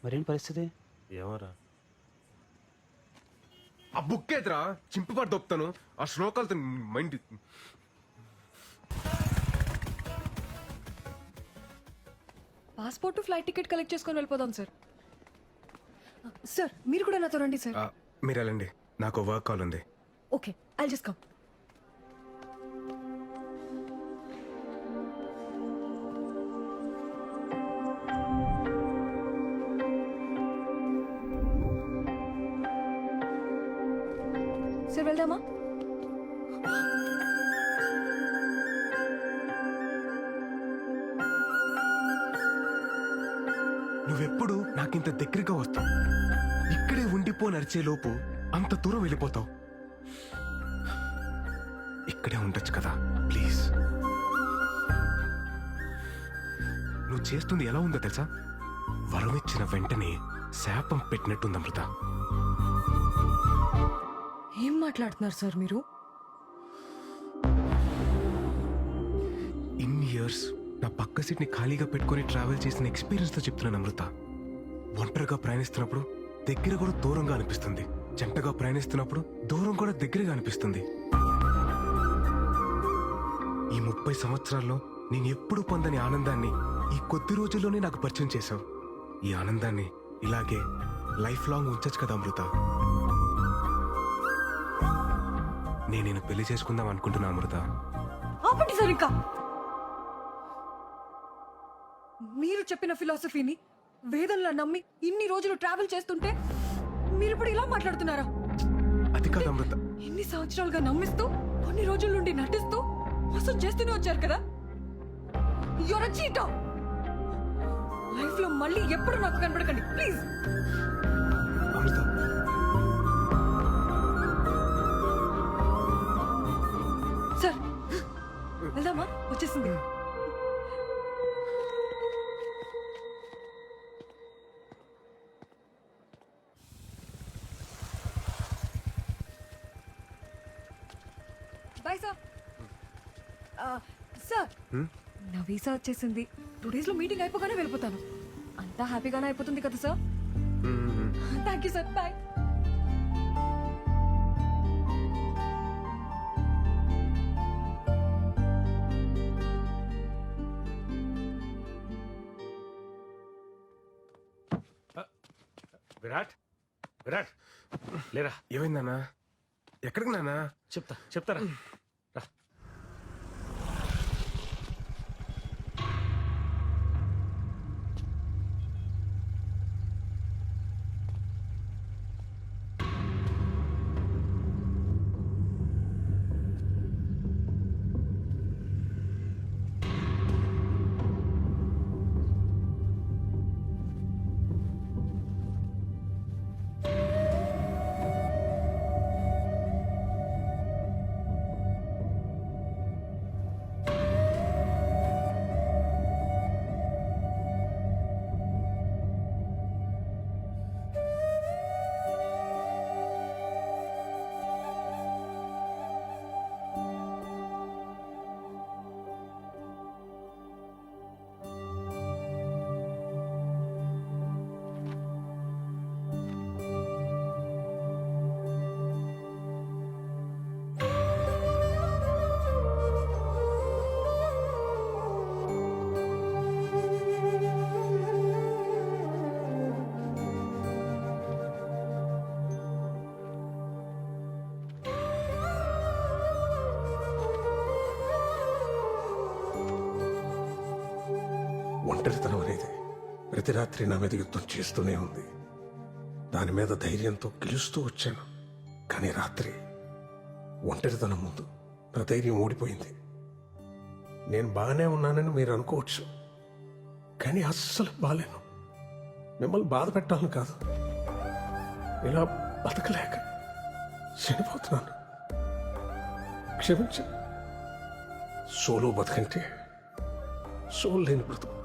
S13: మరేంటి పరిస్థితి?
S5: ఏమోరా.
S2: ఆ బుక్ ఎదురా చింపిపడి దొప్పుతాను. ఆ శ్లోకాలతో mind.
S3: Passport flight ticket collect చేసుకొని వెళ్ళిపోదాం సార్. సార్ మీరు కూడా నాతో రండి సార్.
S2: మీరు వెళ్ళండి, నాకు వర్క్ కాల్ ఉంది.
S3: Okay I just come. Sir వెళ్దామా?
S2: నువ్వెప్పుడు నాకింత దగ్గరగా వస్తావు, ఇక్కడే ఉండిపో నడిచే లోపు అంత దూరం వెళ్ళిపోతావు. ఇక్కడే ఉండొచ్చు కదా ప్లీజ్. నువ్వు చేస్తుంది ఎలా ఉందో తెలుసా? వరం ఇచ్చిన వెంటనే శాపం పెట్టినట్టుంది అమృత.
S3: ఏం మాట్లాడుతున్నారు సార్ మీరు?
S2: ఇన్ని ఇయర్స్ నా పక్క సీట్ని ఖాళీగా పెట్టుకుని ట్రావెల్ చేసిన ఎక్స్పీరియన్స్తో చెప్తున్నాను అమృత. ఒంటరిగా ప్రయాణిస్తున్నప్పుడు దగ్గర కూడా దూరంగా అనిపిస్తుంది, జంటగా ప్రయాణిస్తున్నప్పుడు దూరం కూడా దగ్గరగా అనిపిస్తుంది. ఈ 30 సంవత్సరాల్లో నేను ఎప్పుడు పొందని ఆనందాన్ని ఈ కొద్ది రోజుల్లోనే నాకు పరిచయం చేశావు. ఈ ఆనందాన్ని ఇలాగే లైఫ్ లాంగ్ ఉంచచ్చు కదా అమృత. నేను పెళ్లి చేసుకుందాం అనుకుంటున్నా అమృత.
S3: ఆపండి సార్, ఇంకా మీరు చెప్పిన ఫిలాసఫీని వేదంలా నమ్మి ఇన్ని రోజులు ట్రావెల్ చేస్తుంటే మీరు ఇప్పుడు ఇలా మాట్లాడుతున్నారా?
S2: అది కాదు అమృత.
S3: ఇన్ని సంవత్సరాలుగా నమ్మిస్తూ కొన్ని రోజుల నుండి నటిస్తూ మోసం చేస్తూనే వచ్చారు కదా. Your a cheater. లైఫ్ లో మళ్ళీ ఎప్పుడు నాకు కనబడకండి ప్లీజ్.
S2: అమృత
S3: సార్ వెళ్దామా? వచ్చేసింది. Bye sir. సార్ నా వీసా వచ్చేసింది. 2 days లో మీటింగ్ అయిపోగానే వెళ్ళిపోతాను. అంతా హ్యాపీగానే అయిపోతుంది కదా sir? Thank you sir. Bye.
S4: Virat, Virat లేరా.
S2: ఏమైందన్నా? ఎక్కడికి నాన్నా?
S4: చెప్తారా.
S9: ఒంటరితనం అనేది ప్రతి రాత్రి నా మీద యుద్ధం చేస్తూనే ఉంది. దాని మీద ధైర్యంతో గెలుస్తూ వచ్చాను.
S19: కానీ రాత్రి ఒంటరితనం ముందు నా ధైర్యం ఓడిపోయింది. నేను బాగానే ఉన్నానని మీరు అనుకోవచ్చు, కానీ అస్సలు బాలేను. మిమ్మల్ని బాధ పెట్టాలని కాదు, ఇలా బతకలేక చనిపోతున్నాను. క్షమించండి. సోలో బతకంటే సోల్ లేని బ్రతుకు.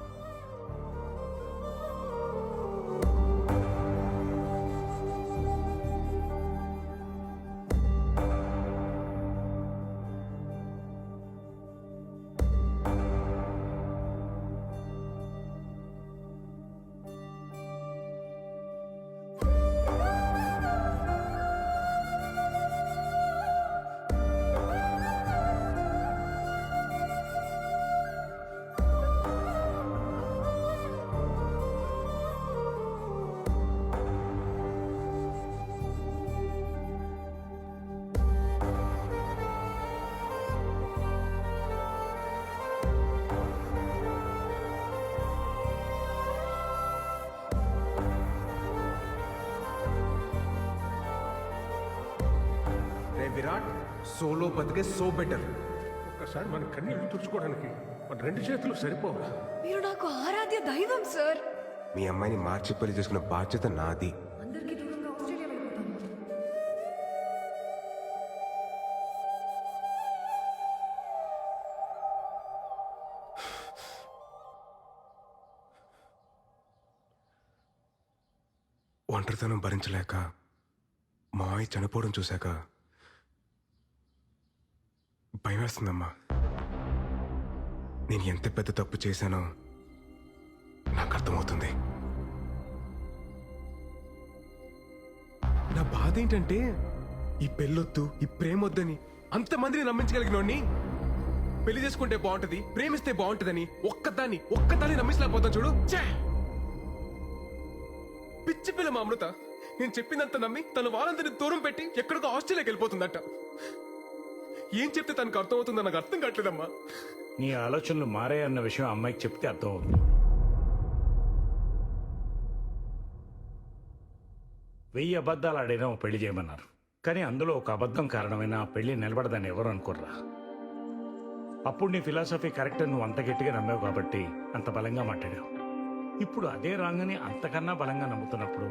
S2: విరాట్, సోలో బతికే సో బెటర్.
S19: ఒక్కసారి మన కన్నీళ్లు తుడుచుకోవడానికి మన 2 చేతులు సరిపోవా?
S3: మీరు నాకు ఆరాధ్య దైవం సార్.
S2: మీ అమ్మాయిని మార్చి పెళ్లి చేసుకున్న బాధ్యత నాది.
S3: అందరికీ దూరంగా ఆస్ట్రేలియా వెళ్ళిపోతాను.
S2: ఒంటరితనం భరించలేక మా అమ్మాయి చనిపోవడం చూశాక భయం వేస్తుందమ్మా. నేను ఎంత పెద్ద తప్పు చేశానో నాకు అర్థమవుతుంది. నా బాధ ఏంటంటే ఈ పెళ్ళొద్దు, ఈ ప్రేమొద్దని అంతమందిని నమ్మించగలిగినోడిని పెళ్లి చేసుకుంటే బాగుంటది, ప్రేమిస్తే బాగుంటదని ఒక్కదాన్ని నమ్మించలేకపోతాను చూడు. పిచ్చి పిల్ల మా అమృత నేను చెప్పిందంత నమ్మి తన వాళ్ళందరినీ దూరం పెట్టి ఎక్కడికో ఆస్ట్రేలియాకి వెళ్ళిపోతుందట. ఏం చెప్తే తనకు అర్థమవుతుందో నాకు అర్థం కావట్లేదమ్మా.
S20: నీ ఆలోచనలు మారాయన్న విషయం అమ్మాయికి చెప్తే అర్థమవుతుంది. 1000 అబద్ధాలు ఆడైనా ఓ పెళ్లి చేయమన్నారు, కానీ అందులో ఒక అబద్ధం కారణమైన ఆ పెళ్లి నిలబడదని ఎవరు అనుకోర్రా. అప్పుడు నీ ఫిలాసఫీ కరెక్ట్ నువ్వు అంత గట్టిగా నమ్మావు కాబట్టి అంత బలంగా మాట్లాడావు. ఇప్పుడు అదే రాంగని అంతకన్నా బలంగా నమ్ముతున్నప్పుడు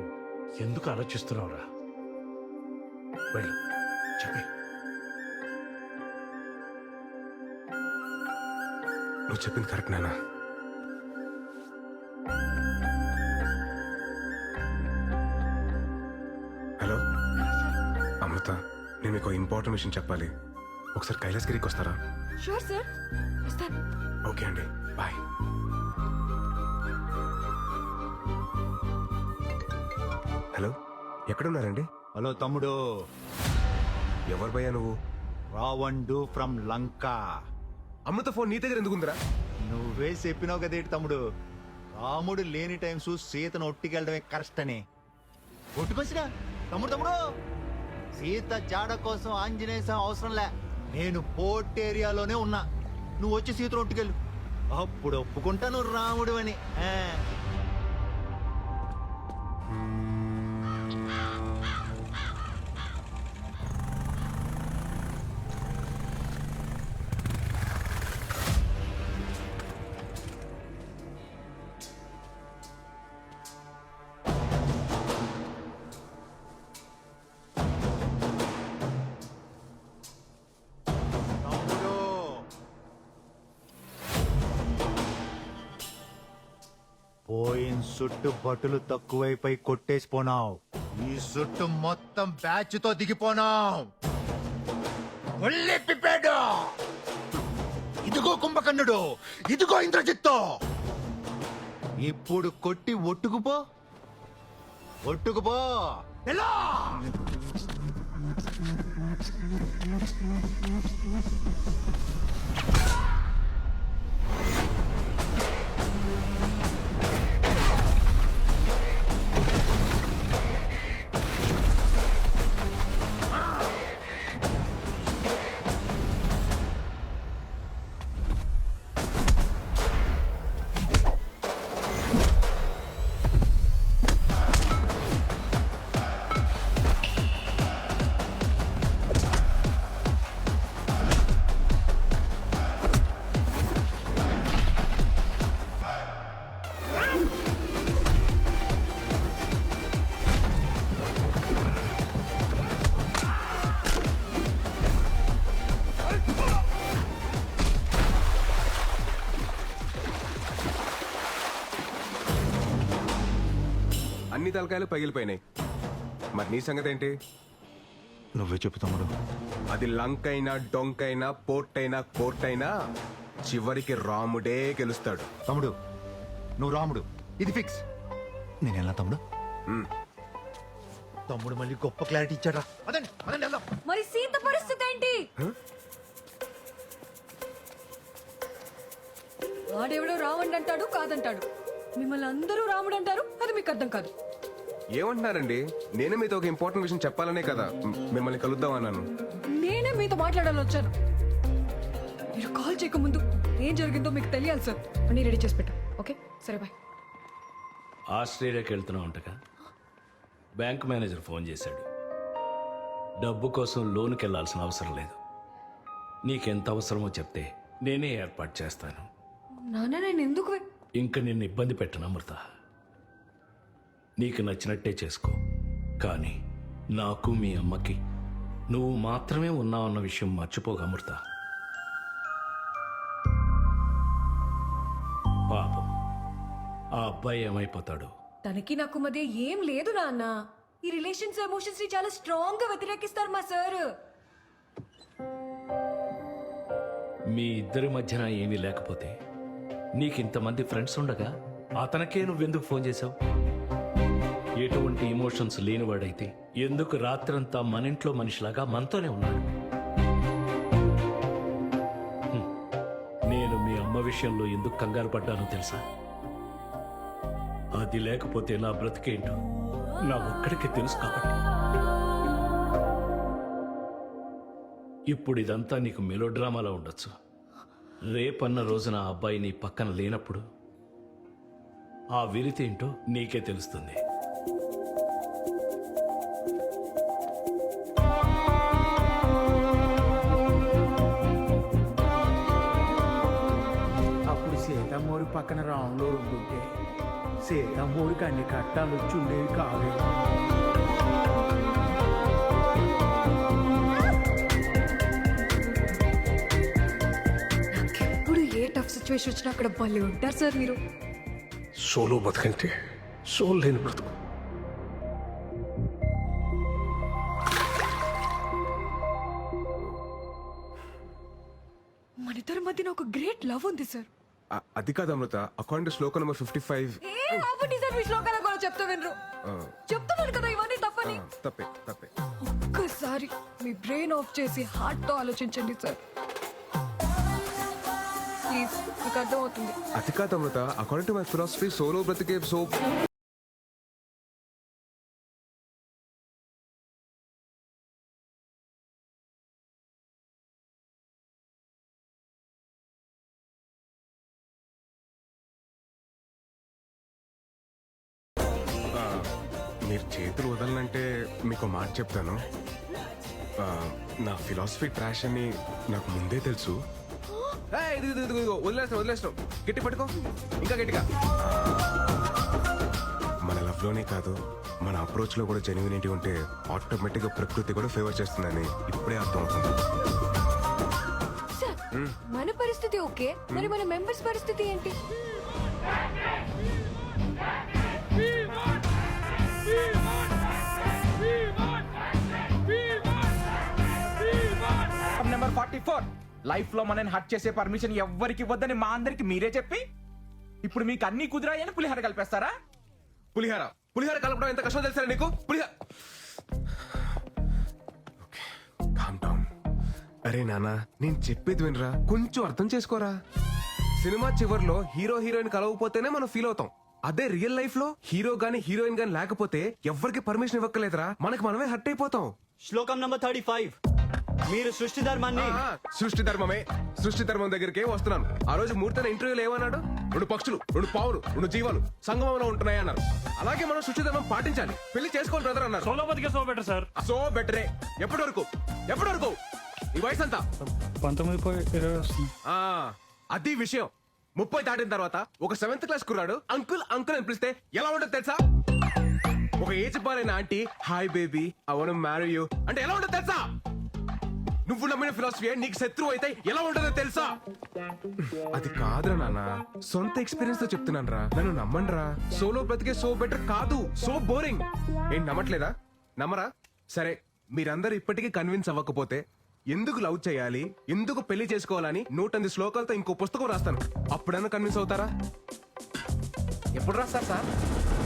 S20: ఎందుకు ఆలోచిస్తున్నావురా? వెళ్ళు, చెప్పే.
S2: నువ్వు చెప్పింది కరెక్ట్ నాన్న. హలో అమృత, నేను మీకు ఇంపార్టెంట్ విషయం చెప్పాలి. ఒకసారి కైలాసగిరికి వస్తారా?
S3: షూర్ సార్, వస్తాను.
S2: ఓకే అండి, బాయ్. హలో, ఎక్కడున్నారండి?
S15: హలో తమ్ముడు.
S2: ఎవరు భయ్యా నువ్వు?
S15: రావండు ఫ్రమ్ లంక.
S2: అమృత ఫోన్ నీ దగ్గర ఎందుకుందిరా?
S15: నువ్వే చెప్పినావు కదేటి తమ్ముడు, రాముడు లేని టైం చూసి సీతను ఒట్టుకెళ్ళడమే కరెక్ట్ అని. ఒట్టుకొచ్చినా తమ్ముడు సీత జాడ కోసం ఆంజనేయ స్వామి అవసరంలే. నేను పోర్ట్ ఏరియాలోనే ఉన్నా, నువ్వు వచ్చి సీతను ఒట్టుకెళ్ళు, అప్పుడు ఒప్పుకుంటాను రాముడు అని. పోయిన సుట్టు బట్టులు తక్కువైపోయి కొట్టేసిపోనావు, ఈ సుట్టు మొత్తం బ్యాచ్ తో దిగిపోనావు. ఇదిగో కుంభకర్ణుడు, ఇదిగో ఇంద్రజిత్తు. ఇప్పుడు కొట్టి ఒట్టుకుపో ఎలా?
S2: అన్ని తలకాయలు పగిలిపోయినాయి. మరి నీ సంగతి ఏంటి?
S15: నువ్వే చెప్పు తమ్ముడు.
S2: అది లంక్ అయినా డొంక్ అయినా పోర్ట్ అయినా కోర్ట్ అయినా చివరికి రాముడే గెలుస్తాడు.
S15: తమ్ముడు నువ్వు రాముడు, ఇది ఫిక్స్. నేను ఎలా తమ్ముడు? తమ్ముడు మళ్ళీ గొప్ప క్లారిటీ ఇచ్చాడా? అదండి అదండి వెళ్దాం.
S3: మరి సీత పరిస్థితి ఏంటి? వాడెవడో రావణ్ అంటాడు కాదంటాడు, మిమ్మల్ని అందరూ రాముడు అంటారు. అది మీకు అర్థం కాదు.
S2: ఏమంటున్నారండి? నేనే మీతో ఒక ఇంపార్టెంట్ విషయం చెప్పాలనే కదా మిమ్మల్ని కలుద్దాం అన్నాను.
S3: నేనే మీతో మాట్లాడాలని వచ్చాను. మీరు కాల్ చేయకముందు ఏం జరిగిందో మీకు తెలియాలి సార్. అన్నీ రెడీ చేసి పెట్టు. ఓకే సరే బాయ్.
S16: ఆస్ట్రేలియాకి వెళ్తున్నావు అంటగా. బ్యాంక్ మేనేజర్ ఫోన్ చేశాడు. డబ్బు కోసం లోనుకి వెళ్ళాల్సిన అవసరం లేదు. నీకెంత అవసరమో చెప్తే నేనే ఏర్పాటు చేస్తాను.
S3: నాన్న నేను ఎందుకు
S16: ఇంక నిన్ను ఇబ్బంది పెట్టను అమృత. నీకు నచ్చినట్టే చేసుకో. కానీ నాకు మీ అమ్మకి నువ్వు మాత్రమే ఉన్నావన్న విషయం మర్చిపోక అమృత. పాపం ఆ అబ్బాయి ఏమైపోతాడు?
S3: తనకి నాకు మధ్య ఏం లేదు నాన్న. ఈ రిలేషన్స్ ఎమోషన్స్ ని చాలా స్ట్రాంగ్ గా వ్యతిరేకిస్తారు మా సార్.
S16: మీ ఇద్దరి మధ్యన ఏమీ లేకపోతే నీకింతమంది ఫ్రెండ్స్ ఉండగా అతనికే నువ్వెందుకు ఫోన్ చేశావు? ఎటువంటి ఇమోషన్స్ లేనివాడైతే ఎందుకు రాత్రంతా మన ఇంట్లో మనిషిలాగా మనతోనే ఉన్నాడు? నేను మీ అమ్మ విషయంలో ఎందుకు కంగారు పడ్డానో తెలుసా? అది లేకపోతే నా బ్రతికేంటో నా ఒక్కడికి తెలుసు కాబట్టి. ఇప్పుడు ఇదంతా నీకు మెలోడ్రామాలా ఉండొచ్చు. రేపన్న రోజున ఆ అబ్బాయి నీ పక్కన లేనప్పుడు ఆ విరితేంటో నీకే తెలుస్తుంది.
S8: అప్పుడు సీతమ్మోడి పక్కన రాముడు ఉంటుంటే సీతమ్మోడికి అన్ని కట్టాలు వచ్చి ఉండేవి కాదు.
S3: ఇప్పుడు ఏ టఫ్ సిచ్యువేషన్ వచ్చినా అక్కడ భలే ఉంటారు సార్ మీరు.
S19: సోలో బతుకంటే సోల్ లేని బ్రతుకు.
S3: మన ఇద్దరి మధ్యన ఒక గ్రేట్ లవ్ ఉంది సార్.
S2: అది కాదు Amrita, according to Shloka number 55.
S3: ఏ ఆపండి సార్, మీ శ్లోకాల కూడా చెప్తా వినరు. చెప్తున్నాను కదా ఇవన్నీ తప్పని.
S2: తప్పే తప్పే.
S3: ఒక్కసారి మీ బ్రెయిన్ ఆఫ్ చేసి హార్ట్ తో ఆలోచించండి సార్ ప్లీజ్. మీకు అర్థం అవుతుంది.
S2: అది కాదు Amrita, according to my philosophy solo బ్రతికే సో. మీరు చేతులు వదలనంటే మీకు మాట చెప్తాను. నా ఫిలాసఫీ ట్రాష్ అని నాకు ముందే తెలుసు. వదిలేస్తాం గట్టి పట్టుకో, ఇంకా గట్టిగా. మన లవ్ లోనే కాదు మన అప్రోచ్ లో కూడా జెన్యూనిటీ ఉంటే ఆటోమేటిక్ గా ప్రకృతి కూడా ఫేవర్ చేస్తుందని ఇప్పుడే అర్థం అవుతుంది.
S3: సార్ మన పరిస్థితి ఓకే, మరి మన మెంబర్స్ పరిస్థితి ఏంటి?
S1: నెంబర్ 44 లైఫ్ లో మనని హట్ చేసే పర్మిషన్ ఎవ్వరికి ఇవ్వద్దని మా అందరికి మీరే చెప్పి ఇప్పుడు మీకు అన్ని కుదిరాయని పులిహార కలిపేస్తారా?
S2: పులిహార కలపడం ఎంత కష్టం తెలుసా నీకు? అరే నాన్న, నేను చెప్పేది వినరా, కొంచెం అర్థం చేసుకోరా. సినిమా చివర్లో హీరో హీరోయిన్ కలవకపోతేనే మనం ఫీల్ అవుతాం. అదే రియల్ లైఫ్ లో హీరో గానీ హీరోయిన్ గానీ లేకపోతే ఎవరికి పర్మిషన్ ఇవ్వక్కలేదురా, మనకి మనమే హట్ అయిపోతాం.
S13: శ్లోకం నంబర్ 35. మీరు సృష్టి ధర్మాన్ని.
S2: సృష్టి ధర్మమే. సృష్టి ధర్మం దగ్గరికే వస్తున్నాను. ఆ రోజు మూర్తన ఇంటర్వ్యూలో ఏమన్నాడు? 2 పక్షులు 2 పావులు 2 జీవాలు సంగమంలో ఉంటున్నాయి అన్నారు. అలాగే మనం సృష్టి ధర్మం పాటించాలి. పెళ్లి చేసుకోవాలి బ్రదర్ అన్నారు.
S20: సోలో బతికే సో బెటర్ సార్.
S2: సో బెటరే. ఎప్పటి వరకు ఈ వయసు అంతా
S8: 19
S2: అది విషయం. 30 దాటిన తర్వాత ఒక 7th క్లాస్ కుర్రాడు అంకుల్ అంకుల్ అని పిలిస్తే ఎలా ఉంటుంది తెలుసా? ఒక ఏజ్ బారైన aunty hi baby I want to marry you అంటే ఎలా ఉంటుంది తెలుసా? నువ్వు నమ్మిన ఫిలాసఫీ నీకు శత్రువు అయితే ఎలా ఉంటుందో తెలుసా? అది కాదురా నాన్న, సొంత ఎక్స్పీరియన్స్ తో చెప్తున్నాను రా, నన్ను నమ్మండి రా. సోలో బ్రతికే సో బెటర్ కాదు, సో బోరింగ్. ఏం నమ్మట్లేదా? నమ్మరా? సరే, మీరందరూ ఇప్పటికీ కన్విన్స్ అవ్వకపోతే ఎందుకు లవ్ చేయాలి, ఎందుకు పెళ్లి చేసుకోవాలని 108 శ్లోకాలతో ఇంకో పుస్తకం రాస్తాను. అప్పుడన్నా కన్విన్స్ అవుతారా? ఎప్పుడు రాస్తారు సార్?